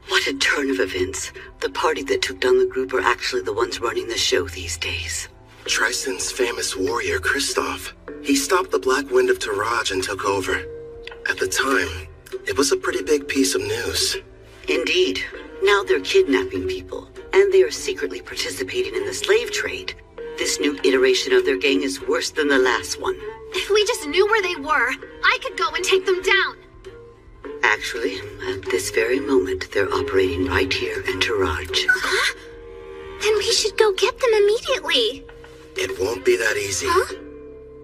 What a turn of events. The party that took down the group are actually the ones running the show these days. Trison's famous warrior, Kristoff. He stopped the Black Wind of Taraj and took over. At the time, it was a pretty big piece of news. Indeed. Now they're kidnapping people, and they are secretly participating in the slave trade. This new iteration of their gang is worse than the last one. If we just knew where they were, I could go and take them down. Actually, at this very moment, they're operating right here in Taraj. Then we should go get them immediately. It won't be that easy. Huh?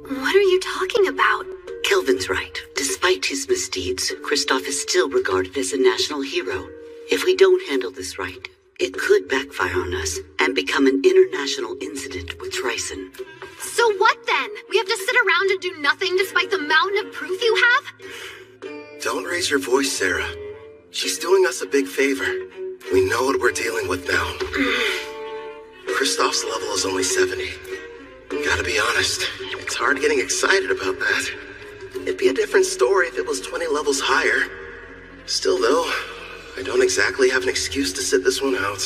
What are you talking about? Kelvin's right. Despite his misdeeds, Kristoff is still regarded as a national hero. If we don't handle this right, it could backfire on us and become an international incident with Tryson. So what then? We have to sit around and do nothing despite the mountain of proof you have? Don't raise your voice, Sarah. She's doing us a big favor. We know what we're dealing with now. Kristoff's level is only 70. Gotta be honest, it's hard getting excited about that. It'd be a different story if it was 20 levels higher. Still, though, I don't exactly have an excuse to sit this one out.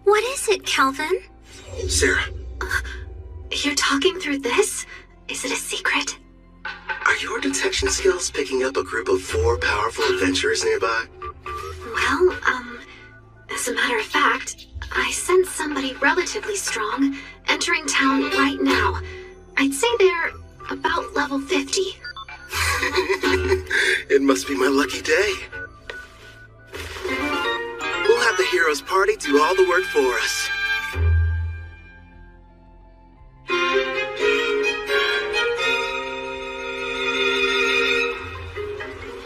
What is it, Kelvin? Sarah. You're talking through this? Is it a secret? Are your detection skills picking up a group of 4 powerful adventurers nearby? Well, as a matter of fact, I sense somebody relatively strong entering town right now. I'd say they're about level 50. It must be my lucky day. We'll have the Heroes Party do all the work for us.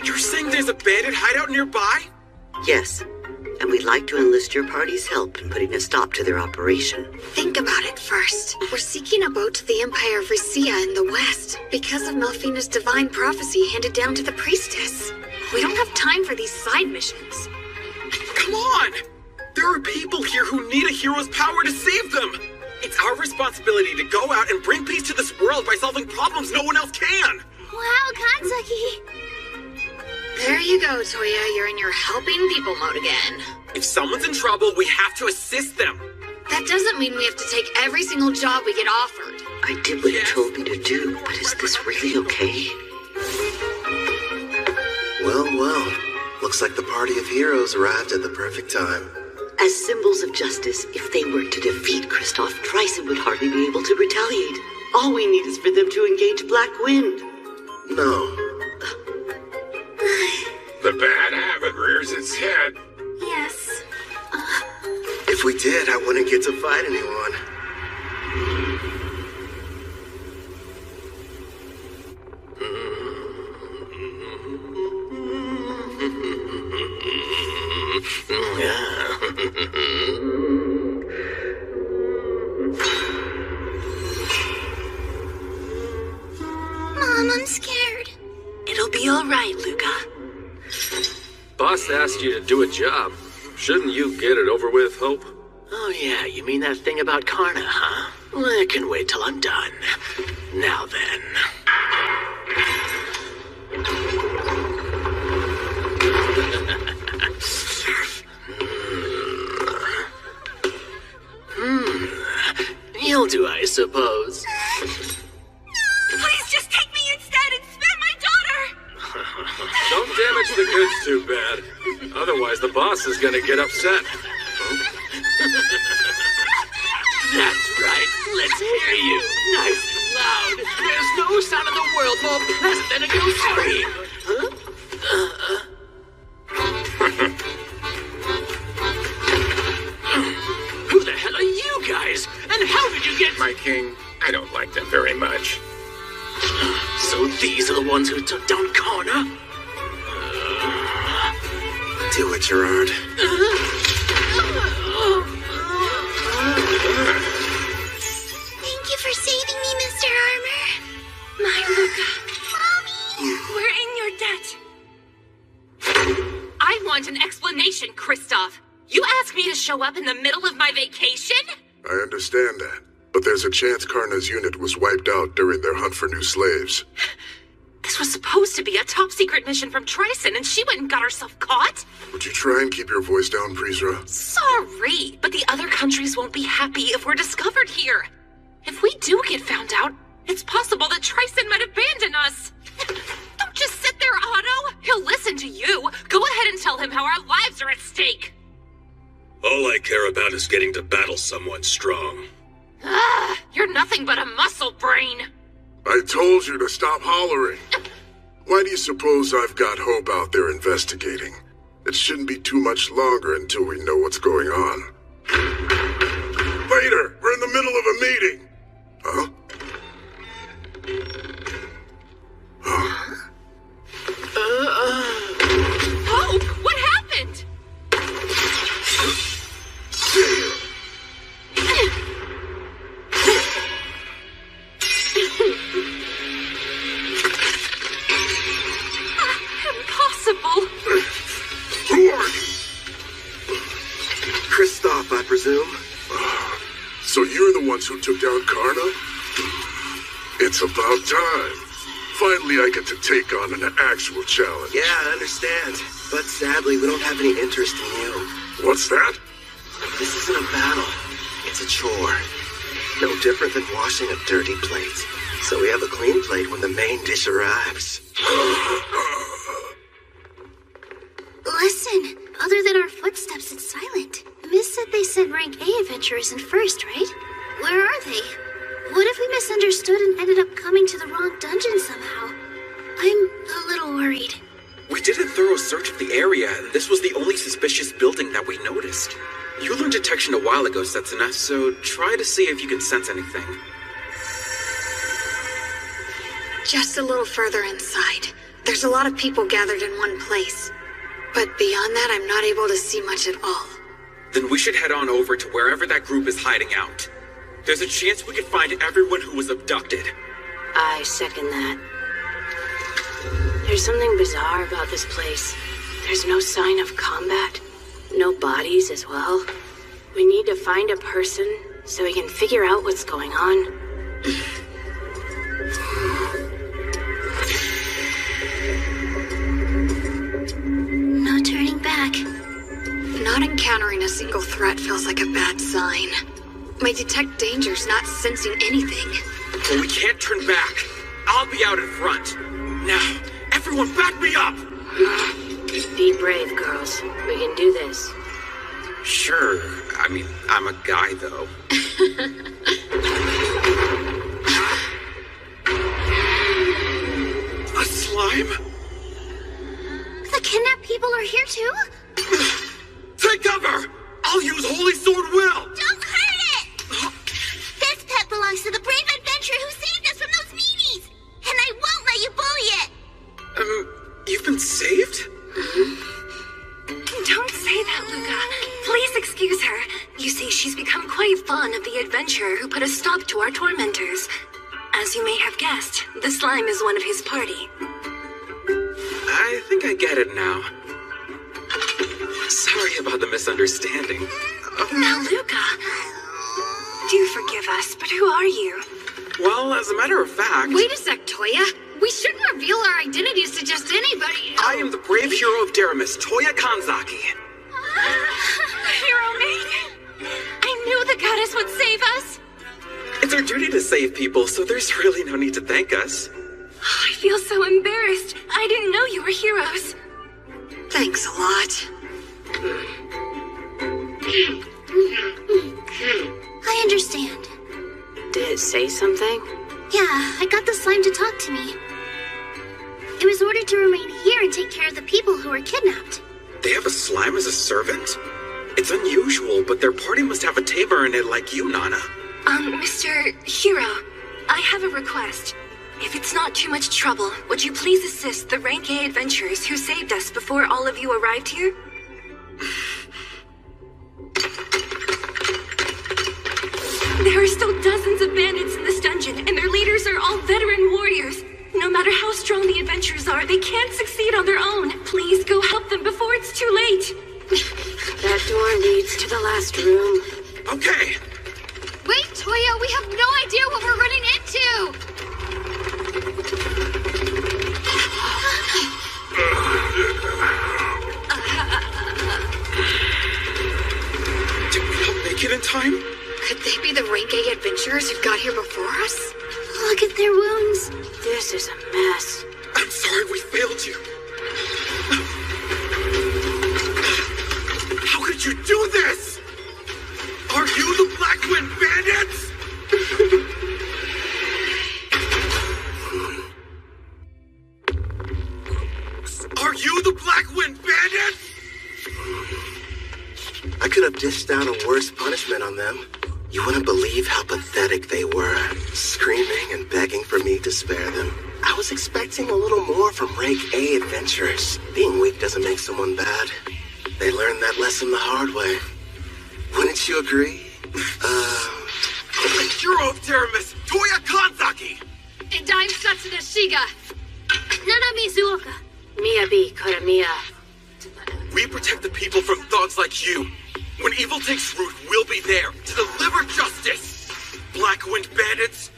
You're saying there's a bandit hideout nearby? Yes, and we'd like to enlist your party's help in putting a stop to their operation. Think about it first. We're seeking a boat to the Empire of Rhyssia in the west because of Melfina's divine prophecy handed down to the priestess. We don't have time for these side missions. Come on! There are people here who need a hero's power to save them! It's our responsibility to go out and bring peace to this world by solving problems no one else can! Wow, Katsuki! There you go, Toya. You're in your helping people mode again. If someone's in trouble, we have to assist them. That doesn't mean we have to take every single job we get offered. I did what you told me to do, but is this really okay? Well. Looks like the party of heroes arrived at the perfect time. As symbols of justice, if they were to defeat Kristoff, Tryson would hardly be able to retaliate. All we need is for them to engage Black Wind. No. The bad habit rears its head. Yes. If we did, I wouldn't get to fight anyone. Mom, I'm scared. It'll be all right, Luca. Boss asked you to do a job. Shouldn't you get it over with, Hope? Oh yeah, you mean that thing about Karna, huh? Well, it can wait till I'm done. Now then. You'll do, I suppose. Please just take me instead and spare my daughter! Don't damage the goods too bad. Otherwise, the boss is gonna get upset. That's right. Let's hear you. Nice and loud. There's no sound in the world more pleasant than a good scream. Who the hell are you guys? And how did you get... My king, I don't like them very much. So these are the ones who took down Karna? Do it, Gerard. Thank you for saving me, Mr. Armor. My Luca. Mommy! We're in your debt. I want an explanation, Kristoff. You asked me to show up in the middle of my vacation? I understand that, but there's a chance Karna's unit was wiped out during their hunt for new slaves. This was supposed to be a top-secret mission from Tryson, and she went and got herself caught? Would you try and keep your voice down, Prisra? Sorry, but the other countries won't be happy if we're discovered here. If we do get found out, it's possible that Tryson might abandon us. Don't just sit there, Otto. He'll listen to you. Go ahead and tell him how our lives are at stake. All I care about is getting to battle someone strong. You're nothing but a muscle brain. I told you to stop hollering. Why do you suppose I've got Hope out there investigating? It shouldn't be too much longer until we know what's going on. Later, we're in the middle of a meeting. Huh? the ones who took down Karna. It's about time. Finally, I get to take on an actual challenge. Yeah, I understand. But sadly, we don't have any interest in you. What's that? This isn't a battle. It's a chore. No different than washing a dirty plate. So we have a clean plate when the main dish arrives. Listen, other than our footsteps, it's silent. Miss said they sent rank A adventurers in first, right? Where are they? What if we misunderstood and ended up coming to the wrong dungeon somehow? I'm a little worried. We did a thorough search of the area, and this was the only suspicious building that we noticed. You learned detection a while ago, Setsuna, so try to see if you can sense anything. Just a little further inside. There's a lot of people gathered in one place. But beyond that, I'm not able to see much at all. Then we should head on over to wherever that group is hiding out. There's a chance we could find everyone who was abducted. I second that. There's something bizarre about this place. There's no sign of combat. No bodies as well. We need to find a person so we can figure out what's going on. No turning back. Not encountering a single threat feels like a bad sign. My detect danger's not sensing anything. But we can't turn back. I'll be out in front. Now, everyone back me up! Be brave, girls. We can do this. Sure. I mean, I'm a guy, though. A slime? The kidnapped people are here too? Take cover! I'll use Holy Sword Will! Don't hurt it! This pet belongs to the brave adventurer who saved us from those meanies! And I won't let you bully it! You've been saved? Don't say that, Luca. Please excuse her. You see, she's become quite fond of the adventurer who put a stop to our tormentors. As you may have guessed, the slime is one of his party. I think I get it now. Sorry about the misunderstanding. Now, Luca, do forgive us, but who are you? Well, as a matter of fact... Wait a sec, Toya. We shouldn't reveal our identities to just anybody. I am the brave hero of Deramis, Toya Kanzaki. Hero maiden! I knew the goddess would save us! It's our duty to save people, so there's really no need to thank us. I feel so embarrassed. I didn't know you were heroes. Thanks a lot. I understand. Did it say something? Yeah, I got the slime to talk to me. It was ordered to remain here and take care of the people who were kidnapped. They have a slime as a servant? It's unusual, but their party must have a tamer in it like you, Nana. Mr. Hero, I have a request. If it's not too much trouble, would you please assist the Rank A adventurers who saved us before all of you arrived here? There are still dozens of bandits in this dungeon, and their leaders are all veteran warriors. No matter how strong the adventurers are, they can't succeed on their own. Please go help them before it's too late. That door leads to the last room. Okay. Wait, Toya, we have no idea what we're running into! Did we not make it in time? Could they be the Rank A adventurers who got here before us? Look at their wounds. This is a mess. I'm sorry we failed you. How could you do this? Are you the Blackwind Bandits? Are you the Blackwind Bandits? I could have dished out a worse punishment on them. You wouldn't believe how pathetic they were, screaming and begging for me to spare them. I was expecting a little more from Rank A adventurers. Being weak doesn't make someone bad. They learned that lesson the hard way. Wouldn't you agree? The hero of Deramis, Toya Kanzaki! And I'm Setsuna Shiga. Nana Mizuoka. Miyabi Koramiya. We protect the people from thugs like you. When evil takes root, we'll be there to deliver justice. Blackwind bandits!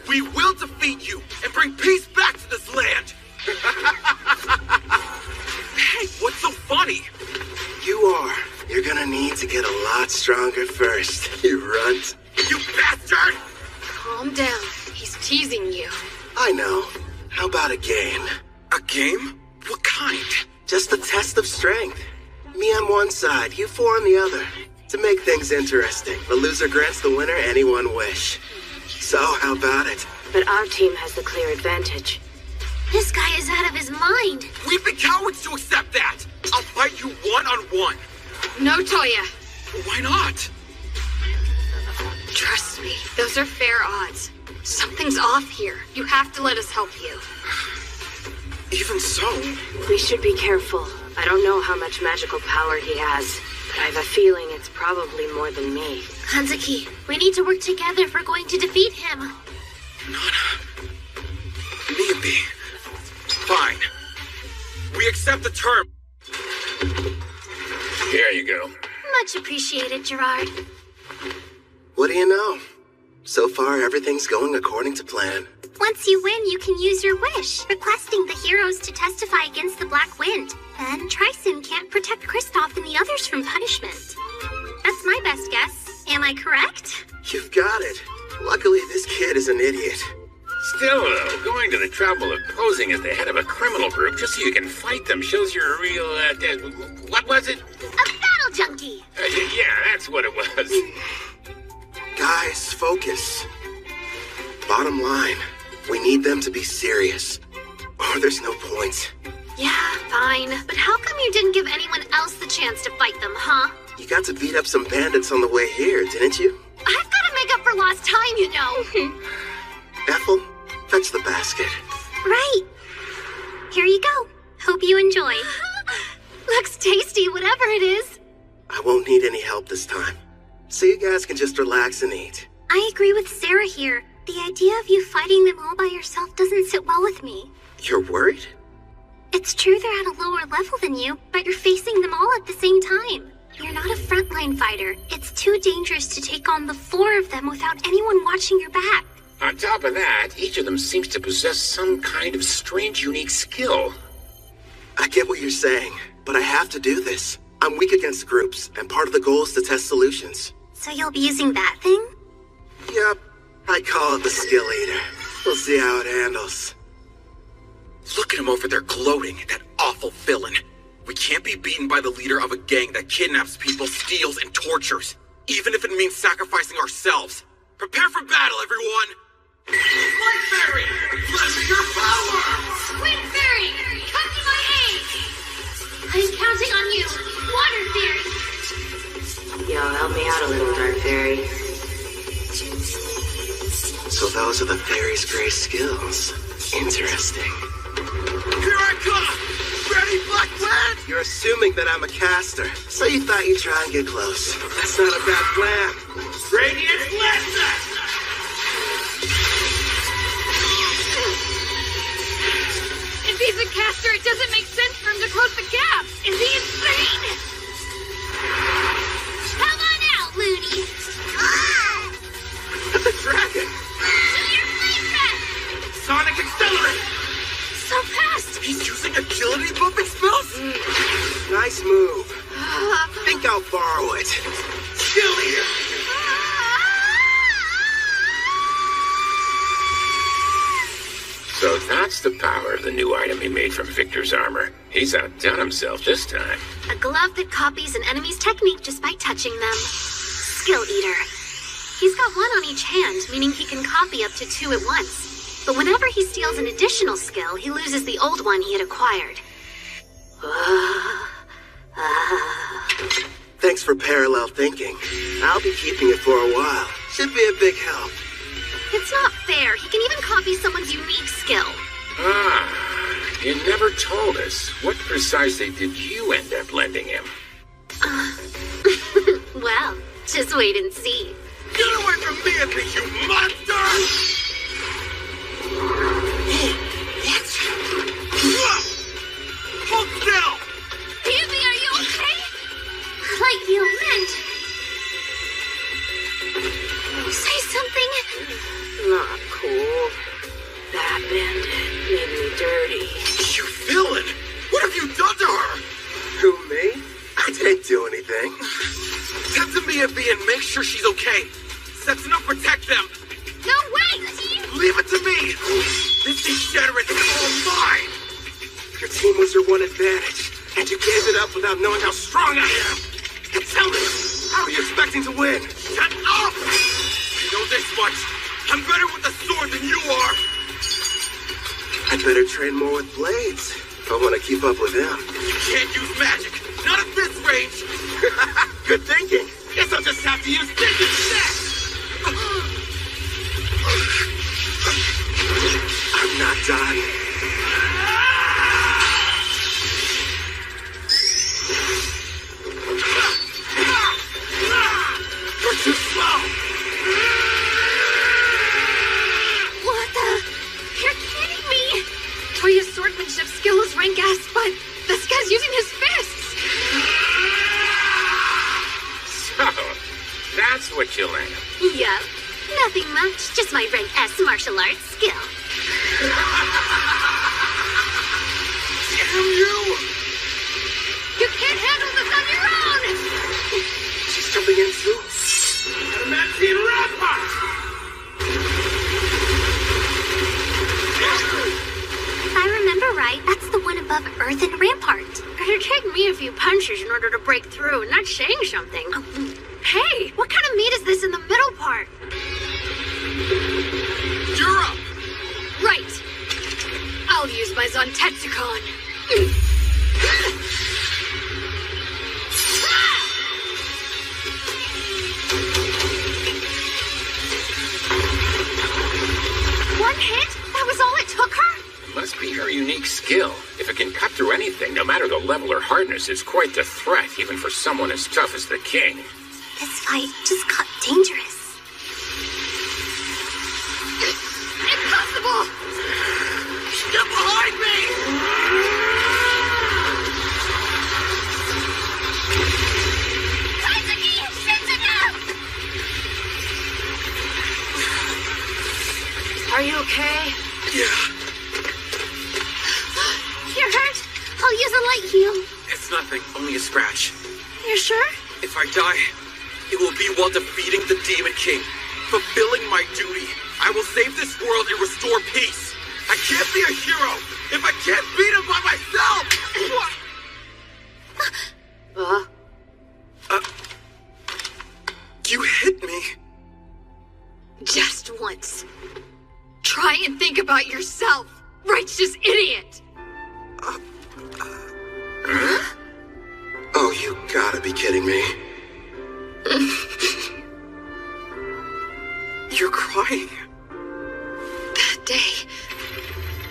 We will defeat you and bring peace back to this land! Hey, what's so funny? You are. You're gonna need to get a lot stronger first, you runt. You bastard! Calm down. He's teasing you. I know. How about a game? A game? What kind? Just a test of strength. Me on one side, you four on the other. To make things interesting, the loser grants the winner any one wish. So, how about it? But our team has the clear advantage. This guy is out of his mind. We'd be cowards to accept that! I'll fight you one-on-one! No, Toya. Why not? Trust me, those are fair odds. Something's off here. You have to let us help you. Even so... We should be careful. I don't know how much magical power he has, but I have a feeling it's probably more than me. Hanzaki, we need to work together if we're going to defeat him. Maybe. Fine. We accept the term. Here you go. Much appreciated, Gerard. What do you know? So far, everything's going according to plan. Once you win, you can use your wish, requesting the heroes to testify against the Black Wind. Then Tryson can't protect Kristoff and the others from punishment. That's my best guess. Am I correct? You've got it. Luckily, this kid is an idiot. Still, though, going to the trouble of posing as the head of a criminal group just so you can fight them shows you're a real, what was it? A battle junkie! Yeah, that's what it was. Guys, focus. Bottom line, we need them to be serious, or there's no point. Yeah, fine. But how come you didn't give anyone else the chance to fight them, huh? You got to beat up some bandits on the way here, didn't you? I've got to make up for lost time, you know. Ethel, fetch the basket. Right. Here you go. Hope you enjoy. Looks tasty, whatever it is. I won't need any help this time, so you guys can just relax and eat. I agree with Sarah here. The idea of you fighting them all by yourself doesn't sit well with me. You're worried? It's true they're at a lower level than you, but you're facing them all at the same time. You're not a frontline fighter. It's too dangerous to take on the four of them without anyone watching your back. On top of that, each of them seems to possess some kind of strange, unique skill. I get what you're saying, but I have to do this. I'm weak against groups, and part of the goal is to test solutions. So you'll be using that thing? Yep. I call it the skill eater. We'll see how it handles. Look at him over there gloating, that awful villain. We can't be beaten by the leader of a gang that kidnaps people, steals, and tortures, even if it means sacrificing ourselves. Prepare for battle, everyone! Light Fairy! Bless your power! Wind Fairy, come to my aid! I'm counting on you, Water Fairy! Yo, help me out a little, Dark Fairy. So those are the fairy's great skills. Interesting. Here I come! Ready, Blackwind! You're assuming that I'm a caster, so you thought you'd try and get close. That's not a bad plan. Radiant Blessing! If he's a caster, it doesn't make sense for him to close the gap. Is he insane? Come on out, Looney! The dragon! Do your flame breath! Sonic Accelerate! So fast! He's using agility buffing spells? Nice move. Think I'll borrow it. Skill here! So that's the power of the new item he made from Victor's armor. He's outdone himself this time. A glove that copies an enemy's technique just by touching them. Skill Eater. He's got one on each hand, meaning he can copy up to 2 at once. But whenever he steals an additional skill, he loses the old one he had acquired. Thanks for parallel thinking. I'll be keeping it for a while. Should be a big help. It's not fair. He can even copy someone's unique skill. You never told us. What precisely did you end up lending him? Well, just wait and see. Get away from me, you monster! What? Hold still! Yubi, are you okay? Light heal meant. Say something. anything. Send to me, Evie, and make sure she's okay. Setsuna, protect them. No, wait! Leave it to me. This degenerate is all mine. Your team was your one advantage, and you gave it up without knowing how strong I am. Tell me, how are you expecting to win? Shut up! You know this much. I'm better with the sword than you are. I'd better train more with blades if I want to keep up with them. You can't use magic. Not at this range. Good thinking. Guess I'll just have to use this instead. I'm not done. You're too slow. What the? You're kidding me! Toya's swordsmanship skill is rank S, but this guy's using his fists! So, that's what you learned. Yup. Nothing much, just my rank S martial arts skill. Damn you! You can't handle this on your own! She's jumping in too. Adamantine Rampart! If I remember right, that's the one above Earthen Rampart. It'd take me a few punches in order to break through, and that's saying something. Hey, what kind of meat is this in the middle part? You're up! Right. I'll use my Zantetsukan. One hit? That was all it took her? Must be her unique skill. If it can cut through anything, no matter the level or hardness, it's quite the threat, even for someone as tough as the king. This fight just got dangerous. Impossible! Get behind me! Kazuki! Setsuna! Are you okay? Yeah. You're hurt? I'll use a light heal. It's nothing, only a scratch. You sure? If I die, it will be while defeating the Demon King, fulfilling my duty. I will save this world and restore peace. I can't be a hero if I can't beat him by myself! You hit me. Just once. Try and think about yourself, righteous idiot! Oh, you gotta be kidding me. You're crying. That day,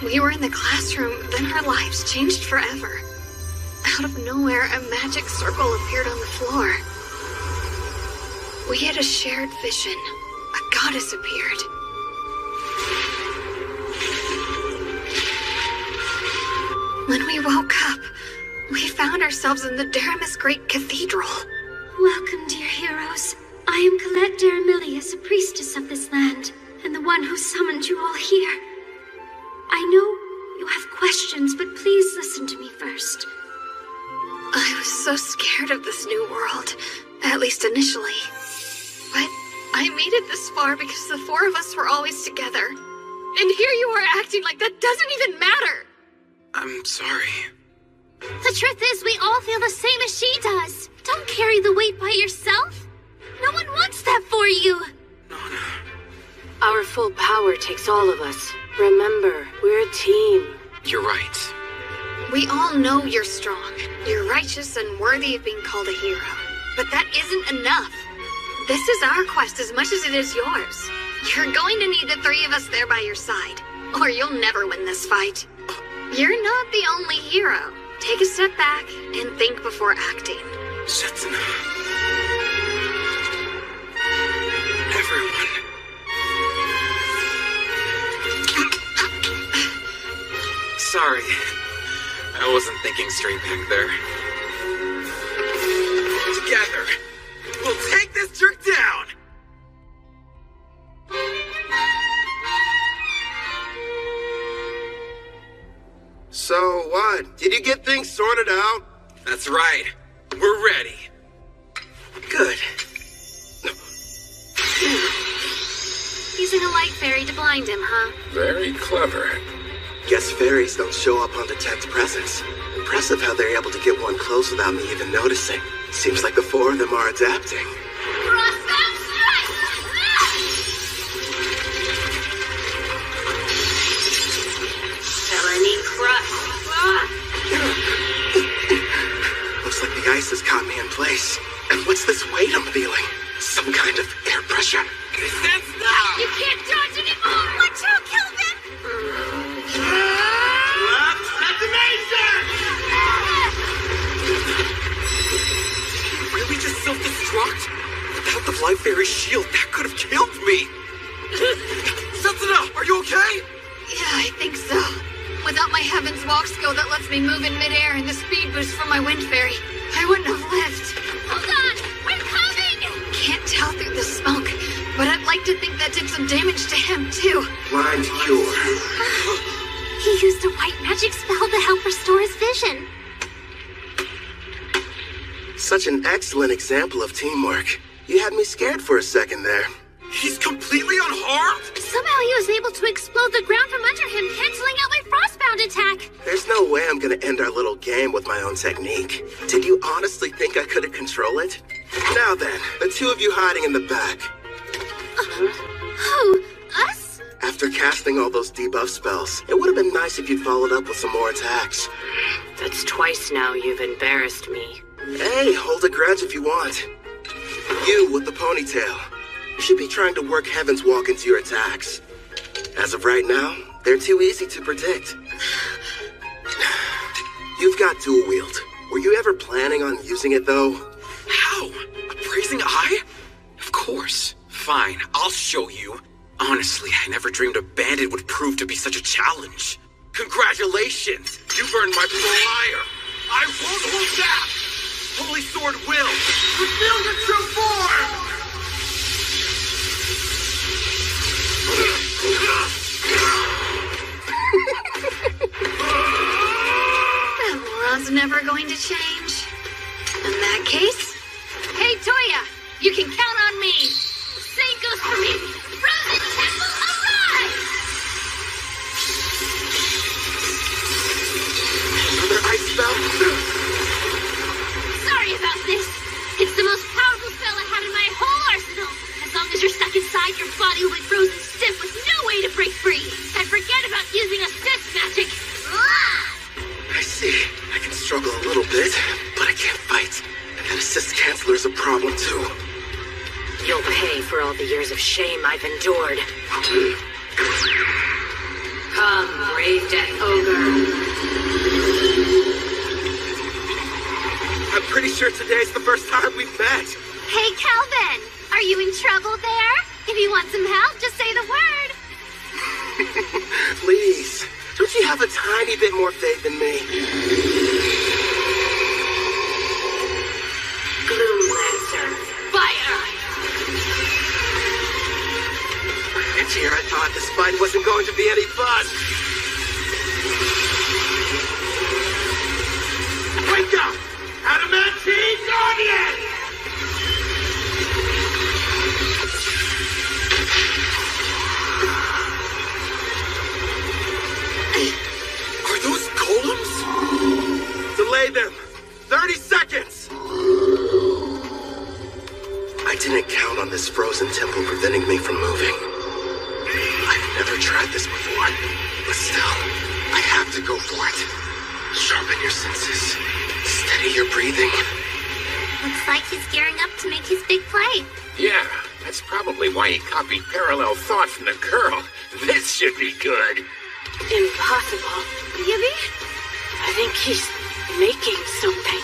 we were in the classroom, then our lives changed forever. Out of nowhere, a magic circle appeared on the floor. We had a shared vision. A goddess appeared. When we woke up, we found ourselves in the Daramus Great Cathedral. Welcome, dear heroes. I am Colette Daramilius, a priestess of this land, and the one who summoned you all here. I know you have questions, but please listen to me first. I was so scared of this new world, at least initially. But I made it this far because the four of us were always together. And here you are acting like that doesn't even matter! I'm sorry. The truth is, we all feel the same as she does. Don't carry the weight by yourself. No one wants that for you. Our full power takes all of us. Remember, we're a team. You're right. We all know you're strong. You're righteous and worthy of being called a hero. But that isn't enough. This is our quest as much as it is yours. You're going to need the three of us there by your side, or you'll never win this fight. You're not the only hero. Take a step back and think before acting. Setsuna. Everyone. Sorry. I wasn't thinking straight back there. Together, we'll take this jerk down! So what? Did you get things sorted out? That's right. We're ready. Good. Using a light fairy to blind him, huh? Very clever. Guess fairies don't show up on detect presence. Impressive how they're able to get one close without me even noticing. Seems like the four of them are adapting. Felony crush. Looks like the ice has caught me in place. And what's this weight I'm feeling? Some kind of air pressure. Stand still! You can't dodge anymore! Watch out, Kelvin! Left detonation! Did he really just self-destruct? Without the Life Fairy shield, that could have killed me! Setsuna, are you okay? Yeah, I think so. Without my Heaven's Walk skill that lets me move in midair and the speed boost from my Wind Fairy, I wouldn't have lived. Hold on! We're coming! Can't tell through the smoke, but I'd like to think that did some damage to him, too. Blind cure. He used a white magic spell to help restore his vision. Such an excellent example of teamwork. You had me scared for a second there. He's completely unharmed? Somehow he was able to explode the ground from under him, canceling out my frostbound attack. There's no way I'm gonna end our little game with my own technique. Did you honestly think I couldn't control it? Now then, the two of you hiding in the back. Who? Us? After casting all those debuff spells, it would have been nice if you'd followed up with some more attacks. That's twice now you've embarrassed me. Hey, hold a grudge if you want. You with the ponytail. You should be trying to work Heaven's Walk into your attacks. As of right now, they're too easy to predict. You've got dual wield. Were you ever planning on using it, though? How? Appraising eye? Of course. Fine, I'll show you. Honestly, I never dreamed a bandit would prove to be such a challenge. Congratulations! You've earned my ire. I won't hold back! Holy Sword will! Reveal the true form! That moron's never going to change. In that case... Hey, Toya! You can count on me! Same goes for me! Frozen Temple, arise! Another ice spell? Sorry about this. It's the most powerful spell I have in my whole arsenal. As long as you're stuck inside, your body will be frozen stiff with no way to break free. And forget about using assist magic. I see. I can struggle a little bit, but I can't fight. And that assist canceller is a problem, too. You'll pay for all the years of shame I've endured. Come, brave Death Ogre. I'm pretty sure today's the first time we've met. Hey, Calvin! Are you in trouble there? If you want some help, just say the word. Please, don't you have a tiny bit more faith in me? Gloom Lancer, fire! And here I thought this fight wasn't going to be any fun. Wake up! Adamantine Guardian! Are those golems? Delay them! 30 seconds! I didn't count on this frozen temple preventing me from moving. I've never tried this before, but still, I have to go for it. Sharpen your senses. Steady your breathing. Looks like he's gearing up to make his big play. Yeah, that's probably why he copied parallel thought from the girl. This should be good. Impossible. Really? I think he's making something.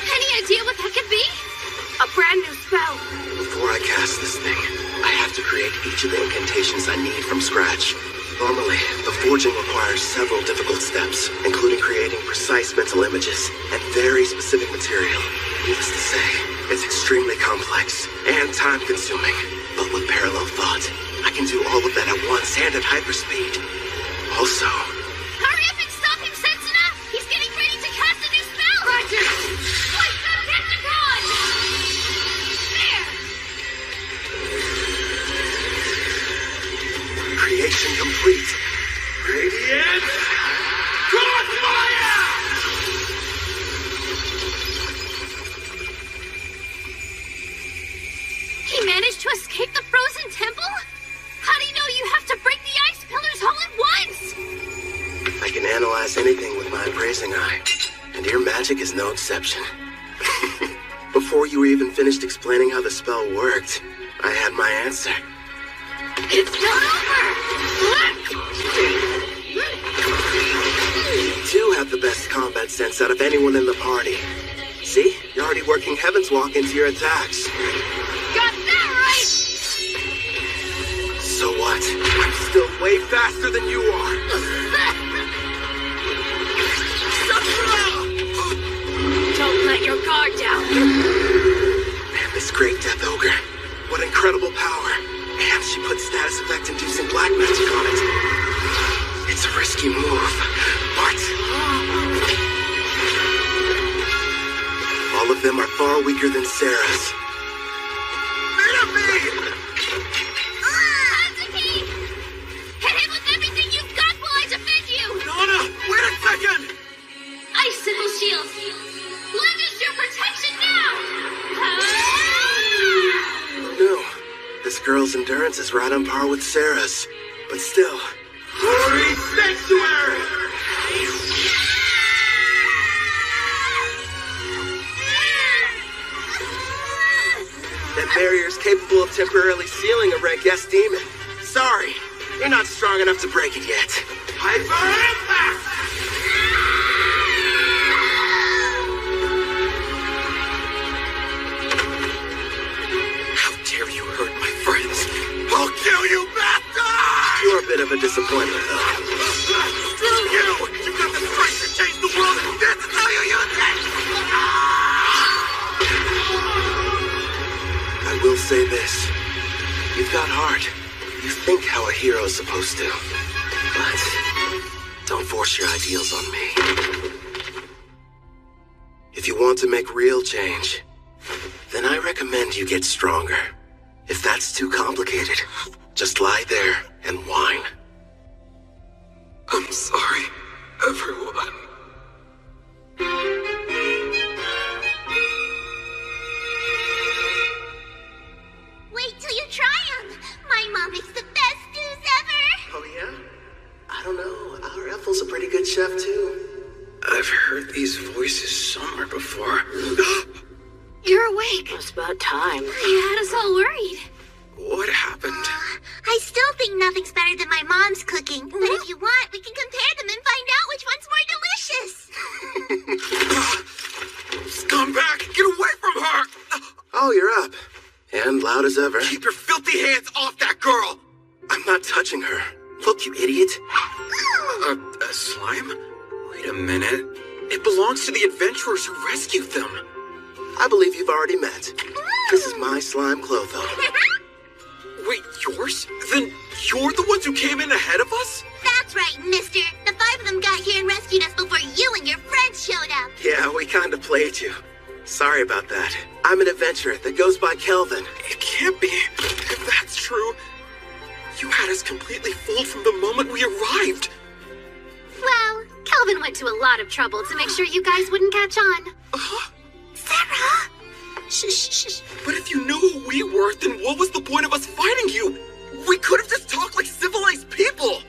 Any idea what that could be? A brand new spell. Before I cast this thing, I have to create each of the incantations I need from scratch. Normally, the forging requires several difficult steps, including creating precise mental images and very specific material. Needless to say, it's extremely complex and time-consuming. But with parallel thought, I can do all of that at once and at hyperspeed. Also... Hurry up and stop him, Setsuna! He's getting ready to cast a new spell! Roger! What's the Pentacon? magic is no exception. Before you were even finished explaining how the spell worked, I had my answer. It's not over! You do have the best combat sense out of anyone in the party. See? You're already working Heaven's Walk into your attacks. Got that right! So what? I'm still way faster than you are. Don't let your guard down. Man, this great Death Ogre. What incredible power. And she put status effect inducing black magic on it. It's a risky move, but all of them are far weaker than Sarah's. Hazuki! Hit him with everything you've got while I defend you! Nana, wait a second! Icicle shields! Lend us your protection now! No, this girl's endurance is right on par with Sarah's, but still. Glory Sanctuary! That barrier's capable of temporarily sealing a Rank S demon. Sorry, you're not strong enough to break it yet. Hyper Impact! How dare you hurt my friends? I'll kill you, bastard! You're a bit of a disappointment, though. Screw you! You got the strength to change the world, and this is how you use it! I will say this. You've got heart. You think how a hero's supposed to. But don't force your ideals on me. If you want to make real change, then I recommend you get stronger. If that's too complicated, just lie there and whine. I'm sorry, everyone. Wait till you try them! My mom makes the best stews ever! Oh, yeah? I don't know. Our Ethel's a pretty good chef, too. I've heard these voices somewhere before. You're awake. It's about time. You had us all worried. What happened? I still think nothing's better than my mom's cooking. But if you want, we can compare them and find out which one's more delicious. Scumbag! Get away from her! Oh, you're up. And loud as ever. Keep your filthy hands off that girl! I'm not touching her. Look, you idiot. A slime? Wait a minute. It belongs to the adventurers who rescued them. I believe you've already met. This is my slime Clotho. Wait, yours? Then you're the ones who came in ahead of us? That's right, mister. The 5 of them got here and rescued us before you and your friends showed up. Yeah, we kind of played you. Sorry about that. I'm an adventurer that goes by Kelvin. It can't be. If that's true, you had us completely fooled from the moment we arrived. Well, Kelvin went to a lot of trouble to make sure you guys wouldn't catch on. Sarah! Shh. But if you knew who we were, then what was the point of us fighting you? We could have just talked like civilized people.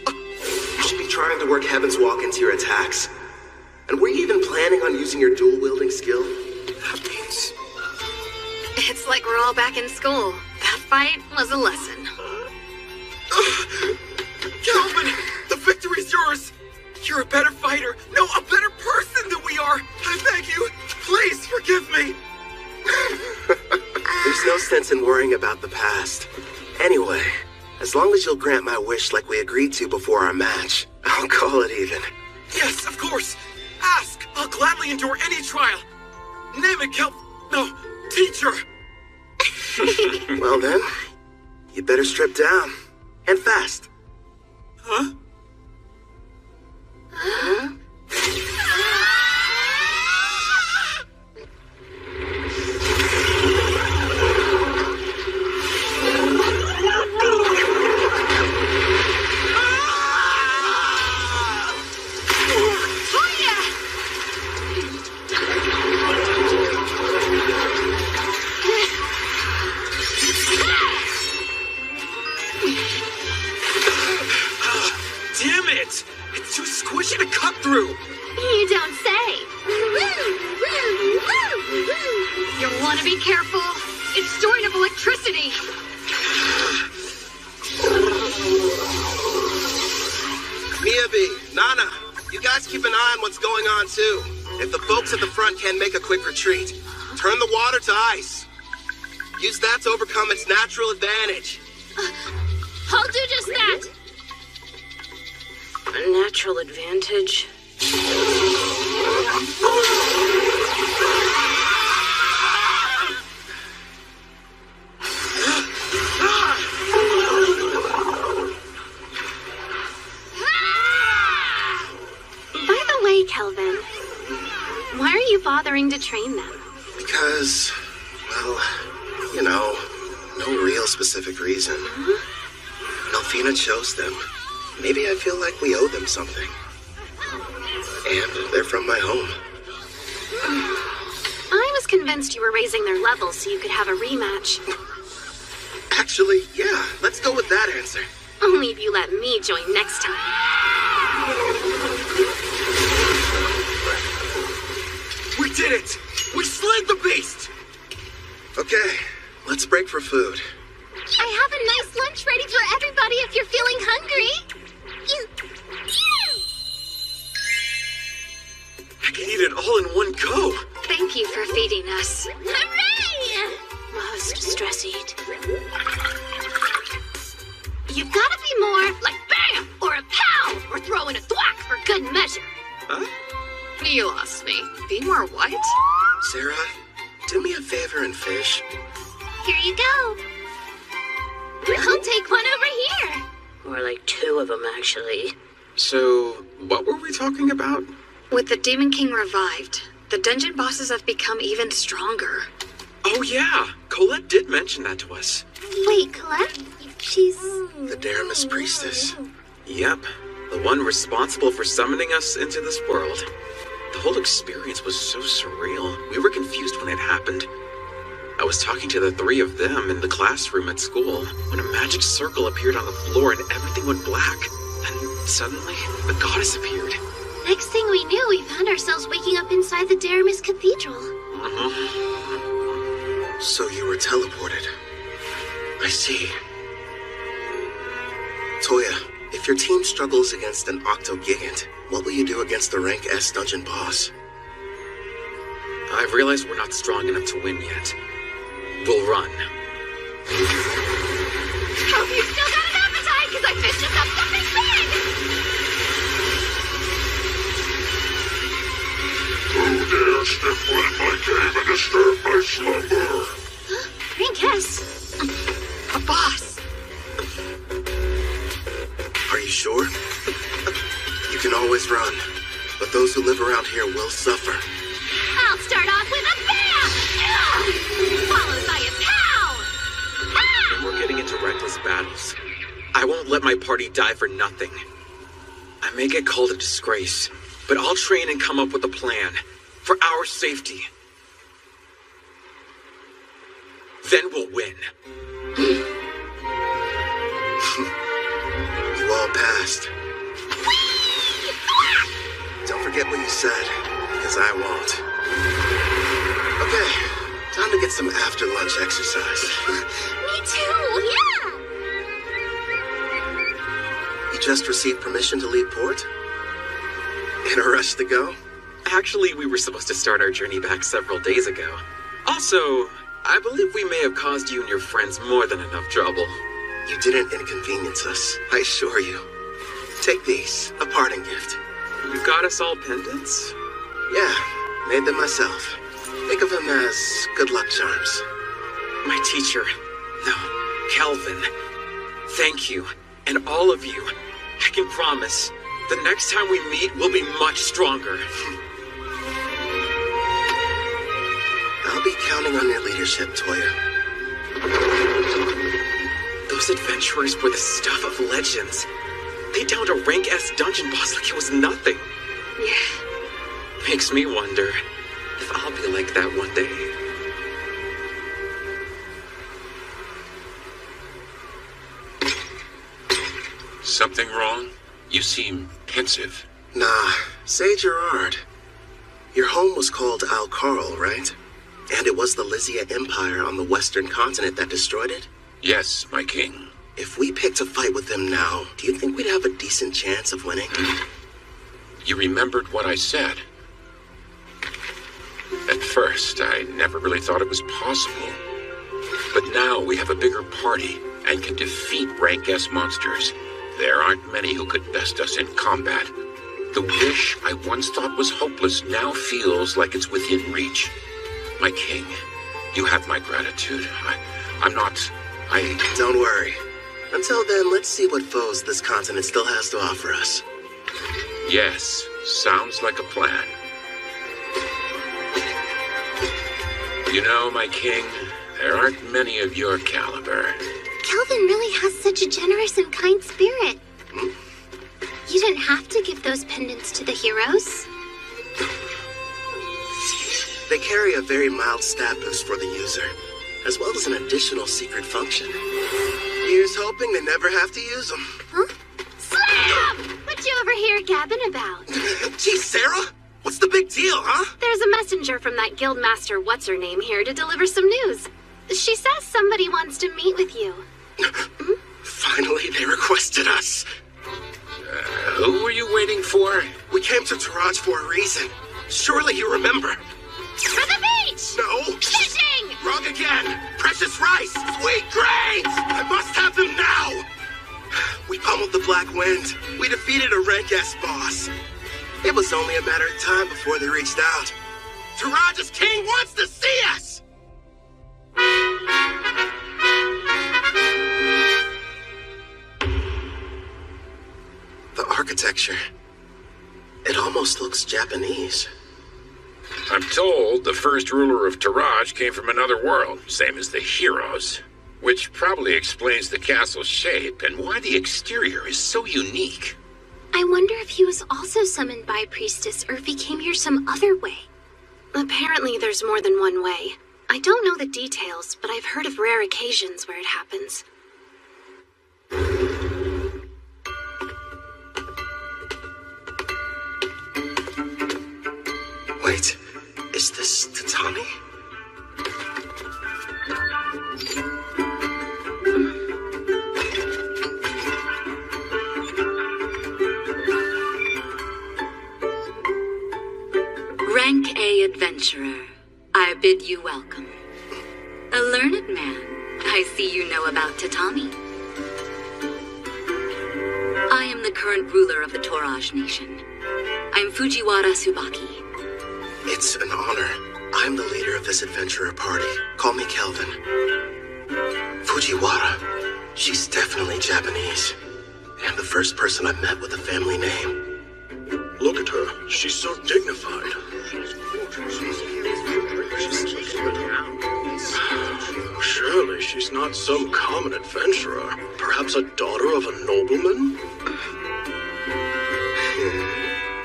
You should be trying to work Heaven's Walk into your attacks. And were you even planning on using your dual-wielding skill? That means... It's like we're all back in school. That fight was a lesson. Kelvin, the victory's yours. You're a better fighter. No, a better person than we are. I beg you, please forgive me. There's no sense in worrying about the past. Anyway, as long as you'll grant my wish like we agreed to before our match, I'll call it even. Yes, of course. Ask. I'll gladly endure any trial. Name it, No, teacher. Well then, you better strip down. And fast. Huh? Gotta be careful. It's stored of electricity. Miyabi, Nana, you guys keep an eye on what's going on too. If the folks at the front can't make a quick retreat, turn the water to ice. Use that to overcome its natural advantage. I'll do just that. A natural advantage? By the way, Kelvin, why are you bothering to train them? Because, well, you know, no real specific reason. Melfina chose them. Maybe I feel like we owe them something. And they're from my home. I was convinced you were raising their levels so you could have a rematch. Actually, yeah, let's go with that answer. Only if you let me join next time. We did it! We slayed the beast! Okay, let's break for food. I have a nice lunch ready for everybody if you're feeling hungry. I can eat it all in one go. Thank you for feeding us. Hooray! Must stress eat. You've got to be more like bam or a pow or throw in a thwack for good measure. Huh? You lost me. Be more what? Sarah, do me a favor and fish. Here you go. I'll take one over here. Or like two of them, actually. So, what were we talking about? With the Demon King revived, the dungeon bosses have become even stronger. Oh yeah, Colette did mention that to us. Wait, Colette? She's... The Daramus priestess. Yep, the one responsible for summoning us into this world. The whole experience was so surreal. We were confused when it happened. I was talking to the three of them in the classroom at school when a magic circle appeared on the floor and everything went black. Then suddenly, the goddess appeared. Next thing we knew, we found ourselves waking up inside the Daramus Cathedral. So you were teleported. I see. Toya, if your team struggles against an Octogigant, what will you do against the rank S dungeon boss? I've realized we're not strong enough to win yet. We'll run. Hope you still got an appetite, because I fished us up something big! Who dare step foot in my cave and disturb my slumber? Rank S. A boss. Are you sure? You can always run, but those who live around here will suffer. I'll start off with a bam! Followed by a pow! When we're getting into reckless battles, I won't let my party die for nothing. I may get called a disgrace, but I'll train and come up with a plan for our safety. Then we'll win. You all passed. Don't forget what you said, because I won't. Okay, time to get some after-lunch exercise. Me too, yeah! You just received permission to leave port? In a rush to go? Actually, we were supposed to start our journey back several days ago. Also, I believe we may have caused you and your friends more than enough trouble. You didn't inconvenience us, I assure you. Take these, a parting gift. You got us all pendants? Yeah, made them myself. Think of them as good luck charms. My teacher, no, Kelvin, thank you, and all of you. I can promise, the next time we meet, we'll be much stronger. I'll be counting on your leadership, Toya. Those adventurers were the stuff of legends. They downed a rank S dungeon boss like it was nothing. Yeah. Makes me wonder if I'll be like that one day. Something wrong? You seem pensive. Nah, say Gerard. Your home was called Al Carl, right? And it was the Lysia Empire on the western continent that destroyed it? Yes, my king. If we picked a fight with them now, do you think we'd have a decent chance of winning? You remembered what I said. At first, I never really thought it was possible. But now we have a bigger party and can defeat rank S monsters. There aren't many who could best us in combat. The wish I once thought was hopeless now feels like it's within reach. My king, you have my gratitude. Don't worry. Until then, let's see what foes this continent still has to offer us. Yes, sounds like a plan. You know, my king, there aren't many of your caliber. Kelvin really has such a generous and kind spirit. You didn't have to give those pendants to the heroes. They carry a very mild stat boost for the user, as well as an additional secret function. Here's hoping they never have to use them. Huh? Slam! What you over here gabbing about? Gee, Sarah! What's the big deal, huh? There's a messenger from that guildmaster what's-her-name here to deliver some news. She says somebody wants to meet with you. Finally, they requested us. Who were you waiting for? We came to Taraj for a reason. Surely you remember. For the beach! No. Fishing! Wrong again. Precious rice. Sweet grains. I must have them now. We pummeled the Black Wind. We defeated a rank S boss. It was only a matter of time before they reached out. Taraj's king wants to see us! The architecture. It almost looks Japanese. I'm told the first ruler of Taraj came from another world, same as the heroes. Which probably explains the castle's shape and why the exterior is so unique. I wonder if he was also summoned by a priestess or if he came here some other way. Apparently there's more than one way. I don't know the details, but I've heard of rare occasions where it happens. Wait, is this Tatami? Rank A adventurer, I bid you welcome. A learned man, I see you know about Tatami. I am the current ruler of the Toraj nation. I'm Fujiwara Tsubaki. It's an honor. I'm the leader of this adventurer party. Call me Kelvin. Fujiwara. She's definitely Japanese. And the first person I've met with a family name. Look at her. She's so dignified. Surely she's not some common adventurer. Perhaps a daughter of a nobleman?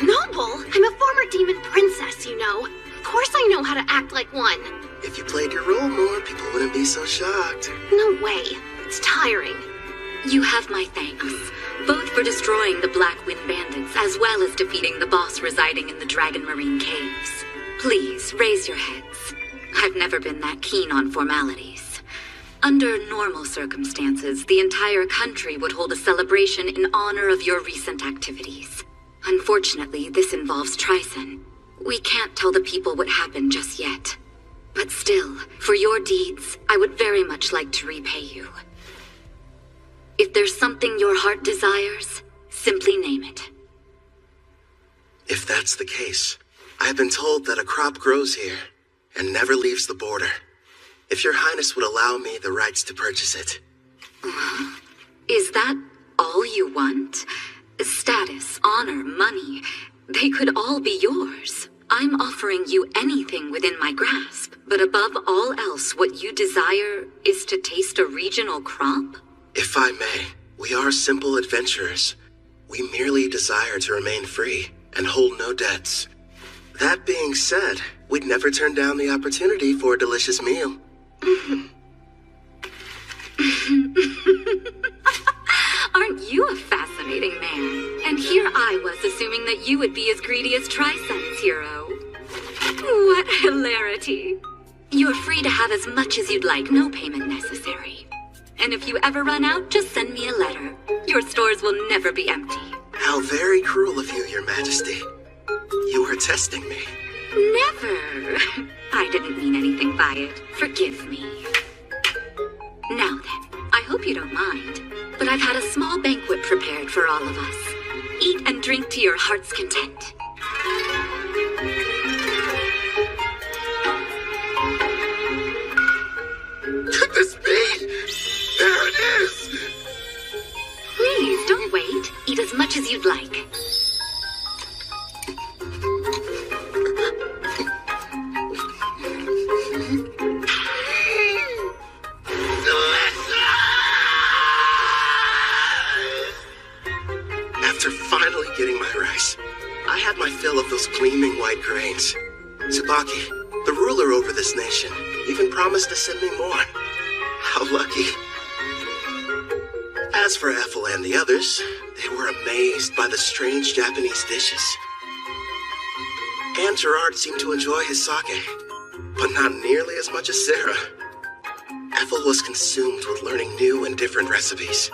Noble? I'm a former demon princess, you know. Of course I know how to act like one. If you played your role more, people wouldn't be so shocked. No way. It's tiring. You have my thanks, both for destroying the Black Wind Bandits as well as defeating the boss residing in the Dragon Marine Caves. Please, raise your heads. I've never been that keen on formalities. Under normal circumstances, the entire country would hold a celebration in honor of your recent activities. Unfortunately, this involves Tryson. We can't tell the people what happened just yet. But still, for your deeds, I would very much like to repay you. If there's something your heart desires, simply name it. If that's the case, I've been told that a crop grows here and never leaves the border. If your highness would allow me the rights to purchase it. Is that all you want? Status, honor, money, they could all be yours. I'm offering you anything within my grasp, but above all else, what you desire is to taste a regional crop? If I may, we are simple adventurers. We merely desire to remain free and hold no debts. That being said, we'd never turn down the opportunity for a delicious meal. Aren't you a fascinating man? And here I was assuming that you would be as greedy as Tryson's hero. What hilarity. You're free to have as much as you'd like, no payment necessary. And if you ever run out, just send me a letter. Your stores will never be empty. How very cruel of you, Your Majesty. You were testing me. Never. I didn't mean anything by it. Forgive me. Now then, I hope you don't mind, but I've had a small banquet prepared for all of us. Eat and drink to your heart's content. Could this be? There it is! Please, don't wait. Eat as much as you'd like. After finally getting my rice, I had my fill of those gleaming white grains. Tsubaki, the ruler over this nation, even promised to send me more. How lucky. As for Ethel and the others, they were amazed by the strange Japanese dishes. And Gerard seemed to enjoy his sake, but not nearly as much as Sarah. Ethel was consumed with learning new and different recipes.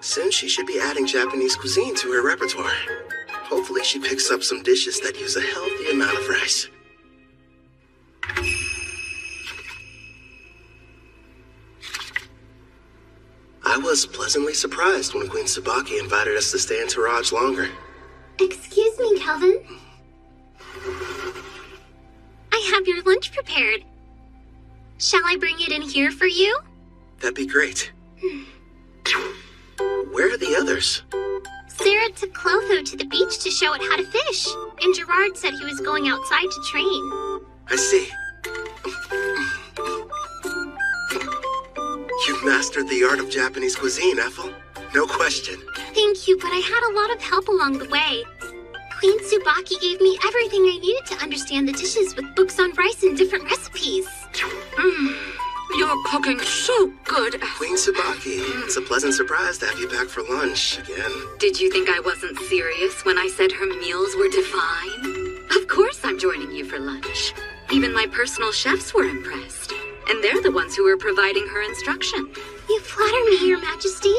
Soon she should be adding Japanese cuisine to her repertoire. Hopefully she picks up some dishes that use a healthy amount of rice. I was pleasantly surprised when Queen Tsubaki invited us to stay in Taraj longer. Excuse me, Kelvin. I have your lunch prepared. Shall I bring it in here for you? That'd be great. Where are the others? Sarah took Clotho to the beach to show it how to fish, and Gerard said he was going outside to train. I see. You've mastered the art of Japanese cuisine, Ethel. No question. Thank you, but I had a lot of help along the way. Queen Tsubaki gave me everything I needed to understand the dishes with books on rice and different recipes. You're cooking so good. Queen Tsubaki, it's a pleasant surprise to have you back for lunch again. Did you think I wasn't serious when I said her meals were divine? Of course I'm joining you for lunch. Even my personal chefs were impressed. And they're the ones who are providing her instruction. You flatter me, Your Majesty.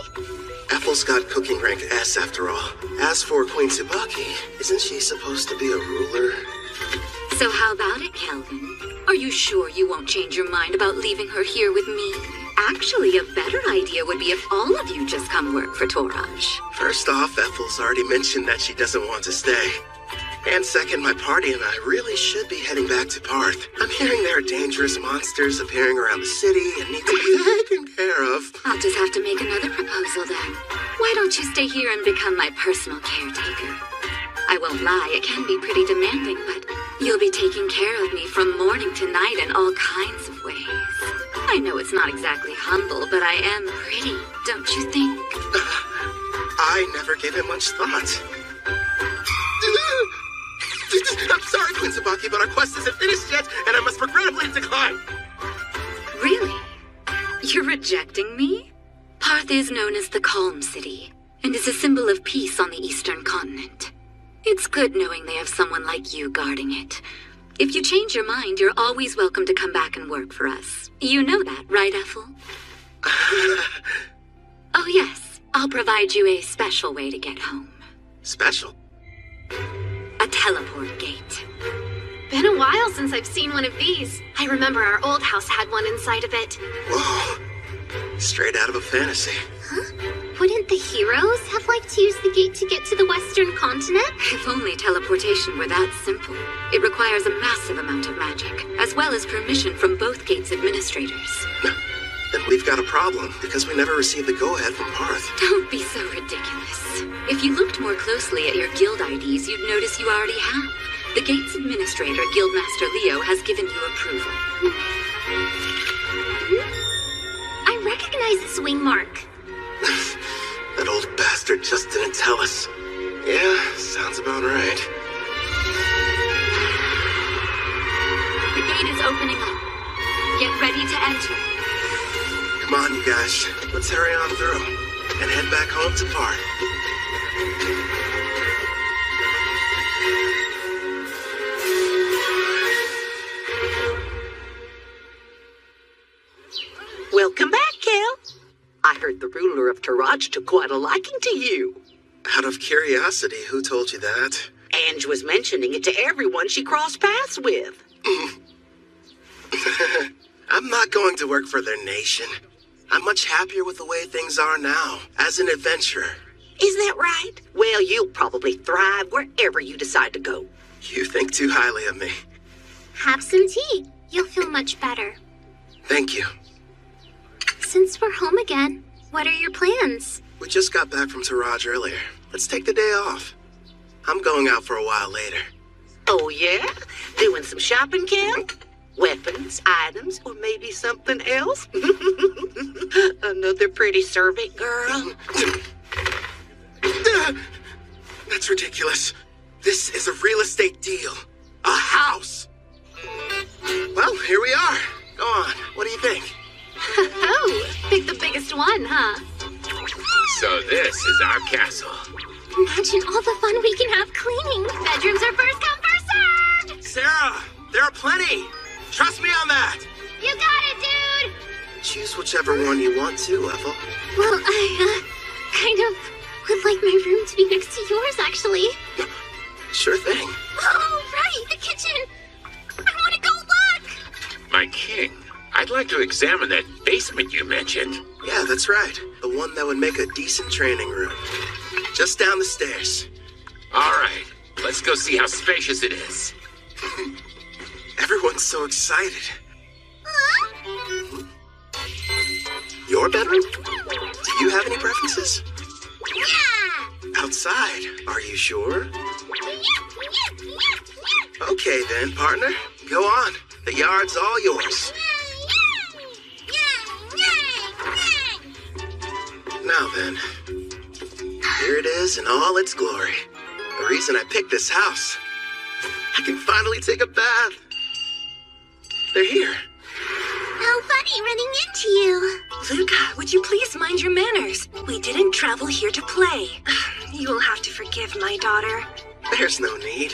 Ethel's got cooking rank S after all. As for Queen Tsubaki, isn't she supposed to be a ruler? So how about it, Kelvin? Are you sure you won't change your mind about leaving her here with me? Actually, a better idea would be if all of you just come work for Toraj. First off, Ethel's already mentioned that she doesn't want to stay. And second, my party and I really should be heading back to Parth. I'm hearing there are dangerous monsters appearing around the city and need to be taken care of. I'll just have to make another proposal then. Why don't you stay here and become my personal caretaker? I won't lie, it can be pretty demanding, but you'll be taking care of me from morning to night in all kinds of ways. I know it's not exactly humble, but I am pretty, don't you think? I never gave it much thought. I'm sorry, Queen Tsubaki, but our quest isn't finished yet, and I must regrettably decline. Really? You're rejecting me? Parth is known as the Calm City, and is a symbol of peace on the eastern continent. It's good knowing they have someone like you guarding it. If you change your mind, you're always welcome to come back and work for us. You know that, right, Ethel? Oh yes, I'll provide you a special way to get home. Special? A teleport gate. Been a while since I've seen one of these. I remember our old house had one inside of it. Whoa. Straight out of a fantasy. Huh? Wouldn't the heroes have liked to use the gate to get to the western continent? If only teleportation were that simple. It requires a massive amount of magic, as well as permission from both gate's administrators. Then we've got a problem, because we never received the go-ahead from Parth. Don't be so ridiculous. If you looked more closely at your guild IDs, you'd notice you already have. The gate's administrator, Guildmaster Leo, has given you approval. I recognize this wing mark. That old bastard just didn't tell us. Yeah, sounds about right. The gate is opening up. Get ready to enter. Come on, you guys. Let's hurry on through and head back home to Parth. I heard the ruler of Taraj took quite a liking to you. Out of curiosity, who told you that? Ange was mentioning it to everyone she crossed paths with. I'm not going to work for their nation. I'm much happier with the way things are now, as an adventurer. Is that right? Well, you'll probably thrive wherever you decide to go. You think too highly of me. Have some tea. You'll feel much better. Thank you. Since we're home again, what are your plans? We just got back from Taraj earlier. Let's take the day off. I'm going out for a while later. Oh, yeah? Doing some shopping, Kim? Weapons, items, or maybe something else? Another pretty servant girl? That's ridiculous. This is a real estate deal. A house. Well, here we are. Go on. What do you think? Oh, pick the biggest one, huh? So this is our castle. Imagine all the fun we can have cleaning. Bedrooms are first come, first served. Sarah, there are plenty. Trust me on that. You got it, dude. Choose whichever one you want to, Ethel. Well, I, kind of would like my room to be next to yours, actually. Sure thing. Oh, right, the kitchen. I want to go look. My king, I'd like to examine that basement you mentioned. Yeah, that's right. The one that would make a decent training room. Just down the stairs. All right, let's go see how spacious it is. Everyone's so excited. Your bedroom? Do you have any preferences? Yeah. Outside, are you sure? Okay then, partner. Go on. The yard's all yours. Now then, here it is in all its glory. The reason I picked this house. I can finally take a bath. They're here. How funny running into you. Luca, would you please mind your manners? We didn't travel here to play. You will have to forgive my daughter. There's no need.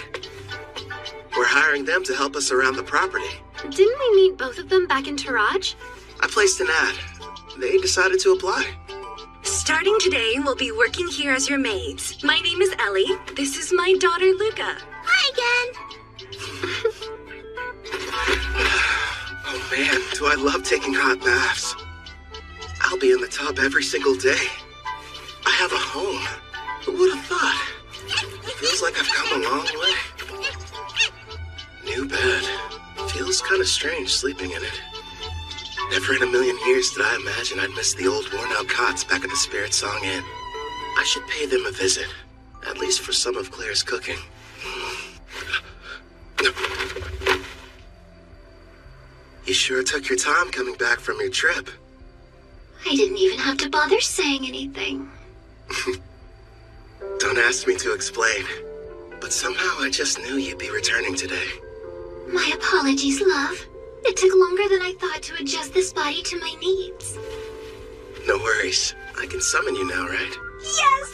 We're hiring them to help us around the property. Didn't we meet both of them back in Taraj? I placed an ad. They decided to apply. Starting today, we'll be working here as your maids. My name is Ellie. This is my daughter, Luca. Hi again. Oh man, do I love taking hot baths. I'll be in the tub every single day. I have a home. Who would have thought? Feels like I've come a long way. New bed. Feels kind of strange sleeping in it. Never in a million years did I imagine I'd miss the old worn-out cots back at the Spirit Song Inn. I should pay them a visit, at least for some of Claire's cooking. You sure took your time coming back from your trip. I didn't even have to bother saying anything. Don't ask me to explain, but somehow I just knew you'd be returning today. My apologies, love. It took longer than I thought to adjust this body to my needs. No worries. I can summon you now, right? Yes!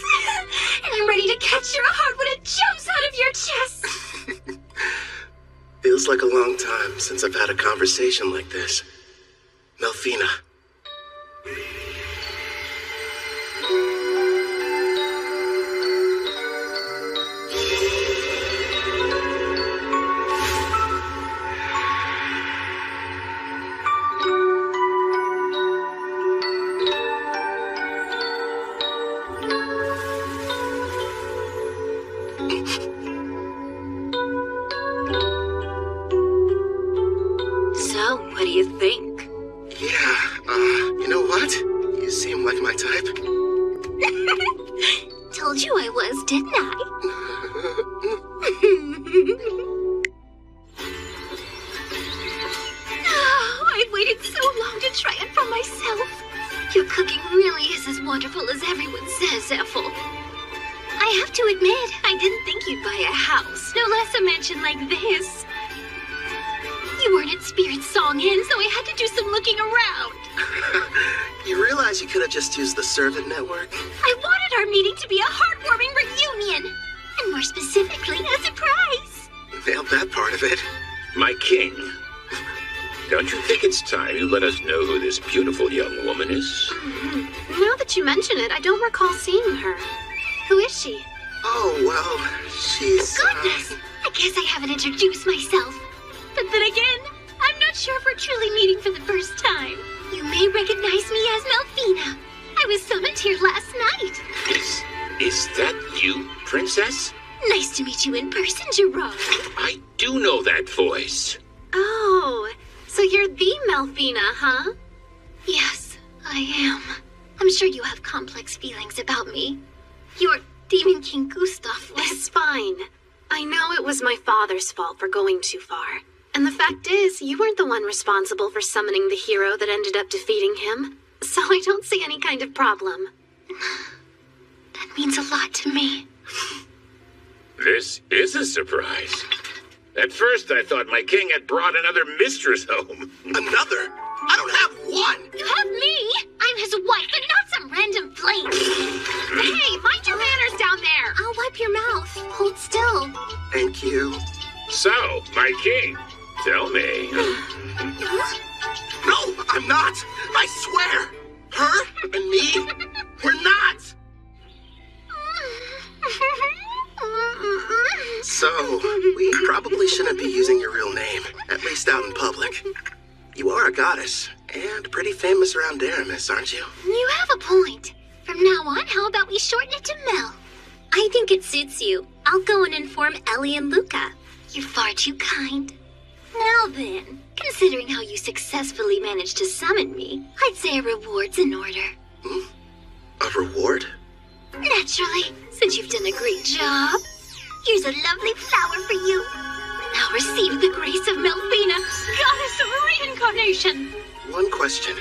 And I'm ready to catch your heart when it jumps out of your chest! Feels like a long time since I've had a conversation like this. Melfina. What do you think? Yeah, you know what? You seem like my type. Told you I was, didn't I? Oh, I've waited so long to try it for myself. Your cooking really is as wonderful as everyone says, Ethel. I have to admit, I didn't think you'd buy a house, no less a mansion like this. You weren't at Spirit Song Inn, so I had to do some looking around. You realize you could have just used the servant network? I wanted our meeting to be a heartwarming reunion. And more specifically, a surprise. Nailed that part of it. My king, Don't you think it's time you let us know who this beautiful young woman is? Now that you mention it, I don't recall seeing her. Who is she? Oh, well, she's... Goodness! I guess I haven't introduced myself. But then again, I'm not sure if we're truly meeting for the first time. You may recognize me as Melfina. I was summoned here last night. Is that you, Princess? Nice to meet you in person, Gerard. I do know that voice. Oh, so you're the Melfina, huh? Yes, I am. I'm sure you have complex feelings about me. Your Demon King Gustav was... It's fine. I know it was my father's fault for going too far. And the fact is, you weren't the one responsible for summoning the hero that ended up defeating him. So I don't see any kind of problem. That means a lot to me. This is a surprise. At first, I thought my king had brought another mistress home. Another? I don't have one! You have me! I'm his wife and not some random flame! Hey, mind your manners down there! I'll wipe your mouth. Hold still. Thank you. So, my king, tell me. No, I'm not! I swear! Her and me, we're not! So, we probably shouldn't be using your real name, at least out in public. You are a goddess, and pretty famous around Daramis, aren't you? You have a point. From now on, how about we shorten it to Mel? I think it suits you. I'll go and inform Ellie and Luca. You're far too kind. Now then, considering how you successfully managed to summon me, I'd say a reward's in order. A reward? Naturally, since you've done a great job. Here's a lovely flower for you. Now receive the grace of Melfina, goddess of reincarnation. One question.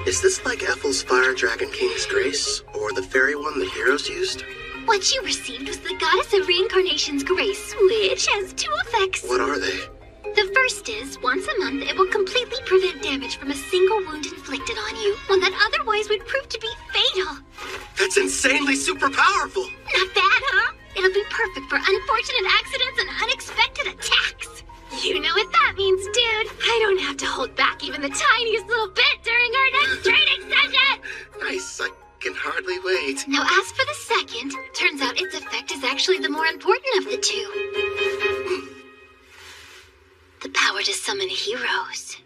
Is this like Ethel's Fire Dragon King's grace, or the fairy one the heroes used? What you received was the goddess of reincarnation's grace, which has two effects. What are they? The first is, once a month, it will completely prevent damage from a single wound inflicted on you, one that otherwise would prove to be fatal. That's insanely super powerful! Not bad, huh? It'll be perfect for unfortunate accidents and unexpected attacks. You know what that means, dude. I don't have to hold back even the tiniest little bit during our next training session! Nice, I can hardly wait. Now, as for the second, turns out its effect is actually the more important of the two. The power to summon heroes.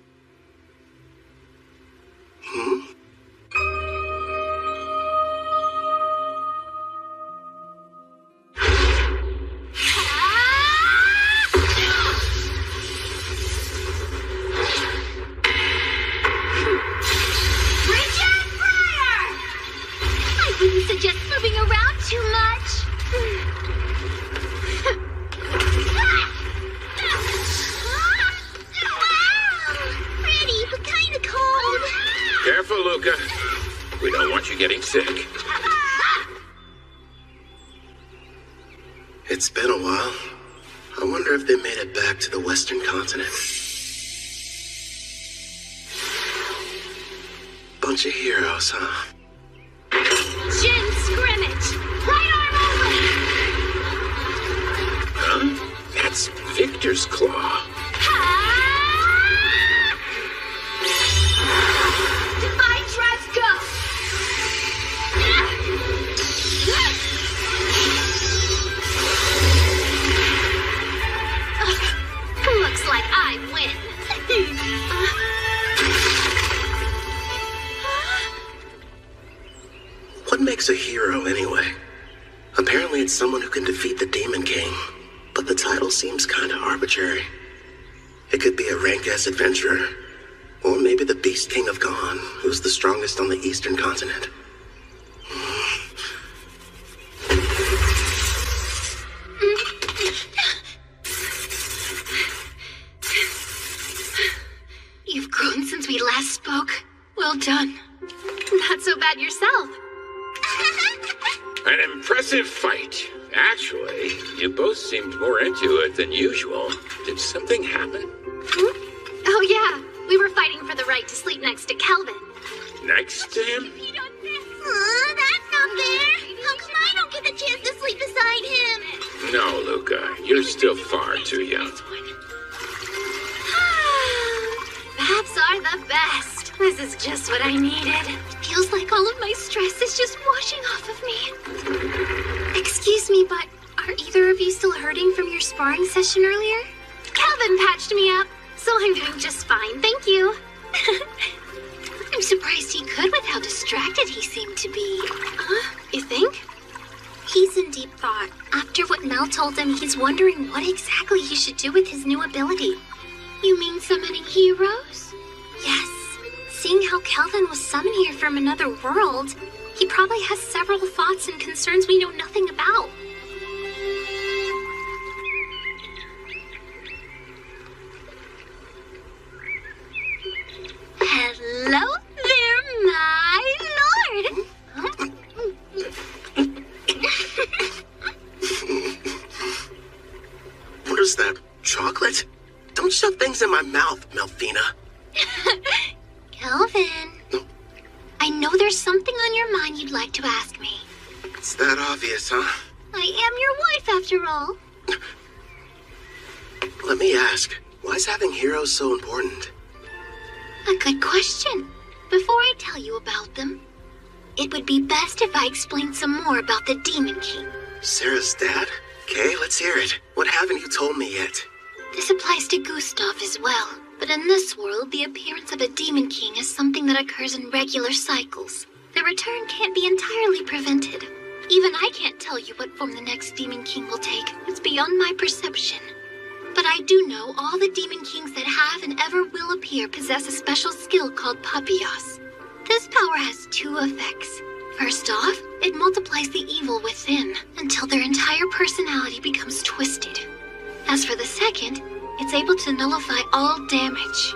I wouldn't suggest moving around too much. Pretty, but kinda cold. Careful, Luca. We don't want you getting sick. It's been a while. I wonder if they made it back to the Western continent. Bunch of heroes, huh? Gin scrimmage! Right arm open! Huh? That's Victor's claw. Divine Drive, go! Looks like I win. What makes a hero, anyway? Apparently it's someone who can defeat the Demon King, but the title seems kinda arbitrary. It could be a rank-ass adventurer, or maybe the Beast King of Gone, who's the strongest on the Eastern continent. You've grown since we last spoke. Well done. Not so bad yourself. An impressive fight. Actually, you both seemed more into it than usual. Did something happen? Oh yeah, we were fighting for the right to sleep next to Kelvin. Next to him? That's not fair. How come I don't get the chance to sleep beside him? No, Luca. You're still far too young. That best. This is just what I needed. Feels like all of my stress is just washing off of me. Excuse me, but are either of you still hurting from your sparring session earlier? Calvin patched me up, so I'm doing just fine, thank you. I'm surprised he could with how distracted he seemed to be. You think? He's in deep thought. After what Mel told him, he's wondering what exactly he should do with his new ability. You mean summoning heroes? Yes. Seeing how Kelvin was summoned here from another world, he probably has several thoughts and concerns we know nothing about. Hello there, my lord! What is that? Chocolate? Don't shove things in my mouth, Melfina. Kelvin, I know there's something on your mind you'd like to ask me. It's that obvious, huh? I am your wife, after all. Let me ask, why is having heroes so important? A good question. Before I tell you about them, it would be best if I explained some more about the Demon King. Sarah's dad? Okay, let's hear it. What haven't you told me yet? This applies to Gustav as well. But in this world, the appearance of a Demon King is something that occurs in regular cycles. The return can't be entirely prevented. Even I can't tell you what form the next Demon King will take. It's beyond my perception. But I do know all the Demon Kings that have and ever will appear possess a special skill called Papias. This power has two effects. First off, it multiplies the evil within until their entire personality becomes twisted. As for the second, it's able to nullify all damage.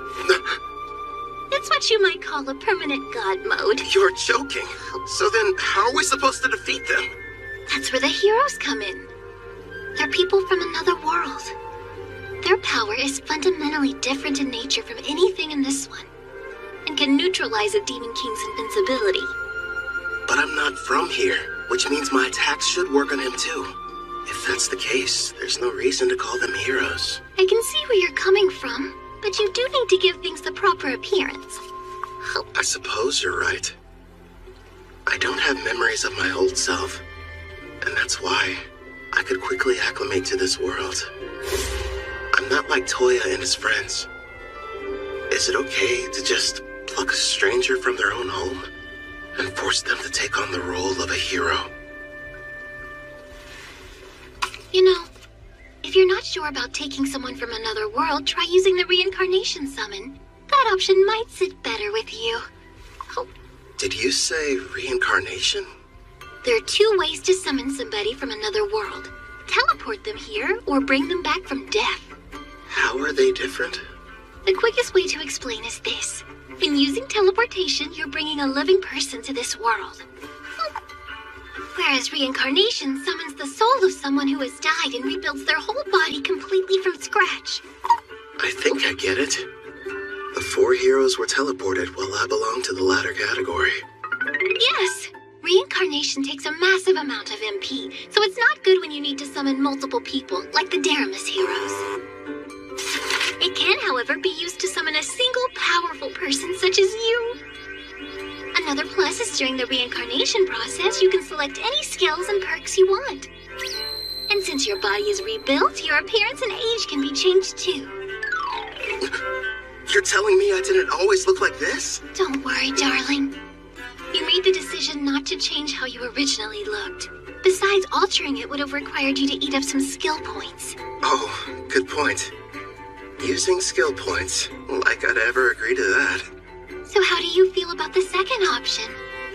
It's what you might call a permanent god mode. You're joking. So then, how are we supposed to defeat them? That's where the heroes come in. They're people from another world. Their power is fundamentally different in nature from anything in this one, and can neutralize a Demon King's invincibility. But I'm not from here, which means my attacks should work on him too. If that's the case, there's no reason to call them heroes. I can see where you're coming from, but you do need to give things the proper appearance. I suppose you're right. I don't have memories of my old self, and that's why I could quickly acclimate to this world. I'm not like Toya and his friends. Is it okay to just pluck a stranger from their own home and force them to take on the role of a hero? You know, if you're not sure about taking someone from another world, try using the reincarnation summon. That option might sit better with you. Did you say reincarnation? There are two ways to summon somebody from another world. Teleport them here, or bring them back from death. How are they different? The quickest way to explain is this. When using teleportation, you're bringing a living person to this world. Whereas reincarnation summons the soul of someone who has died and rebuilds their whole body completely from scratch. I think I get it. The four heroes were teleported while I belong to the latter category. Yes! Reincarnation takes a massive amount of MP, so it's not good when you need to summon multiple people, like the Daramus heroes. It can, however, be used to summon a single powerful person such as you. Another plus is during the reincarnation process, you can select any skills and perks you want. And since your body is rebuilt, your appearance and age can be changed too. You're telling me I didn't always look like this? Don't worry, darling. You made the decision not to change how you originally looked. Besides, altering it would have required you to eat up some skill points. Oh, good point. Using skill points, like I'd ever agree to that. So how do you feel about the second option?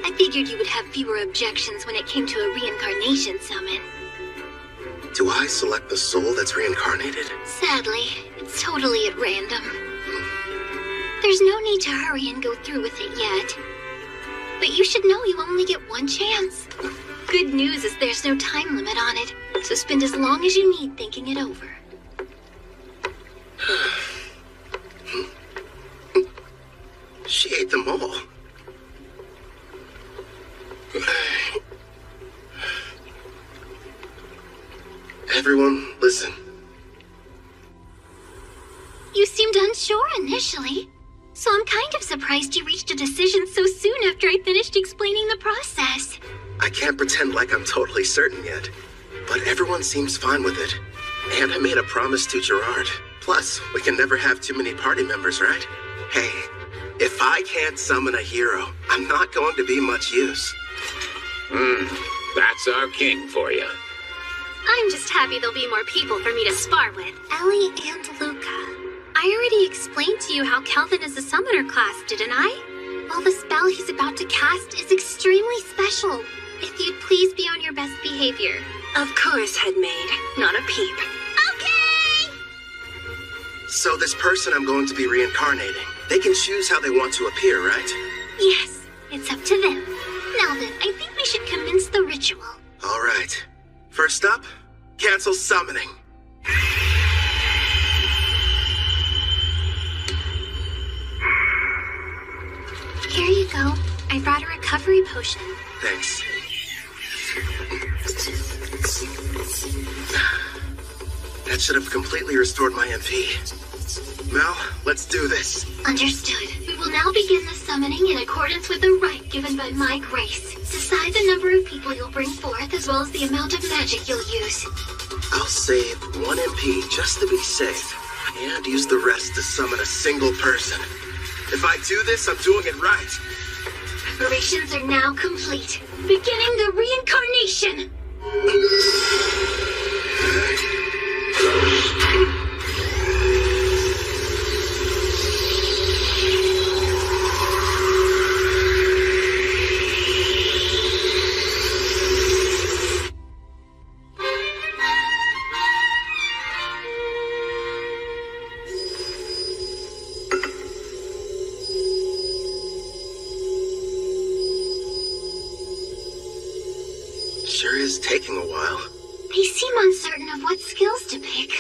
I figured you would have fewer objections when it came to a reincarnation summon. Do I select the soul that's reincarnated? Sadly, it's totally at random. There's no need to hurry and go through with it yet. But you should know you only get one chance. Good news is there's no time limit on it, so spend as long as you need thinking it over. She ate them all. Everyone, listen. You seemed unsure initially. So I'm kind of surprised you reached a decision so soon after I finished explaining the process. I can't pretend like I'm totally certain yet, but everyone seems fine with it. And I made a promise to Gerard. Plus, we can never have too many party members, right? Hey, if I can't summon a hero, I'm not going to be much use. That's our king for you. I'm just happy there'll be more people for me to spar with. Ellie and Luca. I already explained to you how Kelvin is a summoner class, didn't I? Well, the spell he's about to cast is extremely special. If you'd please be on your best behavior. Of course, Headmaid. Not a peep. Okay! So this person I'm going to be reincarnating, they can choose how they want to appear, right? Yes, it's up to them. Now then, I think we should commence the ritual. All right. First up, cancel summoning. Here you go. I brought a recovery potion. Thanks. That should have completely restored my MP. Mel, let's do this. Understood. We will now begin the summoning in accordance with the rite given by my grace. Decide the number of people you'll bring forth as well as the amount of magic you'll use. I'll save 1 MP just to be safe, and use the rest to summon a single person. If I do this, I'm doing it right. Preparations are now complete. Beginning the reincarnation! Sure is taking a while. They seem uncertain of what skills to pick.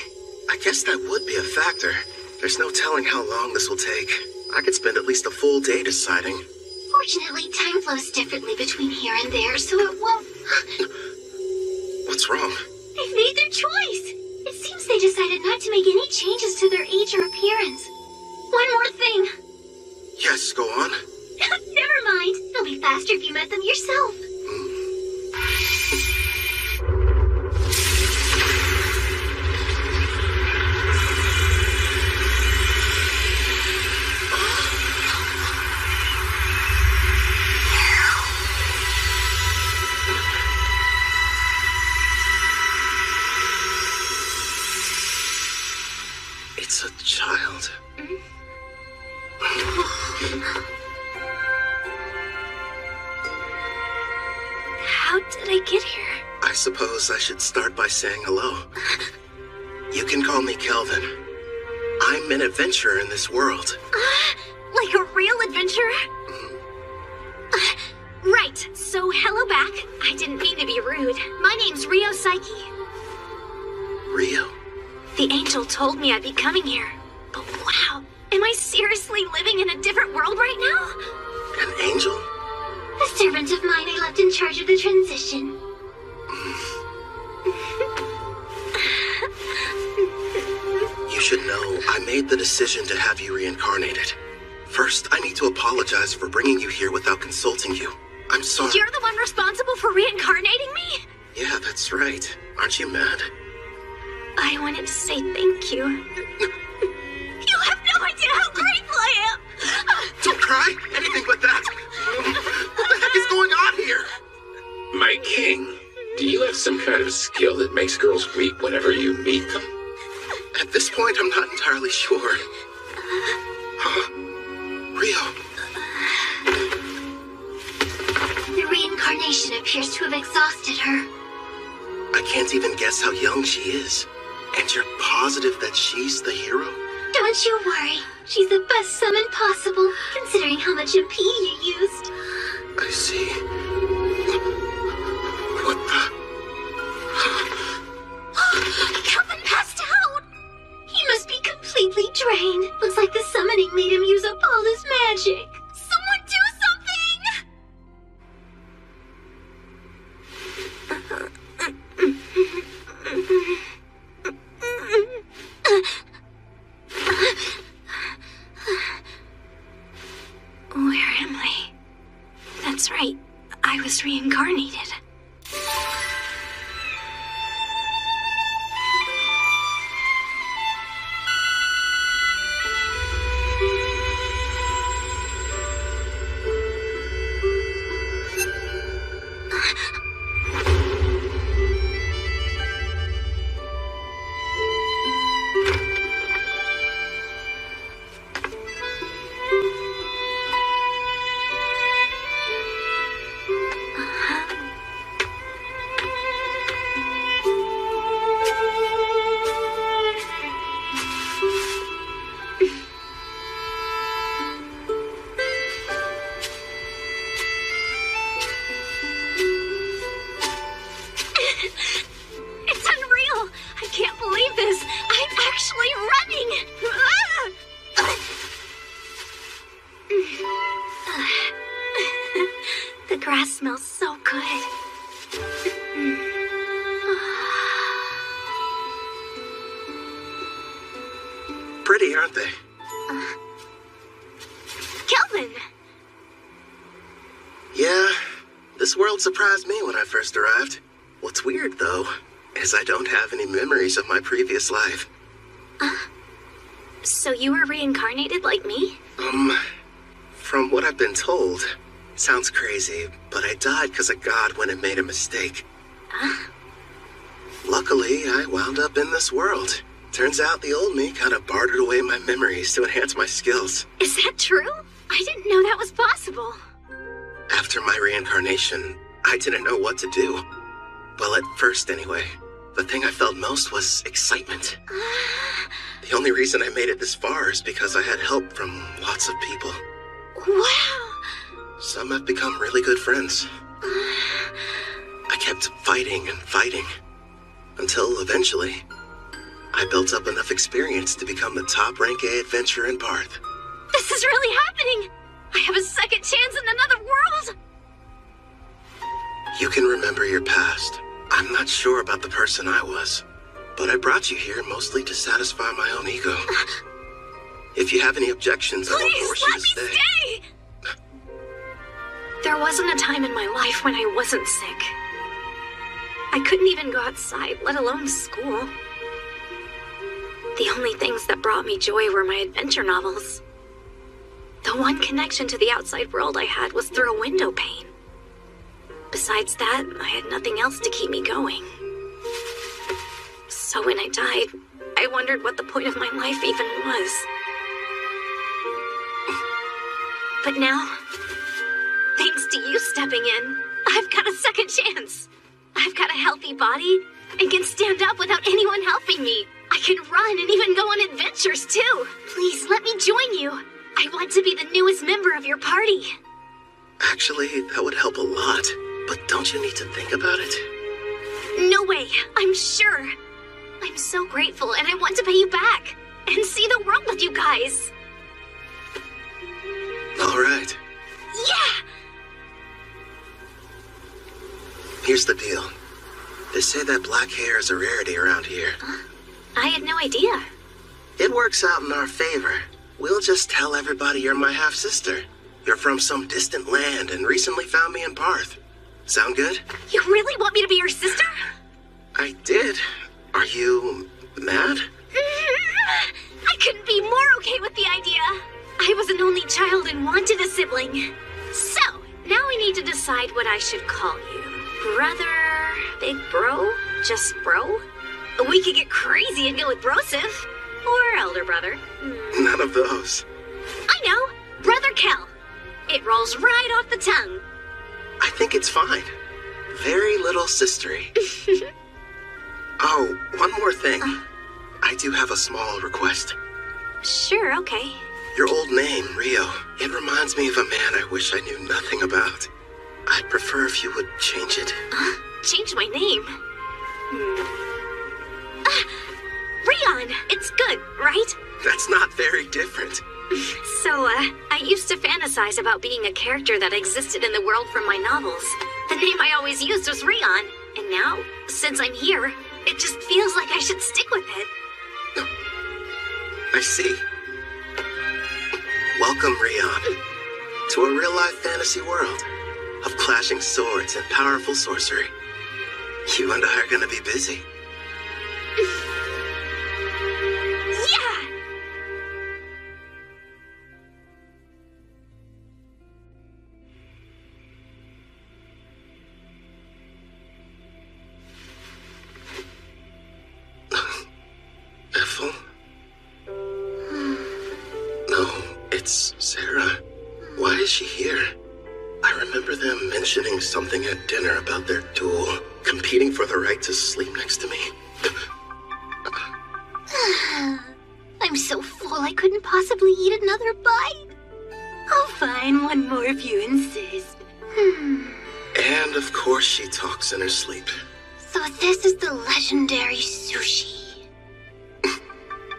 I guess that would be a factor. There's no telling how long this will take. I could spend at least a full day deciding. Fortunately, time flows differently between here and there, so it won't... What's wrong? They've made their choice. It seems they decided not to make any changes to their age or appearance. One more thing. Yes, go on. Never mind. It'll be faster if you met them yourself. It's a child. How did I get here? I suppose I should start by saying hello. You can call me Kelvin. I'm an adventurer in this world. Like a real adventurer? Right, so hello back. I didn't mean to be rude. My name's Rio Psyche. Rio? The angel told me I'd be coming here. But wow, am I seriously living in a different world right now? An angel? A servant of mine I left in charge of the transition. You should know, I made the decision to have you reincarnated. First, I need to apologize for bringing you here without consulting you. I'm sorry. You're the one responsible for reincarnating me? Yeah, that's right. Aren't you mad? I wanted to say thank you. You have no idea how grateful I am! Don't cry! Anything but that! What the heck is going on here? My king, do you have some kind of skill that makes girls weep whenever you meet them? At this point, I'm not entirely sure. Huh? Rio. The reincarnation appears to have exhausted her. I can't even guess how young she is. And you're positive that she's the hero? Don't you worry. She's the best summon possible, considering how much MP you used. I see. What the? Kelvin passed out! He must be completely drained. Looks like the summoning made him use up all his magic. Someone do something! Where am I? That's right. I was reincarnated. It's unreal! I can't believe this! I'm actually running! The grass smells so good. Pretty, aren't they? Kelvin! Yeah, this world surprised me when I first arrived. What's weird, though, is I don't have any memories of my previous life. So you were reincarnated like me? From what I've been told, sounds crazy, but I died because a god went and made a mistake. Luckily, I wound up in this world. Turns out the old me kind of bartered away my memories to enhance my skills. Is that true? I didn't know that was possible. After my reincarnation, I didn't know what to do. Well, at first anyway. The thing I felt most was excitement. The only reason I made it this far is because I had help from lots of people. Wow! Some have become really good friends. I kept fighting and fighting, until eventually, I built up enough experience to become the top rank A adventurer in Parth. This is really happening! I have a second chance in another world! You can remember your past. I'm not sure about the person I was, but I brought you here mostly to satisfy my own ego. If you have any objections, I won't force you to stay. Please, let me stay! There wasn't a time in my life when I wasn't sick. I couldn't even go outside, let alone school. The only things that brought me joy were my adventure novels. The one connection to the outside world I had was through a window pane. Besides that, I had nothing else to keep me going. So when I died, I wondered what the point of my life even was. But now, thanks to you stepping in, I've got a second chance. I've got a healthy body and can stand up without anyone helping me. I can run and even go on adventures too. Please let me join you. I want to be the newest member of your party. Actually, that would help a lot. But don't you need to think about it? No way, I'm sure. I'm so grateful and I want to pay you back and see the world with you guys. All right. Yeah! Here's the deal. They say that black hair is a rarity around here. I had no idea. It works out in our favor. We'll just tell everybody you're my half-sister. You're from some distant land and recently found me in Parth. Sound good? You really want me to be your sister? I did. Are you mad? I couldn't be more okay with the idea. I was an only child and wanted a sibling. So, now we need to decide what I should call you. Brother, big bro, just bro? We could get crazy and go with brosive. Or elder brother. None of those. I know, Brother Kel. It rolls right off the tongue. I think it's fine. Very little sistery. Oh, one more thing. I do have a small request. Sure, okay. Your old name, Rio. It reminds me of a man I wish I knew nothing about. I'd prefer if you would change it. Change my name? Rion, it's good, right? That's not very different. So, I used to fantasize about being a character that existed in the world from my novels. The name I always used was Rion, and now, since I'm here, it just feels like I should stick with it. I see. Welcome, Rion, to a real-life fantasy world of clashing swords and powerful sorcery. You and I are gonna be busy. Yeah! Ethel? No, it's Sarah. Why is she here? I remember them mentioning something at dinner about their duel, competing for the right to sleep next to me. I'm so full I couldn't possibly eat another bite. Oh, fine, one more if you insist. And of course she talks in her sleep. So this is the legendary sushi.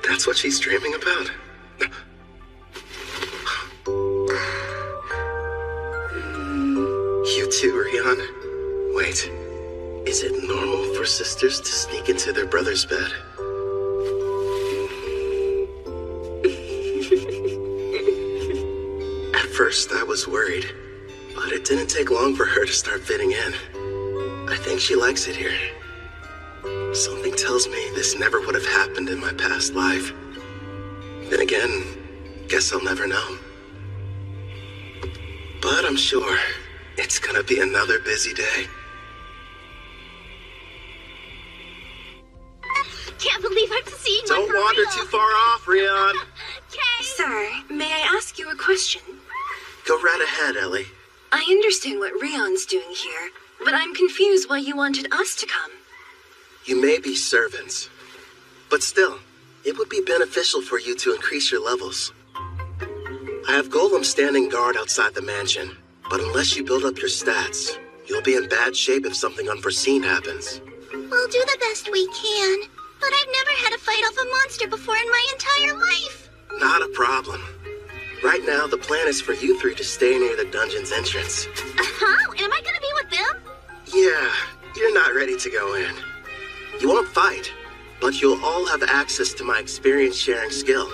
That's what she's dreaming about? You too, Rian. Wait, is it normal for sisters to sneak into their brother's bed? At first, I was worried, but it didn't take long for her to start fitting in. I think she likes it here. Something tells me this never would have happened in my past life. Then again, guess I'll never know. But I'm sure it's gonna be another busy day. Can't believe I'm seeing one Don't for wander real. too far off, Rian. Sir, may I ask you a question? Go right ahead, Ellie. I understand what Rion's doing here, but I'm confused why you wanted us to come. You may be servants, but still, it would be beneficial for you to increase your levels. I have Golem standing guard outside the mansion, but unless you build up your stats, you'll be in bad shape if something unforeseen happens. We'll do the best we can, but I've never had a fight off a monster before in my entire life. Not a problem. Right now, the plan is for you three to stay near the dungeon's entrance. Huh? Am I gonna be with them? Yeah, you're not ready to go in. You won't fight, but you'll all have access to my experience-sharing skill.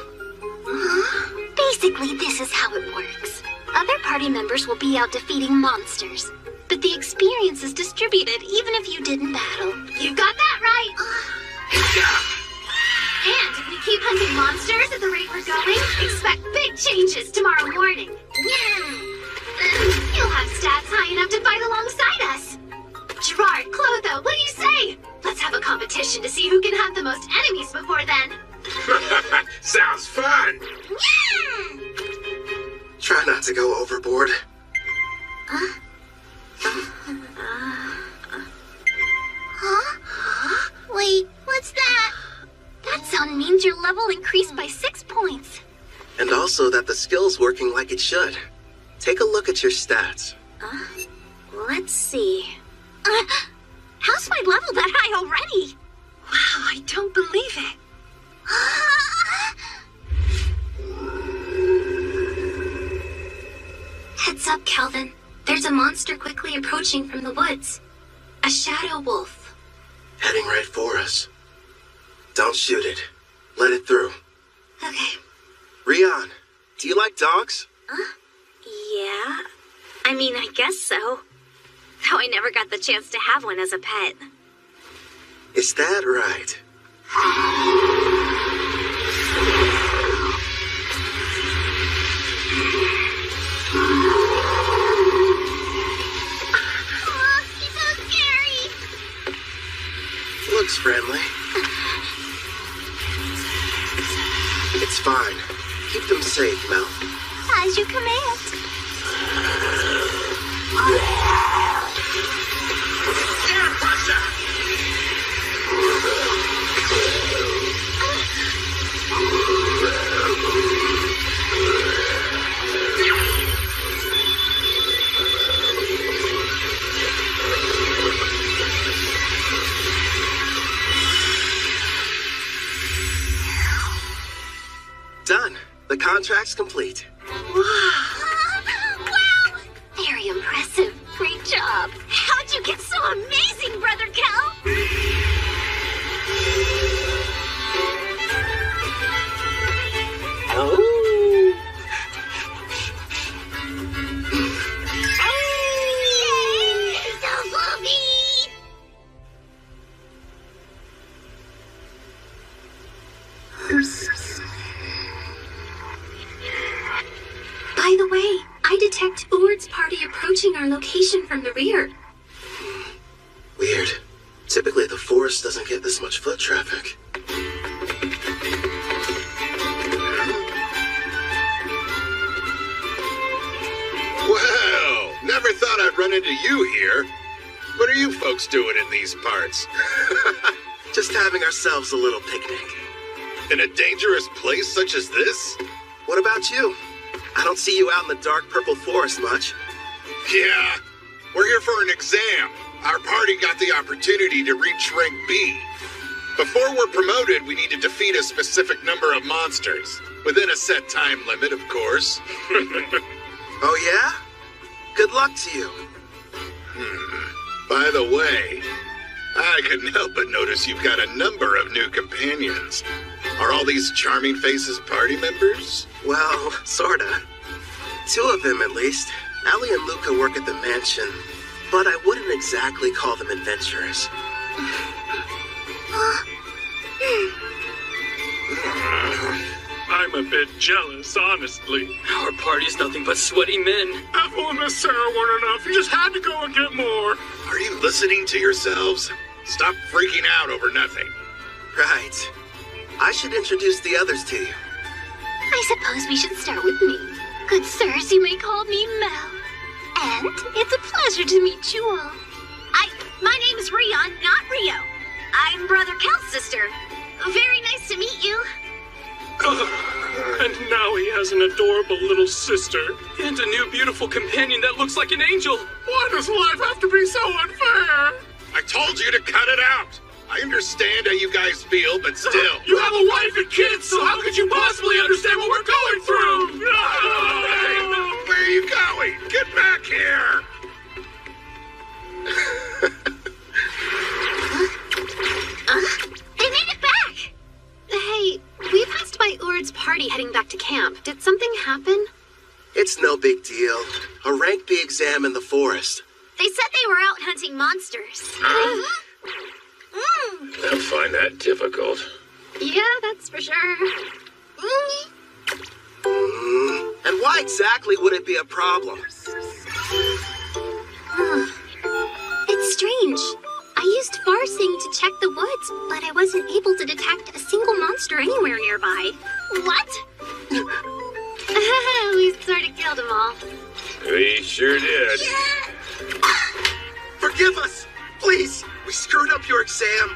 Basically, this is how it works. Other party members will be out defeating monsters, but the experience is distributed even if you didn't battle. You got that right! And if we keep hunting monsters at the rate we're going, expect big changes tomorrow morning. You'll have stats high enough to fight alongside us. Gerard, Clotho, what do you say? Let's have a competition to see who can hunt the most enemies before then. Sounds fun! Try not to go overboard. Huh? Wait, what's that? That sound means your level increased by 6 points. And also that the skill's working like it should. Take a look at your stats. Let's see. How's my level that high already? Wow, I don't believe it. Heads up, Calvin. There's a monster quickly approaching from the woods. A shadow wolf. Heading right for us. Don't shoot it. Let it through. Okay. Rian, do you like dogs? Yeah. I mean, I guess so. Though I never got the chance to have one as a pet. Is that right? He's so scary. Looks friendly. It's fine. Keep them safe, Mel. As you command. Done. The contract's complete. Wow! Very impressive. Great job. How'd you get so amazing, Brother Kel? detect Urd's party approaching our location from the rear. Weird. Typically, the forest doesn't get this much foot traffic. Well, never thought I'd run into you here. What are you folks doing in these parts? Just having ourselves a little picnic. In a dangerous place such as this? What about you? I don't see you out in the dark purple forest much. Yeah, we're here for an exam. Our party got the opportunity to reach rank B. Before we're promoted, we need to defeat a specific number of monsters. Within a set time limit, of course. Oh yeah? Good luck to you. By the way, I couldn't help but notice you've got a number of new companions. Are all these charming faces party members? Well, sorta. 2 of them, at least. Allie and Luca work at the mansion, but I wouldn't exactly call them adventurers. I'm a bit jealous, honestly. Our party's nothing but sweaty men. Ethel and Miss Sarah weren't enough. You just had to go and get more. Are you listening to yourselves? Stop freaking out over nothing. Right. I should introduce the others to you. I suppose we should start with me. Good sirs, you may call me Mel. And it's a pleasure to meet you all. My name's Rion, not Rio. I'm Brother Cal's sister. Very nice to meet you. And now he has an adorable little sister. And a new beautiful companion that looks like an angel. Why does life have to be so unfair? I told you to cut it out. I understand how you guys feel, but still. You have a wife and kids, so how could you possibly understand what we're going through? Hey, where are you going? Get back here! They made it back! Hey, we passed by Urd's party heading back to camp. Did something happen? It's no big deal. A rank B exam in the forest. They said they were out hunting monsters. They'll find that difficult. Yeah, that's for sure. And why exactly would it be a problem? It's strange. I used Farsing to check the woods, but I wasn't able to detect a single monster anywhere nearby. What? We sort of killed them all. We sure did. Forgive us! Please! We screwed up your exam.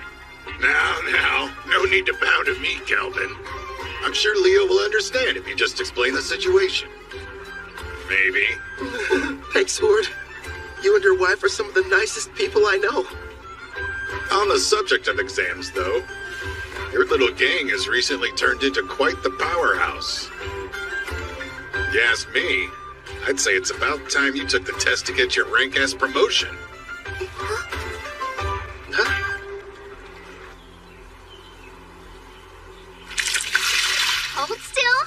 Now, no need to bow to me, Calvin. I'm sure Leo will understand if you just explain the situation. Maybe. Thanks, Ord. You and your wife are some of the nicest people I know. On the subject of exams, though, your little gang has recently turned into quite the powerhouse. If you ask me, I'd say it's about time you took the test to get your rank S promotion. Hold still.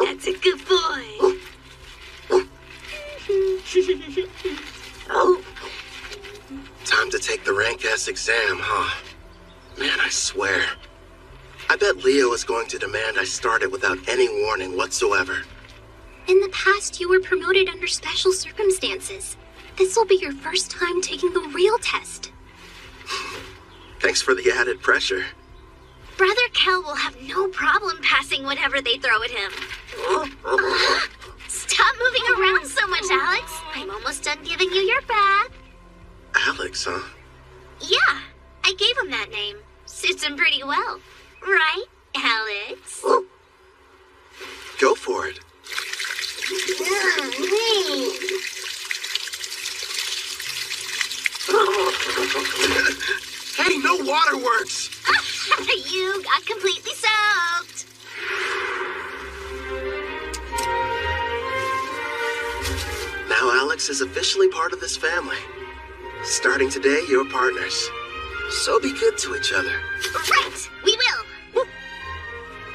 That's a good boy. Time to take the rank S exam, huh? Man, I swear. I bet Leo is going to demand I start it without any warning whatsoever. In the past, you were promoted under special circumstances. This will be your first time taking the real test. Thanks for the added pressure. Brother Cal will have no problem passing whatever they throw at him. Stop moving around so much, Alex. I'm almost done giving you your bath. Alex, huh? Yeah, I gave him that name. Suits him pretty well. Right, Alex? Go for it. Hey, no waterworks! You got completely soaked. Now Alex is officially part of this family. Starting today, you're partners. So be good to each other. Right, we will.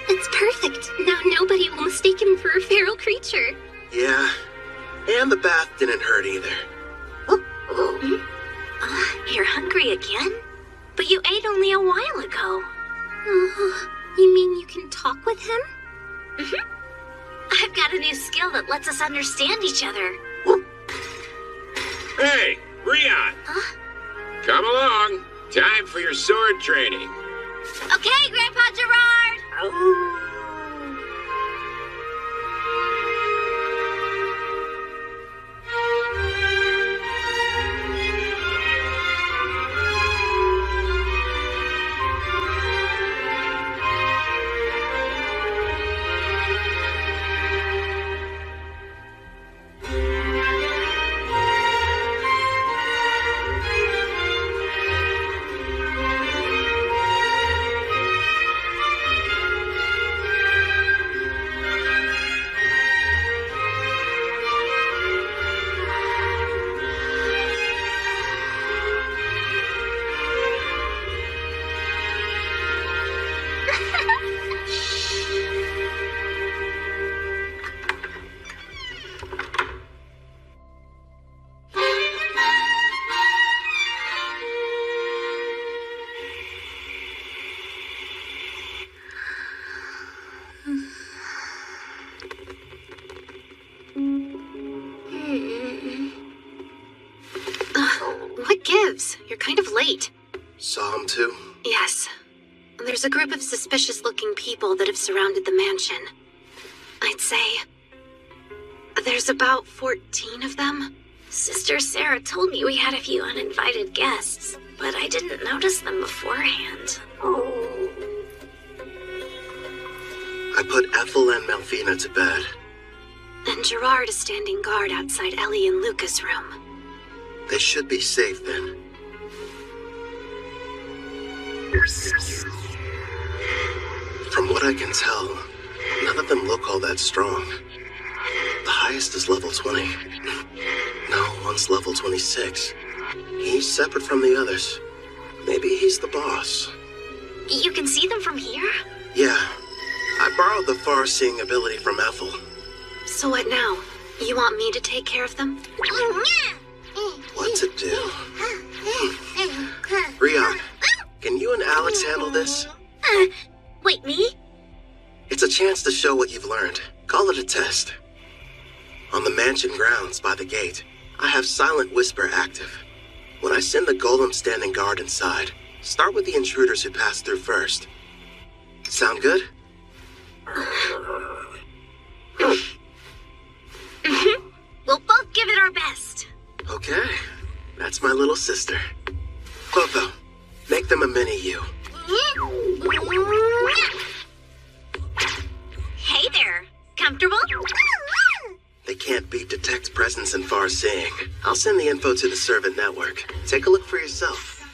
It's perfect. Now nobody will mistake him for a feral creature. Yeah, and the bath didn't hurt either. You're hungry again? But you ate only a while ago. You mean you can talk with him? I've got a new skill that lets us understand each other. Hey, Rion! Huh? Come along. Time for your sword training. Okay, Grandpa Gerard! What gives? You're kind of late. Saw him too? Yes. There's a group of suspicious-looking people that have surrounded the mansion. I'd say there's about 14 of them. Sister Sarah told me we had a few uninvited guests, but I didn't notice them beforehand. I put Ethel and Melvina to bed. And Gerard is standing guard outside Ellie and Luca's room. They should be safe then. From what I can tell, none of them look all that strong. The highest is level 20. No, one's level 26. He's separate from the others. Maybe he's the boss. You can see them from here? Yeah. I borrowed the far-seeing ability from Ethel. So what now? You want me to take care of them? What to do? Rion, can you and Alex handle this? Wait, me? It's a chance to show what you've learned. Call it a test. On the mansion grounds by the gate, I have Silent Whisper active. When I send the golem standing guard inside, start with the intruders who pass through first. Sound good? We'll both give it our best. Okay. That's my little sister. Clotho, make them a mini-you. Hey there. Comfortable? They can't beat Detect presence and far-seeing. I'll send the info to the servant network. Take a look for yourself.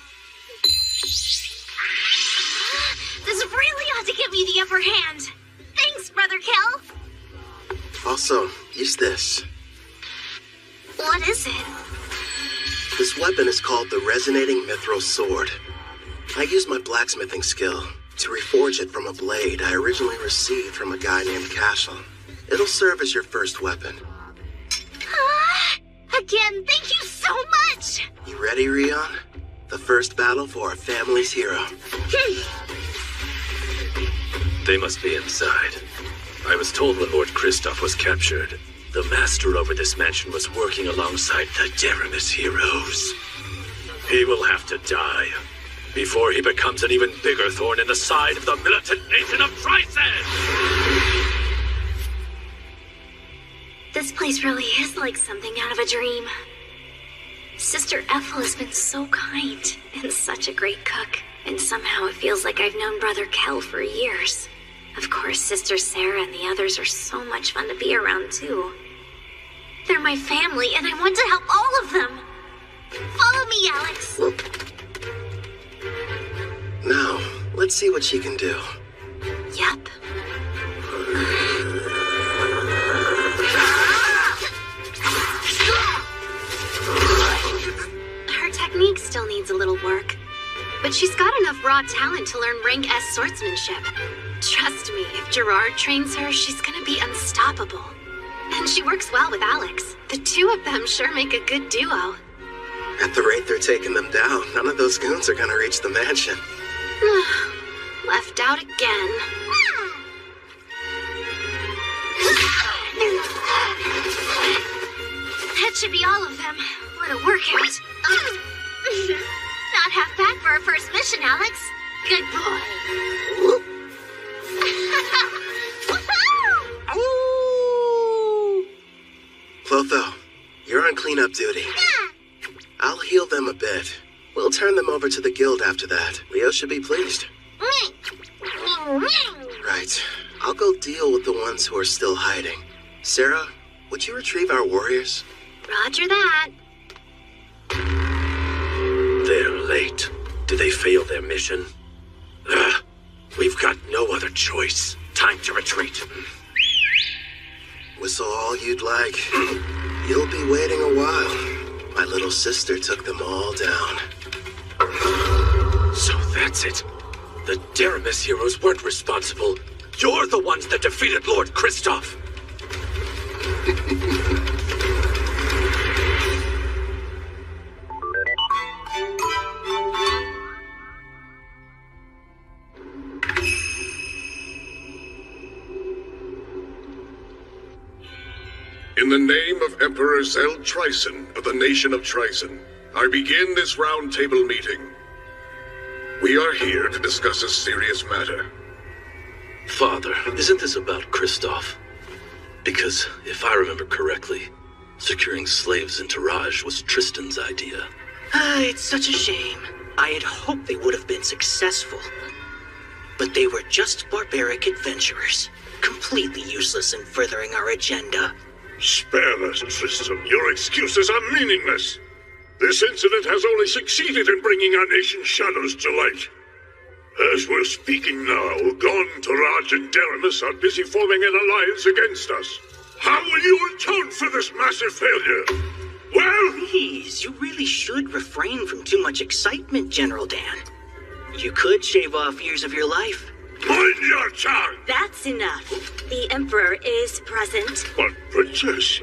This really ought to give me the upper hand. Thanks, Brother Kel. Also, use this. What is it? This weapon is called the Resonating Mithril Sword. I used my blacksmithing skill to reforge it from a blade I originally received from a guy named Cashel. It'll serve as your first weapon. Again, thank you so much! You ready, Rion? The first battle for our family's hero. They must be inside. I was told when Lord Kristoff was captured, the master over this mansion was working alongside the Deramis heroes. He will have to die before he becomes an even bigger thorn in the side of the militant nation of Trycen! This place really is like something out of a dream. Sister Ethel has been so kind and such a great cook, and somehow it feels like I've known Brother Kel for years. Of course, Sister Sarah and the others are so much fun to be around, too. They're my family, and I want to help all of them. Follow me, Alex. Now, let's see what she can do. Yep. Her technique still needs a little work, but she's got enough raw talent to learn rank S swordsmanship. Trust me, if Gerard trains her, she's gonna be unstoppable. And she works well with Alex. The two of them sure make a good duo. At the rate they're taking them down, none of those goons are gonna reach the mansion. Left out again. That That should be all of them. What a workout. Not half bad for our first mission, Alex. Good boy. Clotho, you're on cleanup duty. I'll heal them a bit. We'll turn them over to the guild after that. Leo should be pleased. Right. I'll go deal with the ones who are still hiding. Sarah, would you retrieve our warriors? Roger that. They're late. Did they fail their mission? We've got no other choice. Time to retreat. Whistle all you'd like. You'll be waiting a while. My little sister took them all down. So that's it. The Deramis heroes weren't responsible. You're the ones that defeated Lord Kristoff. In the name of Emperor Zeld Tryson of the nation of Tryson, I begin this round table meeting. We are here to discuss a serious matter. Father, isn't this about Kristoff? Because, if I remember correctly, securing slaves in Taraj was Tristan's idea. It's such a shame. I had hoped they would have been successful. But they were just barbaric adventurers, completely useless in furthering our agenda. Spare us, Tristan. Your excuses are meaningless. This incident has only succeeded in bringing our nation's shadows to light. As we're speaking now, Gon, Taraj, and Deramis are busy forming an alliance against us. How will you atone for this massive failure? Well... Please, you really should refrain from too much excitement, General Dan. You could shave off years of your life. Mind your tongue! That's enough. The Emperor is present. But, Princess...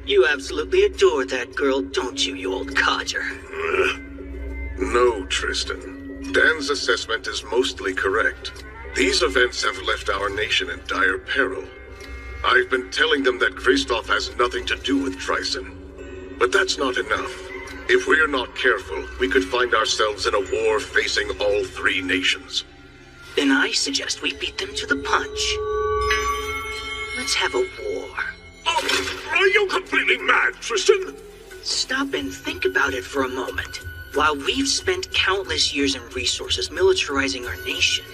You absolutely adore that girl, don't you, you old codger? No, Tristan. Dan's assessment is mostly correct. These events have left our nation in dire peril. I've been telling them that Kristoff has nothing to do with Tryson. But that's not enough. If we're not careful, we could find ourselves in a war facing all three nations. Then I suggest we beat them to the punch. Let's have a war. Oh, are you completely mad, Tristan? Stop and think about it for a moment. While we've spent countless years and resources militarizing our nation,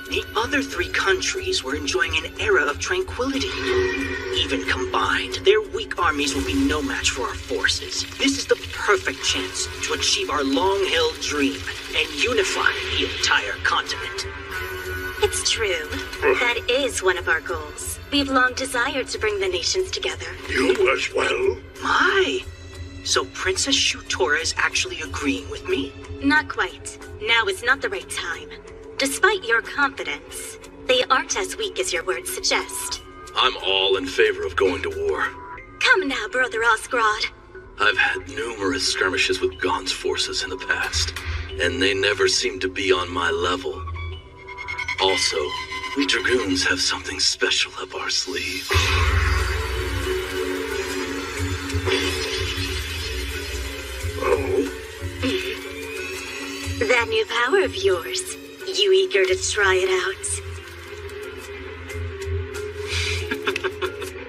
the other three countries were enjoying an era of tranquility. Even combined, their weak armies will be no match for our forces. This is the perfect chance to achieve our long-held dream and unify the entire continent. It's true. That is one of our goals. We've long desired to bring the nations together. You as well? My! So Princess Shutora is actually agreeing with me? Not quite. Now is not the right time. Despite your confidence, they aren't as weak as your words suggest. I'm all in favor of going to war. Come now, Brother Osgrod. I've had numerous skirmishes with Gon's forces in the past, and they never seem to be on my level. Also, we Dragoons have something special up our sleeve. Oh? That new power of yours. You eager to try it out?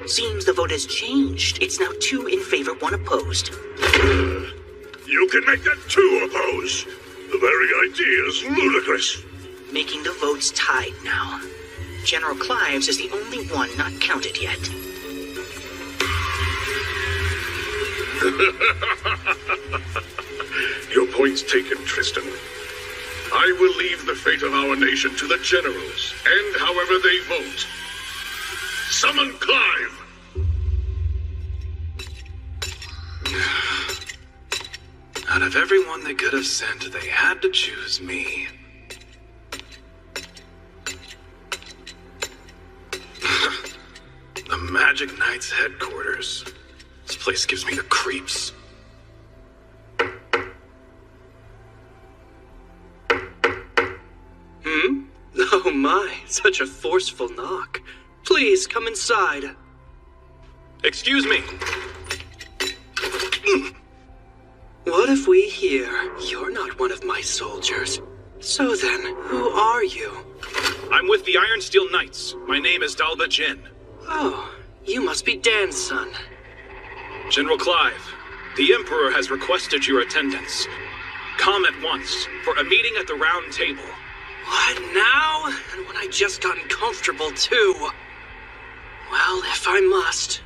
Seems the vote has changed. It's now 2 in favor, 1 opposed. You can make that 2 opposed. The very idea is ludicrous. Making the votes tied now. General Clives is the only one not counted yet. Your point's taken, Tristan. I will leave the fate of our nation to the generals, and however they vote. Summon Clive! Out of everyone they could have sent, they had to choose me. The Magic Knights headquarters. This place gives me the creeps. Oh my, such a forceful knock. Please come inside. Excuse me. What if we hear you're not one of my soldiers? So then, who are you? I'm with the Iron Steel Knights. My name is Dalba Jin. Oh, you must be Dan's son. General Clive, the Emperor has requested your attendance. Come at once for a meeting at the Round Table. What now? And when I just gotten comfortable too. Well, if I must.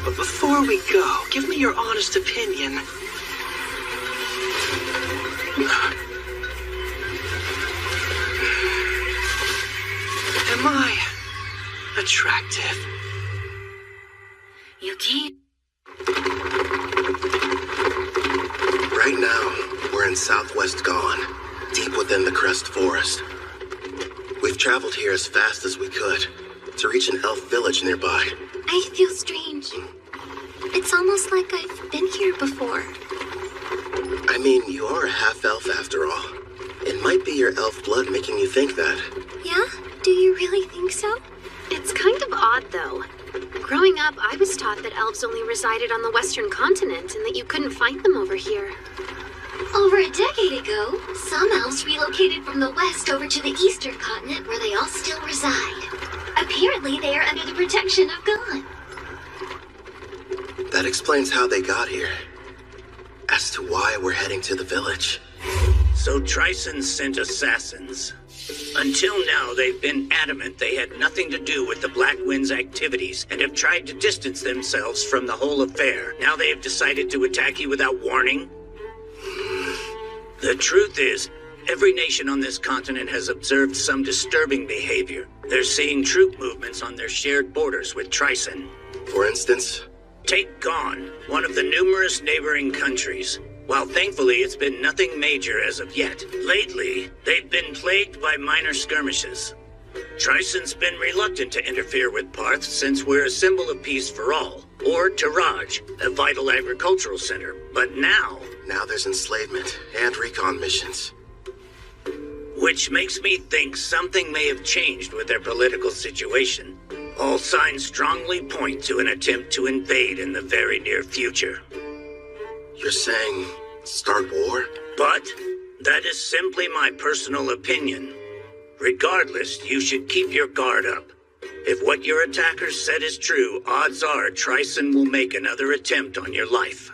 But before we go, give me your honest opinion. Am I attractive? Yuki? Right now, we're in Southwest Gone, deep within the Crest Forest. We've traveled here as fast as we could to reach an elf village nearby. I feel strange. It's almost like I've been here before. I mean, you are a half-elf after all. It might be your elf blood making you think that. Yeah? Do you really think so? It's kind of odd, though. Growing up, I was taught that elves only resided on the western continent and that you couldn't find them over here. Over a decade ago, some elves relocated from the west over to the eastern continent where they all still reside. Apparently, they are under the protection of God. That explains how they got here. As to why we're heading to the village. So Tryson sent assassins. Until now, they've been adamant they had nothing to do with the Black Wind's activities and have tried to distance themselves from the whole affair. Now they have decided to attack you without warning? The truth is, every nation on this continent has observed some disturbing behavior. They're seeing troop movements on their shared borders with Tryson. For instance? Take Gone, one of the numerous neighboring countries. While thankfully it's been nothing major as of yet, lately they've been plagued by minor skirmishes. Tryson's been reluctant to interfere with Parth since we're a symbol of peace for all, or Taraj, a vital agricultural center. But now there's enslavement and recon missions. Which makes me think something may have changed with their political situation. All signs strongly point to an attempt to invade in the very near future. You're saying start war? But that is simply my personal opinion. Regardless, you should keep your guard up. If what your attackers said is true, odds are Tryson will make another attempt on your life.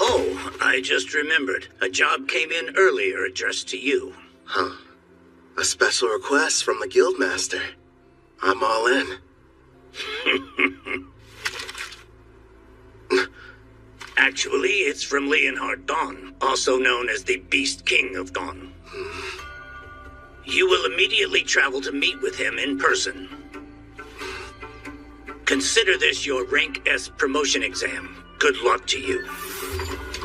Oh, I just remembered. A job came in earlier addressed to you. Huh. A special request from the Guildmaster. I'm all in. Actually, it's from Leonhard Dawn, also known as the Beast King of Dawn. You will immediately travel to meet with him in person. Consider this your Rank S promotion exam. Good luck to you.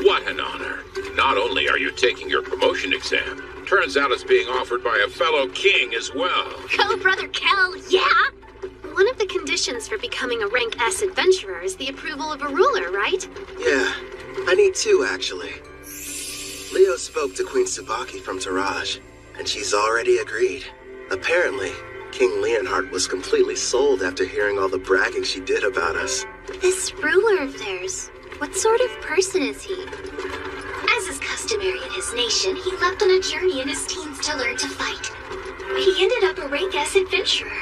What an honor. Not only are you taking your promotion exam, turns out it's being offered by a fellow king as well. Go, Brother Kel, yeah? One of the conditions for becoming a Rank S adventurer is the approval of a ruler, right? Yeah, I need two, actually. Leo spoke to Queen Tsubaki from Taraj, and she's already agreed. Apparently, King Leonhard was completely sold after hearing all the bragging she did about us. This ruler of theirs, what sort of person is he? As is customary in his nation, he left on a journey in his teens to learn to fight. He ended up a Rank S adventurer.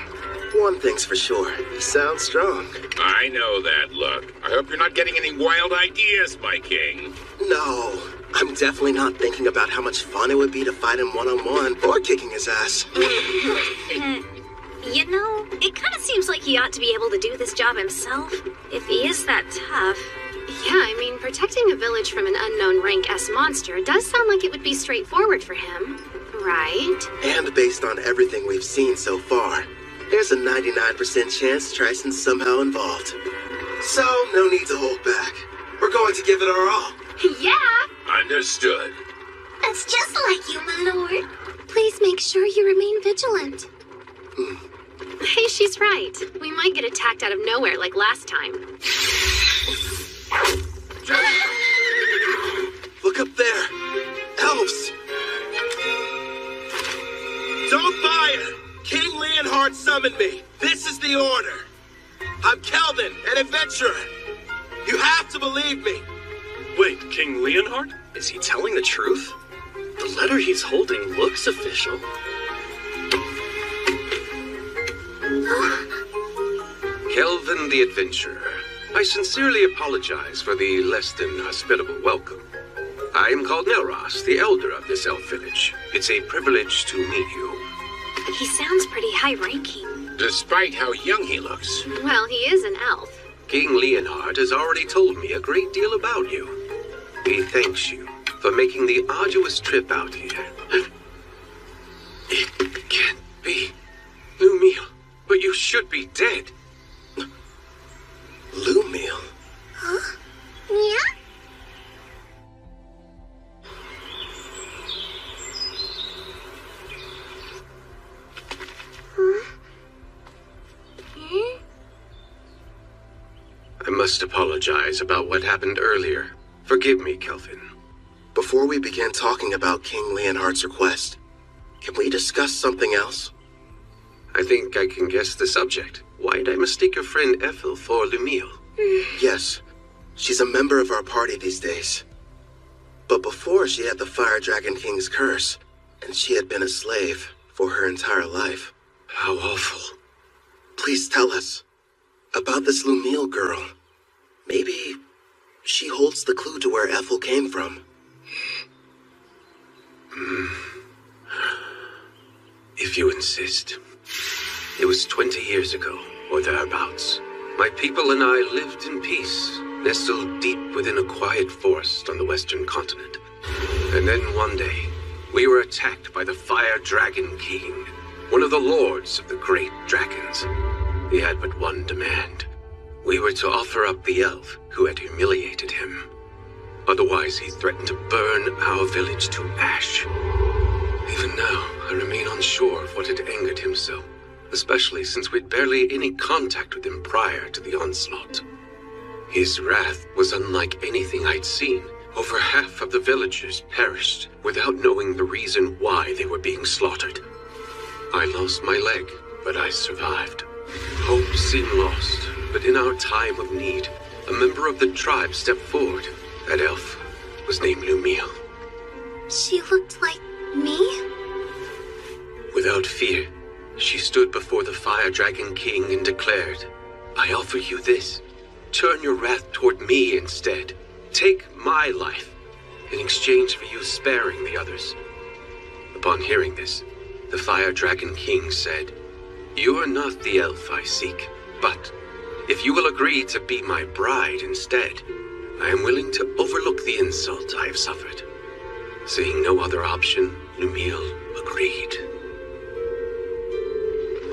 One thing's for sure, he sounds strong. I know that look. I hope you're not getting any wild ideas, my king. No, I'm definitely not thinking about how much fun it would be to fight him one-on-one or kicking his ass. You know, it kind of seems like he ought to be able to do this job himself, if he is that tough. Yeah, I mean, protecting a village from an unknown Rank S monster does sound like it would be straightforward for him, right? And based on everything we've seen so far, there's a 99% chance Tryson's somehow involved. So, no need to hold back. We're going to give it our all. Yeah! Understood. That's just like you, my lord. Please make sure you remain vigilant. Hey, she's right. We might get attacked out of nowhere like last time. Look up there! Elves! Don't fire! King Leonhard summoned me. This is the order. I'm Kelvin, an adventurer. You have to believe me. Wait, King Leonhard? Is he telling the truth? The letter he's holding looks official. Kelvin the Adventurer. I sincerely apologize for the less than hospitable welcome. I am called Nelros, the elder of this elf village. It's a privilege to meet you. He sounds pretty high-ranking. Despite how young he looks. Well, he is an elf. King Leonhard has already told me a great deal about you. He thanks you for making the arduous trip out here. It can't be. Lumiel, but you should be dead. Lumiel? Huh? Yeah? I must apologize about what happened earlier. Forgive me, Kelvin. Before we begin talking about King Leonhard's request, can we discuss something else? I think I can guess the subject. Why'd I mistake your friend Ethel for Lumiel? Yes, she's a member of our party these days. But before, she had the Fire Dragon King's curse, and she had been a slave for her entire life. How awful. Please tell us about this Lumiel girl. Maybe she holds the clue to where Ethel came from. If you insist. It was 20 years ago, or thereabouts. My people and I lived in peace, nestled deep within a quiet forest on the western continent. And then one day, we were attacked by the Fire Dragon King, one of the lords of the great dragons. He had but one demand. We were to offer up the elf who had humiliated him. Otherwise, he threatened to burn our village to ash. Even now, I remain unsure of what had angered him so, especially since we'd barely any contact with him prior to the onslaught. His wrath was unlike anything I'd seen. Over half of the villagers perished without knowing the reason why they were being slaughtered. I lost my leg, but I survived. Hope seemed lost, but in our time of need, a member of the tribe stepped forward. That elf was named Lumiel. She looked like me? Without fear, she stood before the Fire Dragon King and declared, I offer you this. Turn your wrath toward me instead. Take my life in exchange for you sparing the others. Upon hearing this, the Fire Dragon King said, You are not the elf I seek, but if you will agree to be my bride instead, I am willing to overlook the insult I have suffered. Seeing no other option, Lumiel agreed.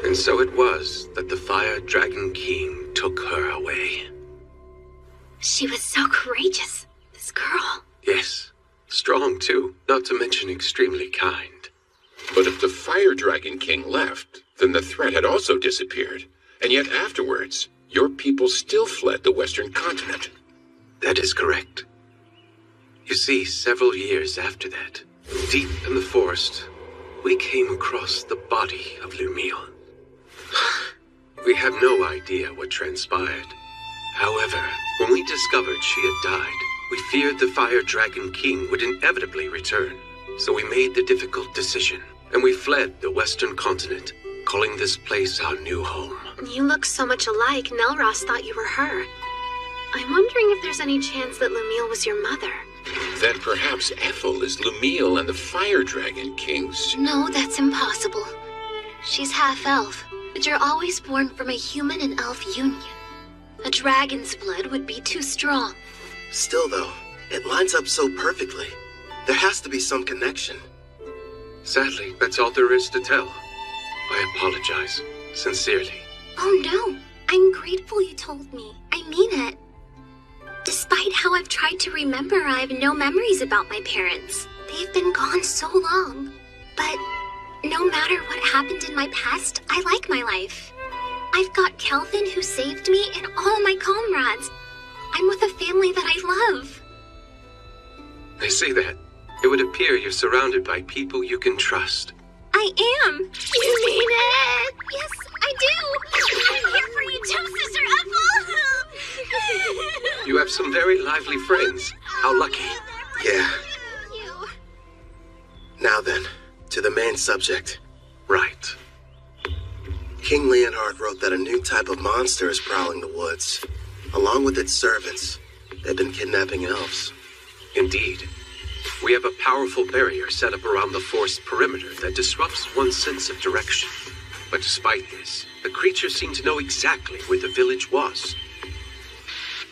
And so it was that the Fire Dragon King took her away. She was so courageous, this girl. Yes, strong too, not to mention extremely kind. But if the Fire Dragon King left, then the threat had also disappeared. And yet afterwards, your people still fled the western continent. That is correct. You see, several years after that, deep in the forest, we came across the body of Lumiel. We have no idea what transpired. However, when we discovered she had died, we feared the Fire Dragon King would inevitably return. So we made the difficult decision, and we fled the western continent, calling this place our new home. You look so much alike, Nelros thought you were her. I'm wondering if there's any chance that Lumiel was your mother. Then perhaps Ethel is Lumiel and the Fire Dragon King's... No, that's impossible. She's half-elf, but you're always born from a human and elf union. A dragon's blood would be too strong. Still, though, it lines up so perfectly. There has to be some connection. Sadly, that's all there is to tell. I apologize, sincerely. Oh no, I'm grateful you told me. I mean it. Despite how I've tried to remember, I have no memories about my parents. They've been gone so long. But no matter what happened in my past, I like my life. I've got Kelvin who saved me and all my comrades. I'm with a family that I love. I see that. It would appear you're surrounded by people you can trust. I am. You mean it? Yes, I do! I'm here for you too, Sister Ethel! You have some very lively friends. How lucky. Yeah. Now then, to the main subject. Right. King Leonhard wrote that a new type of monster is prowling the woods. Along with its servants, they've been kidnapping elves. Indeed. We have a powerful barrier set up around the forest perimeter that disrupts one's sense of direction. But despite this, the creatures seem to know exactly where the village was.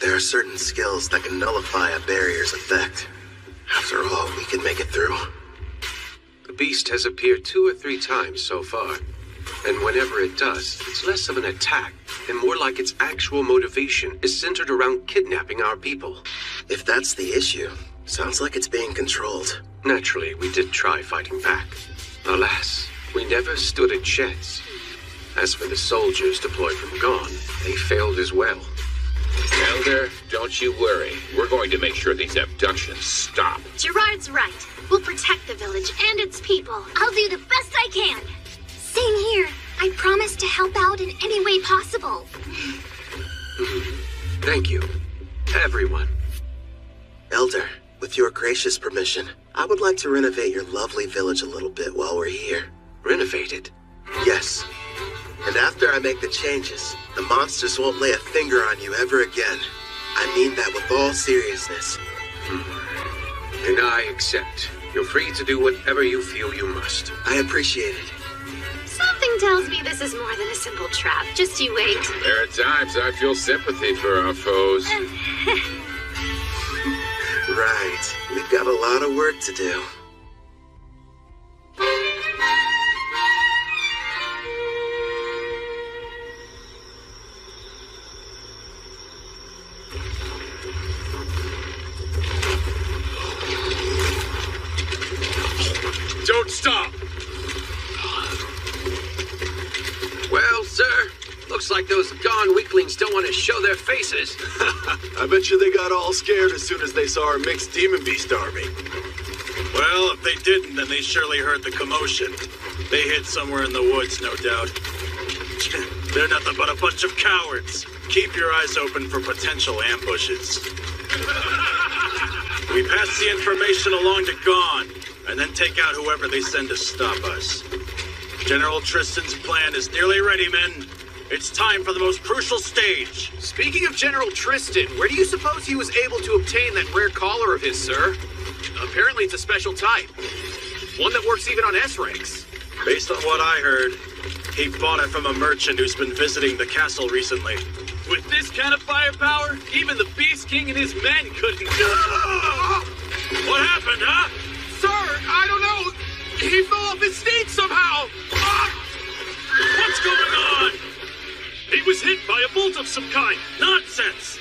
There are certain skills that can nullify a barrier's effect. After all, we can make it through. The beast has appeared 2 or 3 times so far. And whenever it does, it's less of an attack and more like its actual motivation is centered around kidnapping our people. If that's the issue, sounds like it's being controlled. Naturally, we did try fighting back. Alas, we never stood a chance. As for the soldiers deployed from Gone, they failed as well. Elder, don't you worry. We're going to make sure these abductions stop. Gerard's right. We'll protect the village and its people. I'll do the best I can. Same here. I promise to help out in any way possible. Thank you, everyone. Elder, with your gracious permission, I would like to renovate your lovely village a little bit while we're here. Renovate it? Yes. And after I make the changes, the monsters won't lay a finger on you ever again. I mean that with all seriousness. And I accept. You're free to do whatever you feel you must. I appreciate it. Something tells me this is more than a simple trap. Just you wait. There are times I feel sympathy for our foes. Right. We've got a lot of work to do. Don't stop! Well, sir, looks like those Gone weaklings don't want to show their faces. I bet you they got all scared as soon as they saw our mixed demon beast army. Well, if they didn't, then they surely heard the commotion. They hid somewhere in the woods, no doubt. They're nothing but a bunch of cowards. Keep your eyes open for potential ambushes. We pass the information along to Gone, and then take out whoever they send to stop us. General Tristan's plan is nearly ready, men. It's time for the most crucial stage. Speaking of General Tristan, where do you suppose he was able to obtain that rare collar of his, sir? Apparently it's a special type. One that works even on S-ranks. Based on what I heard, he bought it from a merchant who's been visiting the castle recently. With this kind of firepower, even the Beast King and his men couldn't do it. What happened, huh? Sir, I don't know. He fell off his feet somehow. What's going on? He was hit by a bolt of some kind. Nonsense!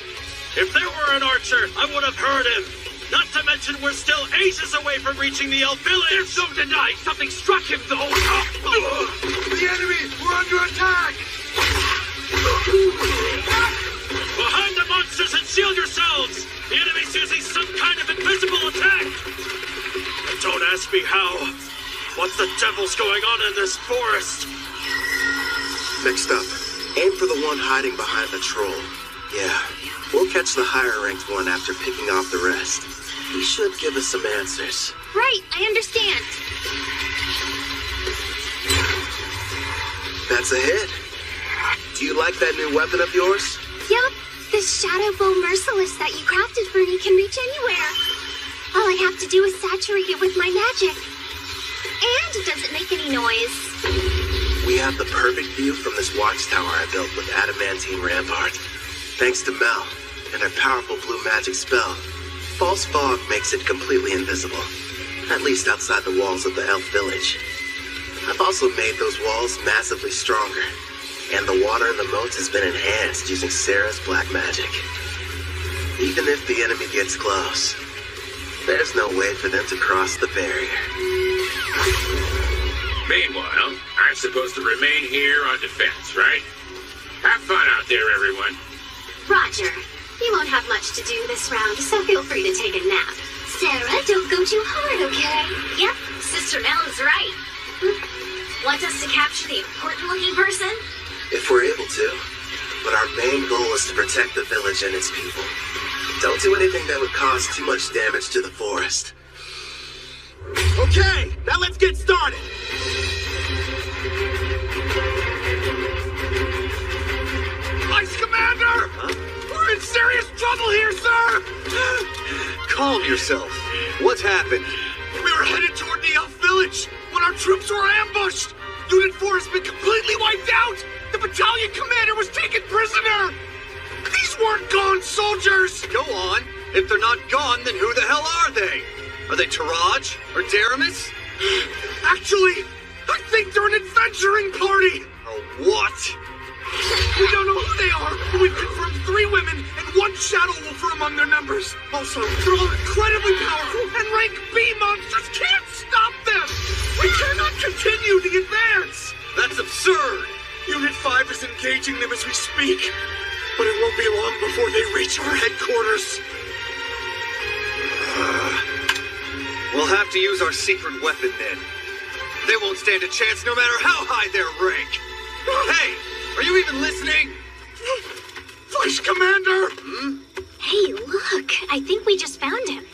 If there were an archer, I would have heard him. Not to mention we're still ages away from reaching the elf village. There's no denying something struck him, though. The enemy! We're under attack! Behind the monsters and shield yourselves! The enemy's using some kind of invisible attack! Don't ask me how. What the devil's going on in this forest? Next up, aim for the one hiding behind the troll. Yeah, we'll catch the higher-ranked one after picking off the rest. He should give us some answers. Right, I understand. That's a hit. Do you like that new weapon of yours? Yup, this Shadow Bow Merciless that you crafted for me can reach anywhere. All I have to do is saturate it with my magic. And it doesn't make any noise. We have the perfect view from this watchtower I built with adamantine rampart. Thanks to Mel and her powerful blue magic spell, false fog makes it completely invisible, at least outside the walls of the elf village. I've also made those walls massively stronger, and the water in the moats has been enhanced using Sarah's black magic. Even if the enemy gets close, there's no way for them to cross the barrier. Meanwhile, I'm supposed to remain here on defense, right? Have fun out there, everyone. Roger. You won't have much to do this round, so feel free to take a nap. Sarah, don't go too hard, okay? Yep, Sister Mel is right. Want us to capture the important-looking person? if we're able to. But our main goal is to protect the village and its people. Don't do anything that would cause too much damage to the forest. Okay, now let's get started. Ice Commander! Huh? We're in serious trouble here, sir! Calm yourself. What's happened? We were headed toward the Elf Village when our troops were ambushed. Unit 4 has been completely wiped out. The battalion commander was taken prisoner. These weren't gone soldiers. Go on. If they're not gone, then who the hell are they? Are they Taraj or Daramus? Actually, I think they're an adventuring party. A what? We don't know who they are, but we've confirmed 3 women and 1 shadow wolf are among their numbers. Also, they're all incredibly powerful, and rank B monsters can't stop them! We cannot continue the advance! That's absurd! Unit 5 is engaging them as we speak, but it won't be long before they reach our headquarters. We'll have to use our secret weapon then. They won't stand a chance no matter how high their rank. Hey! Are you even listening? Vice Commander! Hey, look. I think we just found him.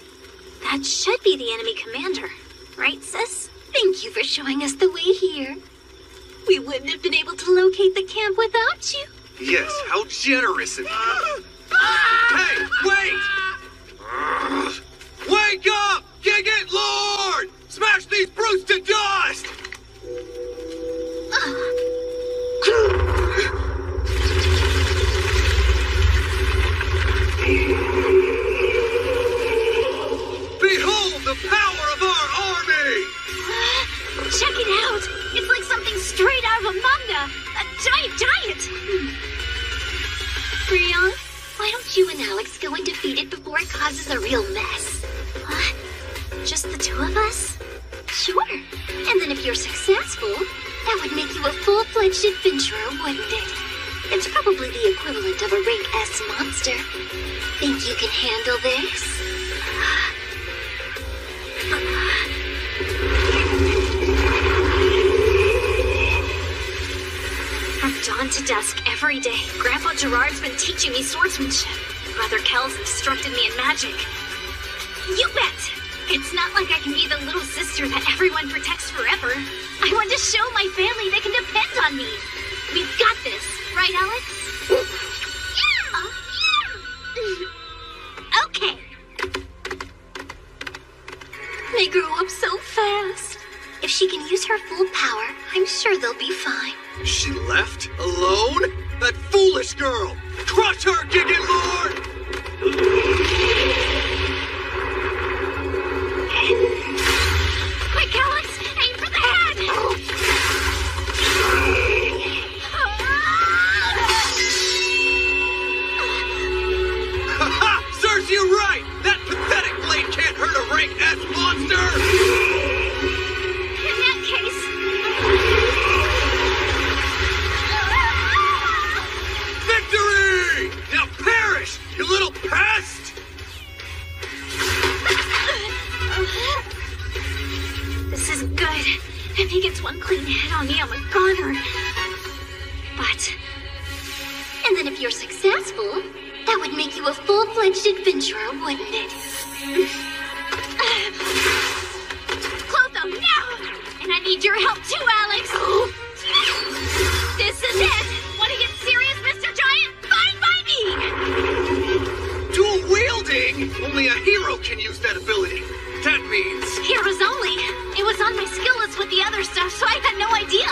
That should be the enemy commander. Right, sis? Thank you for showing us the way here. We wouldn't have been able to locate the camp without you. Yes, how generous of you. Hey, wait! Wake up! Gigant Lord! Smash these brutes to dust! Behold the power of our army! Check it out! It's like something straight out of a manga! A giant! Rion, why don't you and Alex go and defeat it before it causes a real mess? Just the 2 of us? Sure. And then if you're successful, that would make you a full-fledged adventurer, wouldn't it? It's probably the equivalent of a rank S monster. Think you can handle this? From dawn to dusk every day, Grandpa Gerard's been teaching me swordsmanship. Brother Kel's instructed me in magic. You bet! It's not like I can be the little sister that everyone protects forever. I want to show my family they can depend on me. We've got this, right, Alex? Yeah! Okay. They grow up so fast. If she can use her full power, I'm sure they'll be fine. She left? Alone? That foolish girl! Crush her, Gigant Lord! Quick, Alex! Aim for the head! Ha-ha! Serves you right! That pathetic blade can't hurt a rank S monster! In that case... Victory! Now perish, you little pest! This is good. If he gets one clean hit on me, I'm a goner. But... And then if you're successful, that would make you a full-fledged adventurer, wouldn't it? Clotho, now! And I need your help too, Alex! This is it! Want to get serious, Mr. Giant? Fine by me! Dual wielding? Only a hero can use that ability. That means... Heroes only. It was on my skill list with the other stuff, so I had no idea.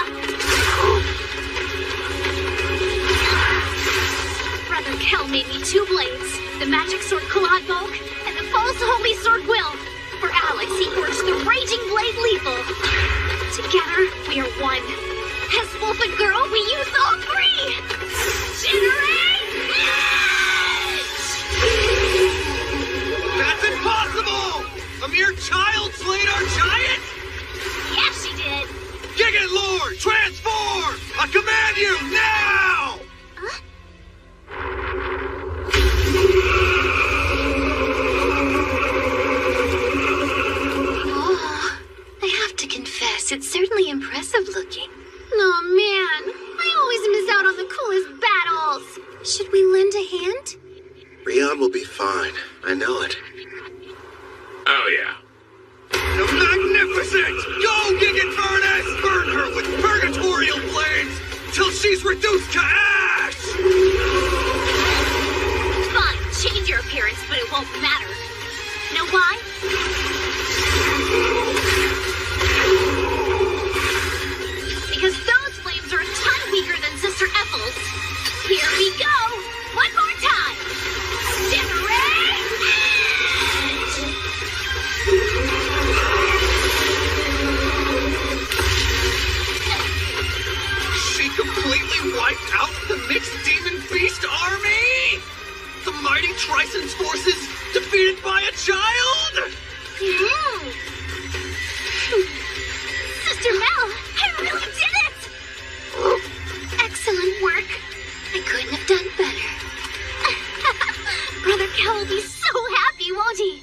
Brother Kel made me 2 blades. The magic sword Claude Bulk, and the false holy sword Will. For Alex, he forged the raging blade Lethal. Together, we are one. As Wolf and Girl, we use all 3! Generate! That's impossible! A mere child slayed our giant? Yeah, she did. Gigant Lord, transform! I command you, now! Oh, I have to confess, it's certainly impressive looking. Oh man, I always miss out on the hand? Rion will be fine. I know it. Oh, yeah. Magnificent! Go, Gigant Furnace! Burn her with purgatorial blades till she's reduced to ash! Fine, change your appearance, but it won't matter. Know why? Because those flames are a ton weaker than Sister Ethel's. Here we go! One more time! Shimmering Edge! She completely wiped out the mixed demon beast army? The mighty Trison's forces defeated by a child? Sister Mel, I really did it! Excellent work. I couldn't have done better. Brother Cal will be so happy, won't he?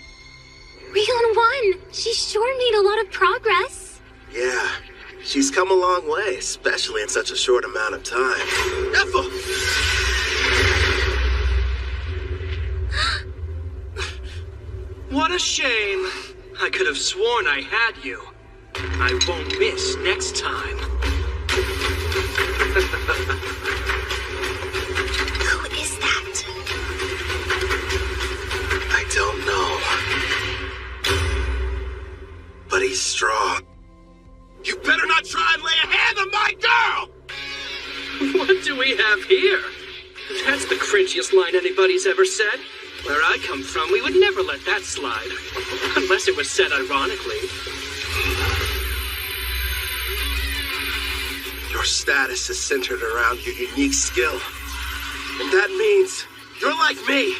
Rion won. She sure made a lot of progress. Yeah, she's come a long way, especially in such a short amount of time. Ethel! What a shame. I could have sworn I had you. I won't miss next time. Who is that? I don't know. But he's strong. You better not try and lay a hand on my girl! What do we have here? That's the cringiest line anybody's ever said. Where I come from, we would never let that slide. Unless it was said ironically. Your status is centered around your unique skill. And that means you're like me.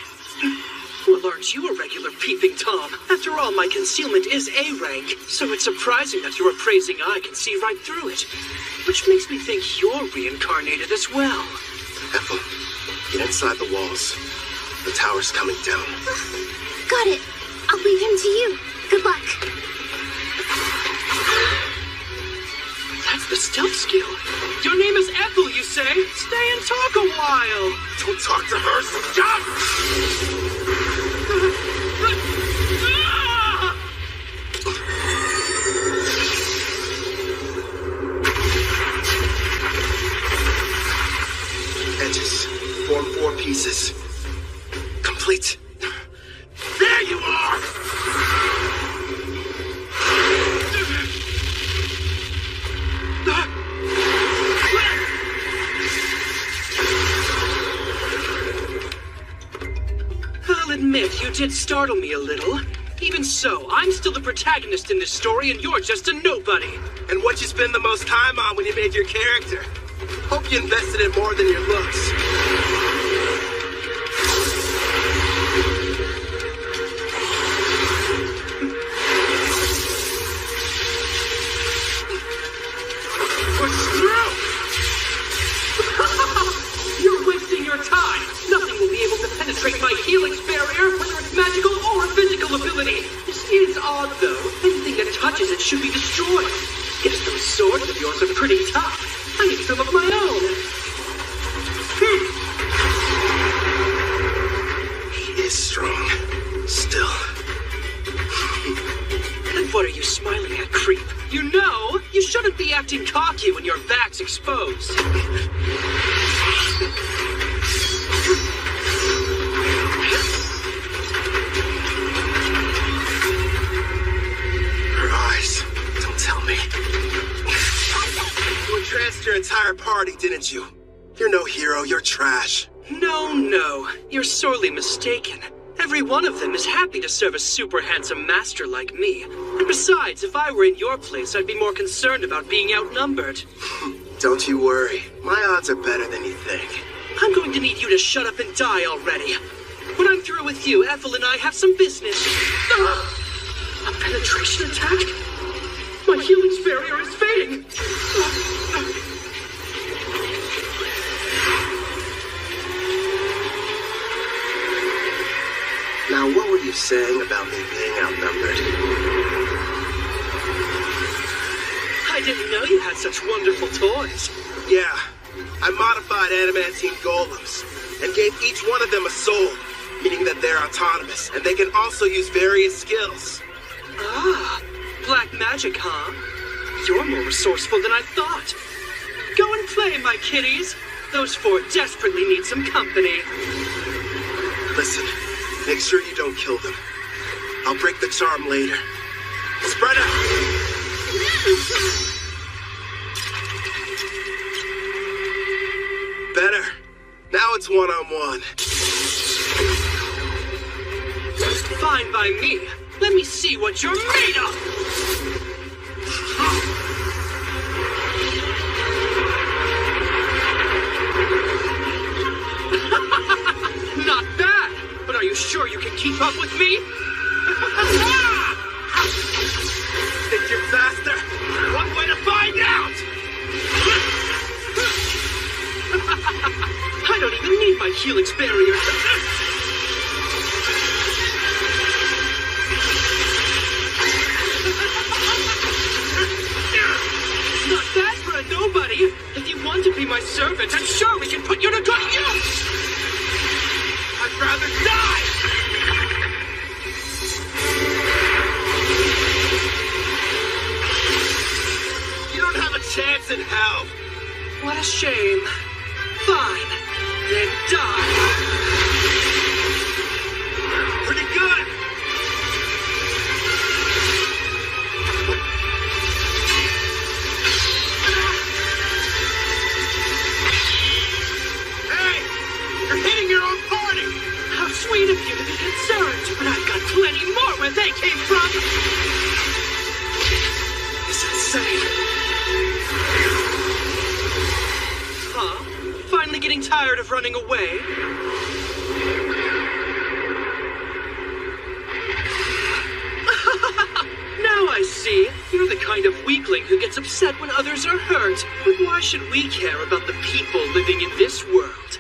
Well, aren't you a regular peeping Tom? After all, my concealment is A rank, so it's surprising that your appraising eye can see right through it. Which makes me think you're reincarnated as well. Ethel, get inside the walls. The tower's coming down. Got it. I'll leave him to you. Good luck. That's the stealth skill. Your name is Ethel, you say? Stay and talk a while. Don't talk to her, stop! Edges. Form 4 pieces. Complete. There you are! I'll admit, you did startle me a little. Even so, I'm still the protagonist in this story, and you're just a nobody. And what you spend the most time on when you made your character? Hope you invested in more than your looks. Push through! You're wasting your time. Nothing will be able to penetrate my healing barrier, whether it's magical or physical ability. This is odd, though. Anything that touches it should be destroyed. Guess those swords of yours are pretty tough. I need some of my own. He is strong. Still. Then what are you smiling at, creep? You know, you shouldn't be acting cocky when your back's exposed. Her eyes. Don't tell me. You entranced your entire party, didn't you? You're no hero, you're trash. No, you're sorely mistaken. Every one of them is happy to serve a super handsome master like me. And besides, if I were in your place, I'd be more concerned about being outnumbered. Don't you worry. My odds are better than you think. I'm going to need you to shut up and die already. When I'm through with you, Ethel and I have some business. A penetration attack? My healing barrier is fading. Now, what were you saying about me being outnumbered? I didn't know you had such wonderful toys. Yeah, I modified adamantine golems. and gave each one of them a soul, meaning that they're autonomous, and they can also use various skills. Ah, black magic, huh? You're more resourceful than I thought. Go and play, my kitties. Those four desperately need some company. Listen, make sure you don't kill them. I'll break the charm later. Spread out! Better. Now it's one-on-one. Fine by me. Let me see what you're made of! Not bad, but are you sure you can keep up with me? Think you're faster? One way to find out! I don't even need my helix barrier. Not bad for a nobody. If you want to be my servant, I'm sure we can put you to good use. I'd rather die! You don't have a chance in hell. What a shame. Fine. Then die. Pretty good. Hey! You're hitting your own party! How sweet of you to be concerned, but I've got plenty more where they came from. It's insane. Huh? Finally getting tired of running away? Now I see. You're the kind of weakling who gets upset when others are hurt. But why should we care about the people living in this world?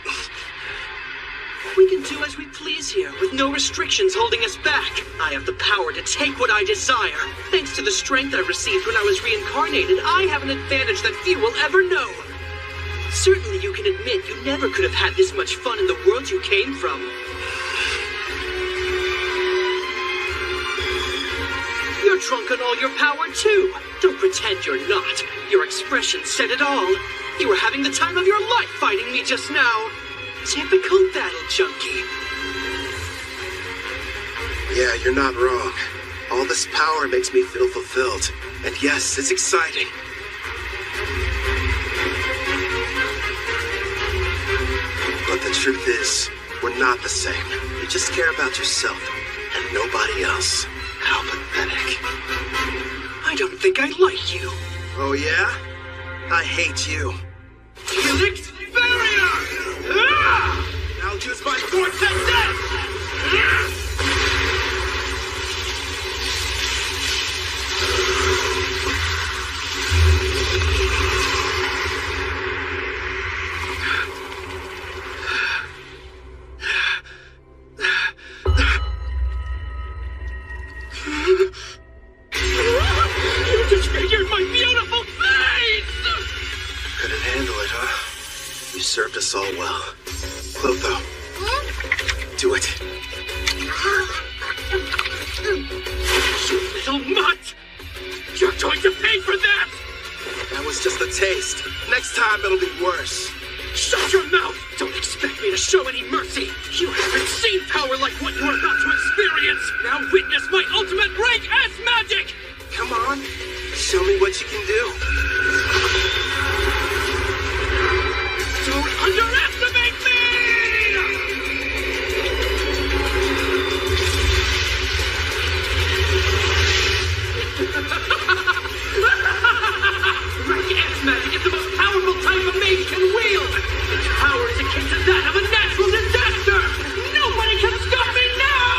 We can do as we please here, with no restrictions holding us back. I have the power to take what I desire. Thanks to the strength I received when I was reincarnated, I have an advantage that few will ever know. Certainly you can admit you never could have had this much fun in the world you came from. You're drunk on all your power, too. Don't pretend you're not. Your expression said it all. You were having the time of your life fighting me just now. Typical battle junkie. Yeah, you're not wrong. All this power makes me feel fulfilled. And yes, it's exciting. But the truth is, we're not the same. You just care about yourself and nobody else. How pathetic. I don't think I like you. Oh yeah? I hate you. Helix Barrier! I'll use my Vortex Death! You disfigured my beautiful face! Couldn't handle it, huh? You served us all well. Clotho, do it. You little mutt! You're going to pay for that! That was just a taste. Next time it'll be worse. Shut your mouth! Don't expect me to show any mercy! You haven't seen power like what you're about to experience! Now witness my ultimate rank S magic! Come on, show me what you can do. Don't underestimate me! Rank S magic is the most powerful type a mage can wield! Its power is akin to that of a natural disaster! Nobody can stop me now!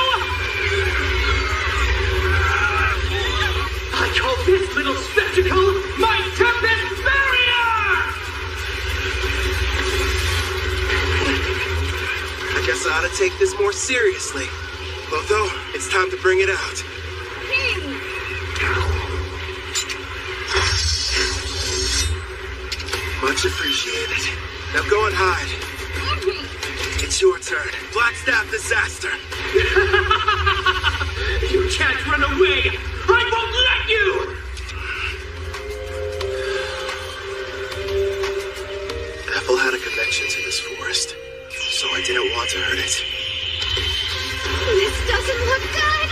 I call this little spectacle my Tempest Barrier! I guess I ought to take this more seriously. Clotho, it's time to bring it out. Much appreciated. Now go and hide. It's It's your turn. Blackstaff disaster. You can't run away! I won't let you! Ethel had a connection to this forest, so I didn't want to hurt it. This doesn't look good.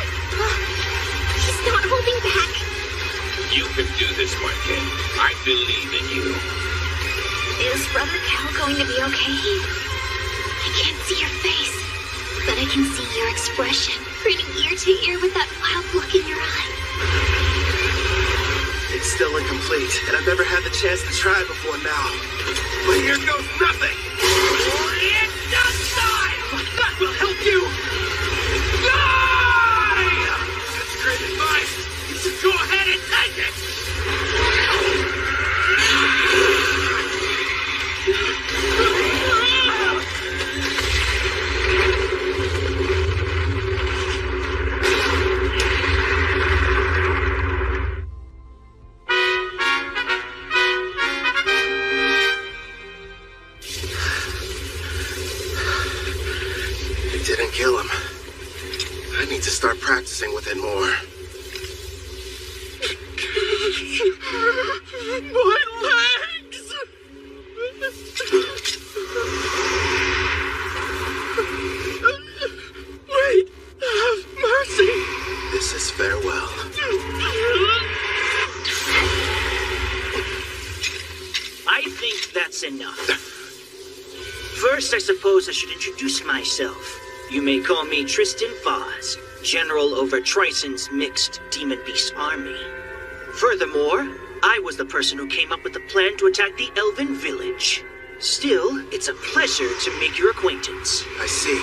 He's not holding back. You can do this, my kid. I believe in you. Is Brother Cal going to be okay? I can't see your face, but I can see your expression, grinning ear to ear with that wild look in your eye. It's still incomplete, and I've never had the chance to try before now. But here goes nothing! It's not time! That will help you! Die! That's great advice! You should go ahead and take it! Didn't kill him. I need to start practicing with it more. My legs! Wait, have mercy! This is farewell. I think that's enough. First, I suppose I should introduce myself. You may call me Tristan Foz, General over Trison's mixed Demon Beast army. Furthermore, I was the person who came up with the plan to attack the Elven village. Still, it's a pleasure to make your acquaintance. I see.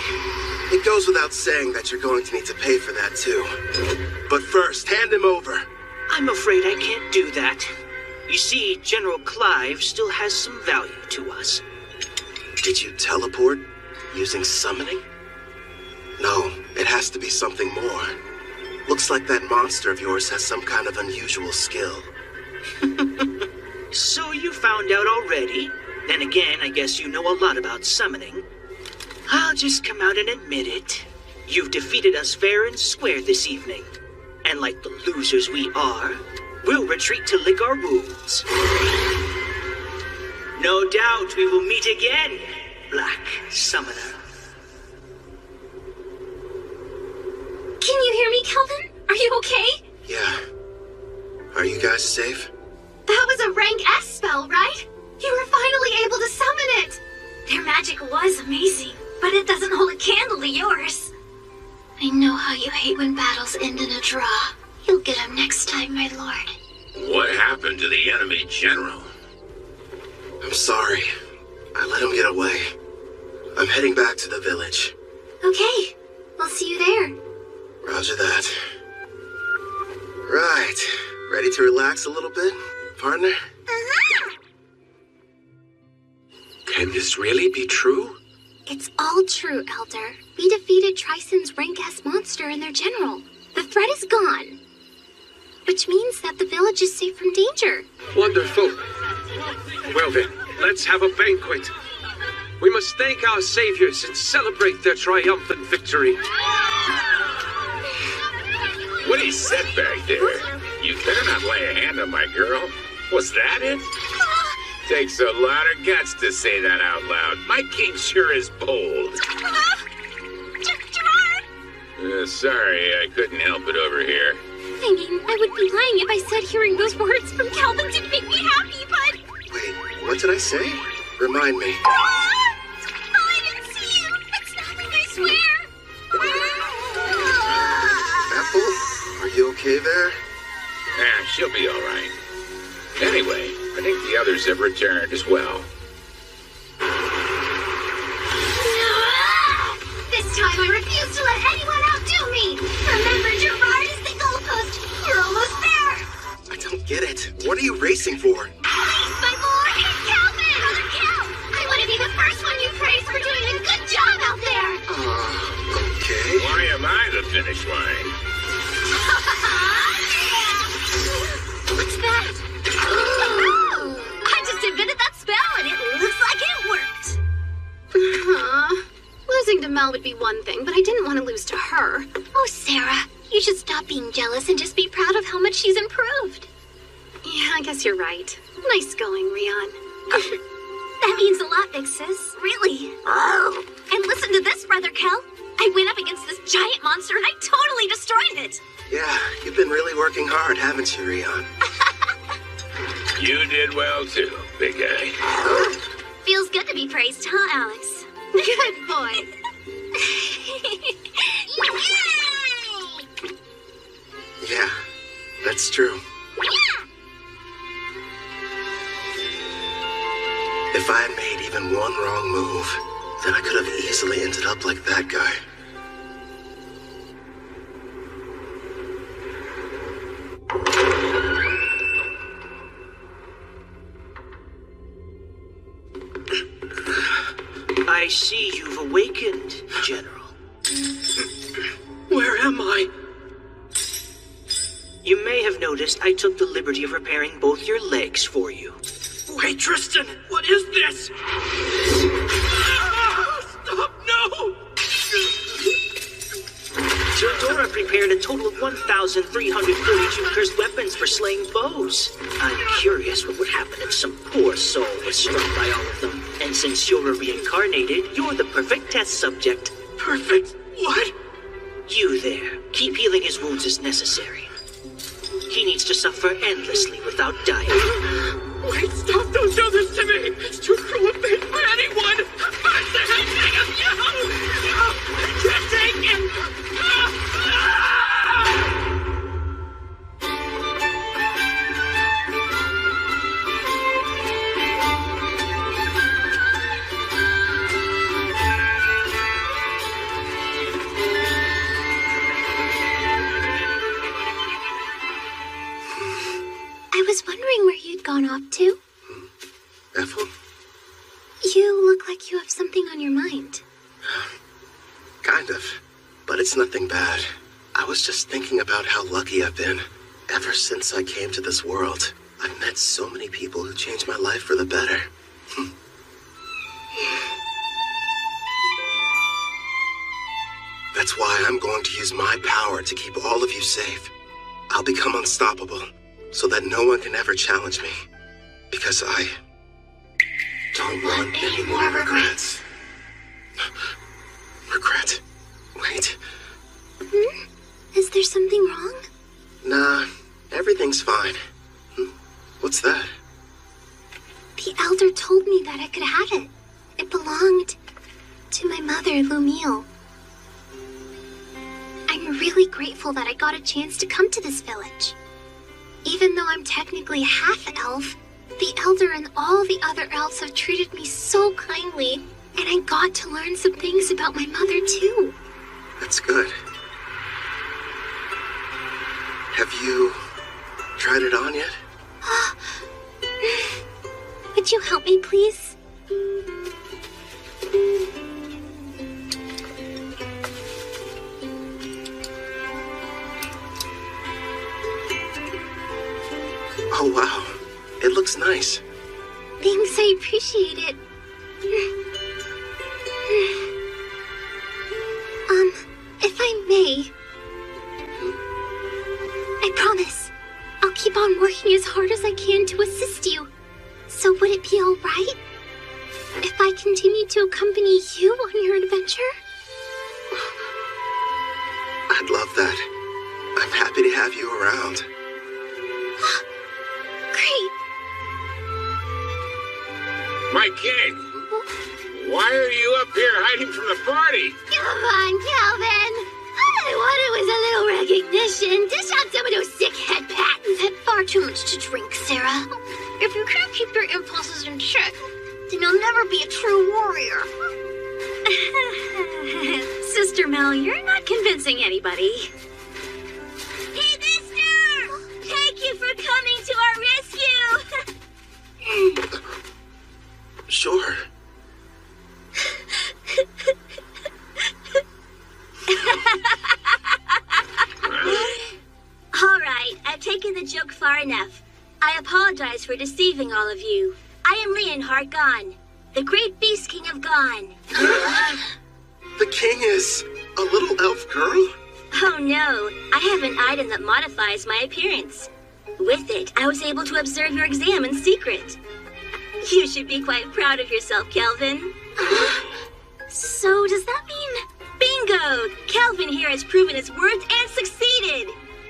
It goes without saying that you're going to need to pay for that too. But first, hand him over. I'm afraid I can't do that. You see, General Clive still has some value to us. Did you teleport using summoning? No, it has to be something more. Looks like that monster of yours has some kind of unusual skill. So you found out already? Then again, I guess you know a lot about summoning. I'll just come out and admit it. You've defeated us fair and square this evening. And like the losers we are, we'll retreat to lick our wounds. No doubt we will meet again, Black Summoner. Can you hear me, Kelvin? Are you okay? Yeah. Are you guys safe? That was a rank S spell, right? You were finally able to summon it! Their magic was amazing, but it doesn't hold a candle to yours. I know how you hate when battles end in a draw. You'll get him next time, my lord. What happened to the enemy general? I'm sorry. I let him get away. I'm heading back to the village. Okay, we'll see you there. Roger that. Right. Ready to relax a little bit, partner? Can this really be true? It's all true, Elder. We defeated Trison's rank S monster and their general. The threat is gone. Which means that the village is safe from danger. Wonderful. Well then, let's have a banquet. We must thank our saviors and celebrate their triumphant victory. What he said back there? You better not lay a hand on my girl. Was that it? Takes a lot of guts to say that out loud. My king sure is bold. Gerard! Sorry, I couldn't help it over here. I mean, I would be lying if I said hearing those words from Kelvin didn't make me happy, but... Wait, what did I say? Remind me. Oh, I didn't see you! It's nothing, I swear! Apple, are you okay there? She'll be all right. Anyway, I think the others have returned as well. This time I refuse to let anyone outdo me! Remember, Gerard is the goalpost! We're almost there! I don't get it. What are you racing for? Please, my lord! Calvin! Brother Cal! I want to be the first one you praise for doing a good job out there! Okay. Why am I the finish line? What's that? I just invented that spell and it looks like it worked! Losing to Mel would be one thing, but I didn't want to lose to her. Oh, Sarah, you should stop being jealous and just be proud of how much she's improved. Yeah, I guess you're right. Nice going, Rion. That means a lot, big sis. Really. Oh. And listen to this, Brother Kel. I went up against this giant monster and I totally destroyed it. Yeah, you've been really working hard, haven't you, Rion? You did well too, big guy. Feels good to be praised, huh, Alex? Good boy. Yeah, that's true. Yeah. If I had made even one wrong move, then I could have easily ended up like that guy. I see you've awakened, General. Where am I? You may have noticed I took the liberty of repairing both your legs for you. Wait, Tristan, what is this? Stop, no! Teodora prepared a total of 1,342 cursed weapons for slaying foes. I'm curious what would happen if some poor soul was struck by all of them. And since you're a reincarnated, you're the perfect test subject. Perfect? What? You there. Keep healing his wounds as necessary. He needs to suffer endlessly without dying. Wait, stop! Don't do this to me! It's too cruel a fate for anyone! I'm the thing of you! No! I can't take it! I was wondering where you'd gone off to. Ethel? You look like you have something on your mind. Kind of. But it's nothing bad. I was just thinking about how lucky I've been. Ever since I came to this world, I've met so many people who changed my life for the better. That's why I'm going to use my power to keep all of you safe. I'll become unstoppable, so that no one can ever challenge me. Because I don't want any more regrets. Regret? Wait. Is there something wrong? Nah, everything's fine. What's that? The Elder told me that I could have it. It belonged to my mother, Lumiel. I'm really grateful that I got a chance to come to this village. Even though I'm technically half-elf, the Elder and all the other elves have treated me so kindly, and I got to learn some things about my mother, too. That's good. Have you tried it on yet? Would you help me, please? Oh, wow. It looks nice. Thanks, I appreciate it. If I may, I promise I'll keep on working as hard as I can to assist you. So would it be all right if I continue to accompany you on your adventure? I'd love that. I'm happy to have you around. Great. My king! Why are you up here hiding from the party? Come on, Calvin. All I wanted was a little recognition. Dish out some of those sick head pats. You've had far too much to drink, Sarah. If you can't keep your impulses in check, then you'll never be a true warrior. Sister Mel, you're not convincing anybody. Hey, mister! Thank you for coming to our rescue! Sure. All right, I've taken the joke far enough. I apologize for deceiving all of you. I am Leonhard Gon, the great beast king of Gon. The king is a little elf girl? Oh no, I have an item that modifies my appearance. With it, I was able to observe your exam in secret. You should be quite proud of yourself, Kelvin. So does that mean... Bingo! Kelvin here has proven his worth and succeeded!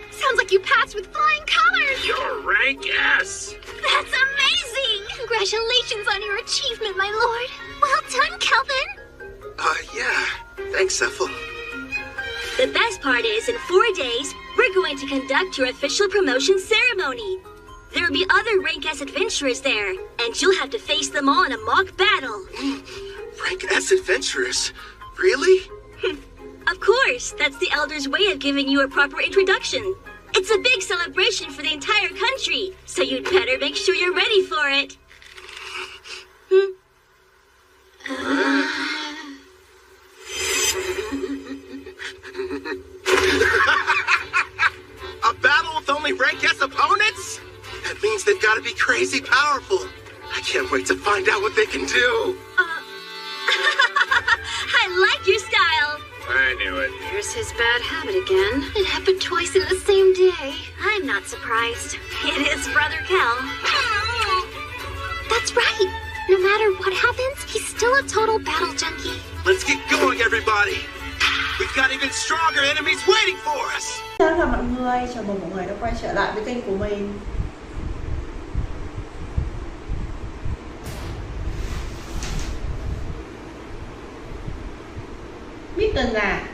Sounds like you passed with flying colors! You're rank S! That's amazing! Congratulations on your achievement, my lord! Well done, Kelvin! Yeah. Thanks, Ethel. The best part is, in 4 days, we're going to conduct your official promotion ceremony. There will be other Rank S adventurers there, and you'll have to face them all in a mock battle. Rank S adventurers? Really? Of course, that's the Elder's way of giving you a proper introduction. It's a big celebration for the entire country, so you'd better make sure you're ready for it. A battle with only Rank S opponents? That means they've got to be crazy powerful. I can't wait to find out what they can do. I like your style. I knew it. Here's his bad habit again. It happened twice in the same day. I'm not surprised. It is Brother Kel. That's right. No matter what happens, he's still a total battle junkie. Let's get going, everybody. We've got even stronger enemies waiting for us. Chào mọi người, chào mừng mọi người đã quay trở lại với kênh của mình. Mitten à?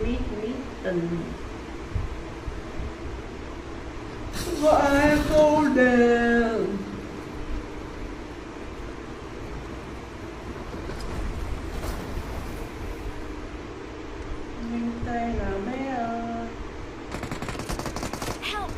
Mitten. Vãi cô đều. Nhanh tay nào bé ơi. Help.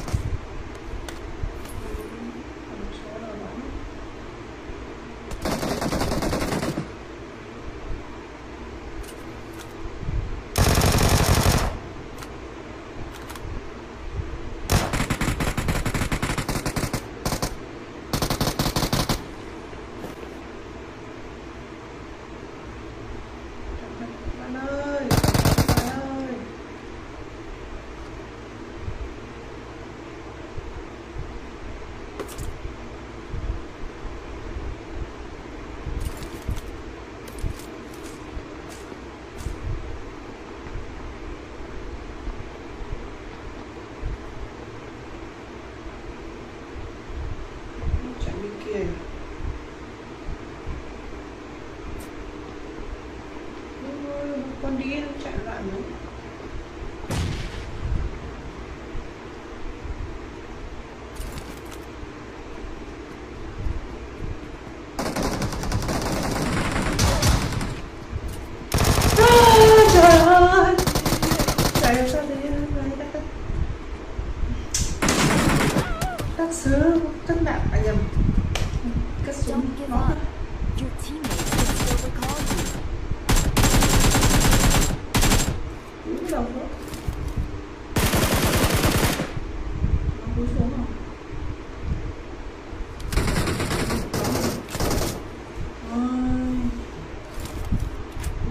Con đi nó chạy lại nữa. Trời ơi. Chạy sao thế này các sứ tất đạn à nhầm. Cất súng nó. Your teammates can still recall you. Đúng đầu đó. Nó cúi xuống rồi. Ôi.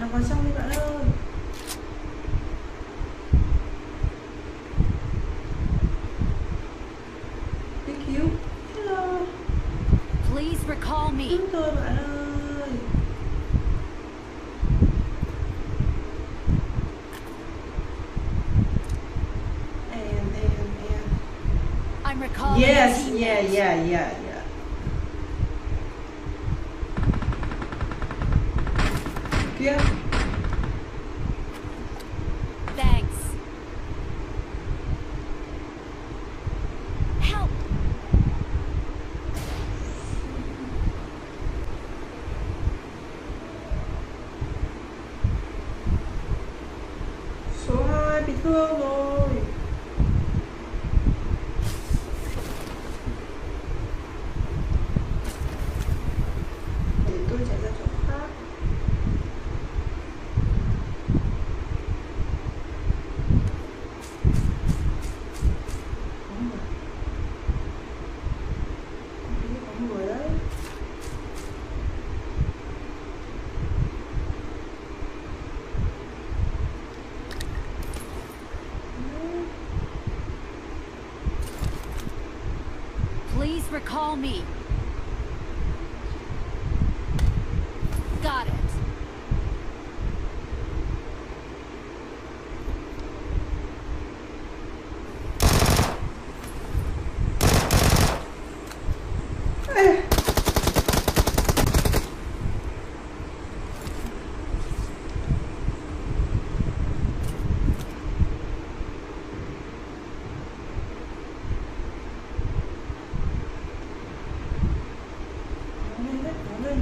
Nó vào trong đi bạn ơi. Đi cứu. Hello. Please recall me. Cứu tôi bạn ơi. I'm recalling. Yes, yeah. Kia. Thanks. Help. Số 2 bị thương rồi. Để tôi chạy ra chỗ khác. recall me. Got it.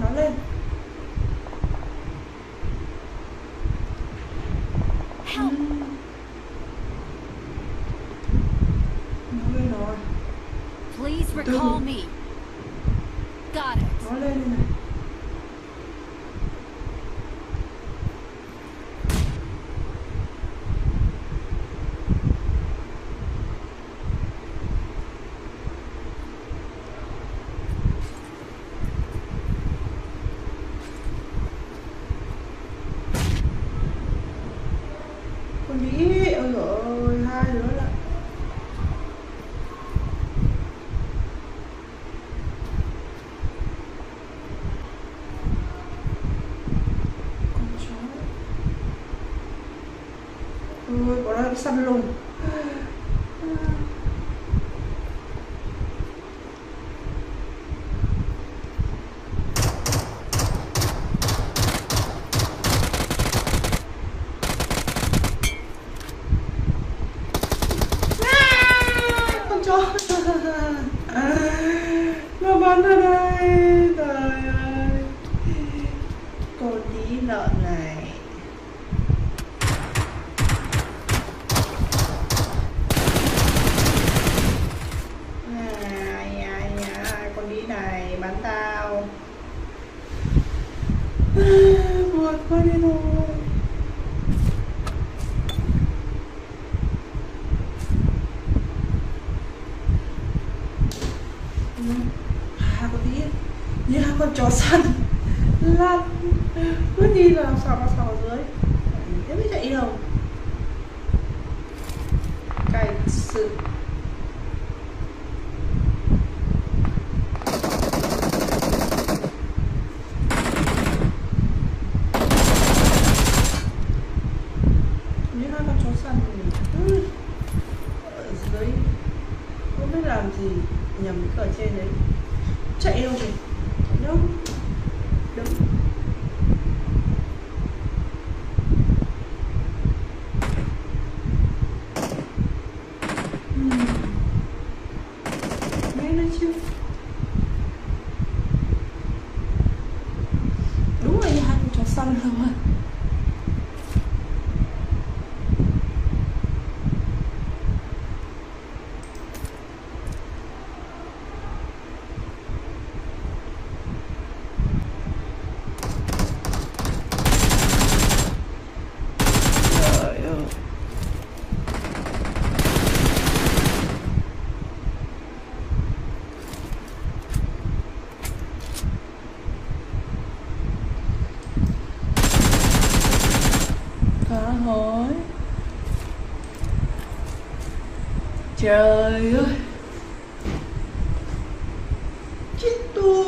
Nó lên. Nó lên rồi. Please recall me. Got it. Nó lên này. Con nghĩ ôi dồi ôi, hai đứa lại. Con chó. Ôi, có đang săn lùng. Nó bắn ở đây, trời ơi. Con tí lợn này. Con tí này bắn tao. Buồn quá đi thôi. Con tí như hai con chó săn lăn cứ đi là sò ở dưới, thế mới chạy đâu. Cảnh sự như hai con chó săn ở dưới không biết làm gì, nhầm cái ở trên đấy chạy đâu rồi đâu đứng. Nghe nó chưa? Đúng rồi, hai con chó săn rồi. Hỏi trời ơi chết tôi.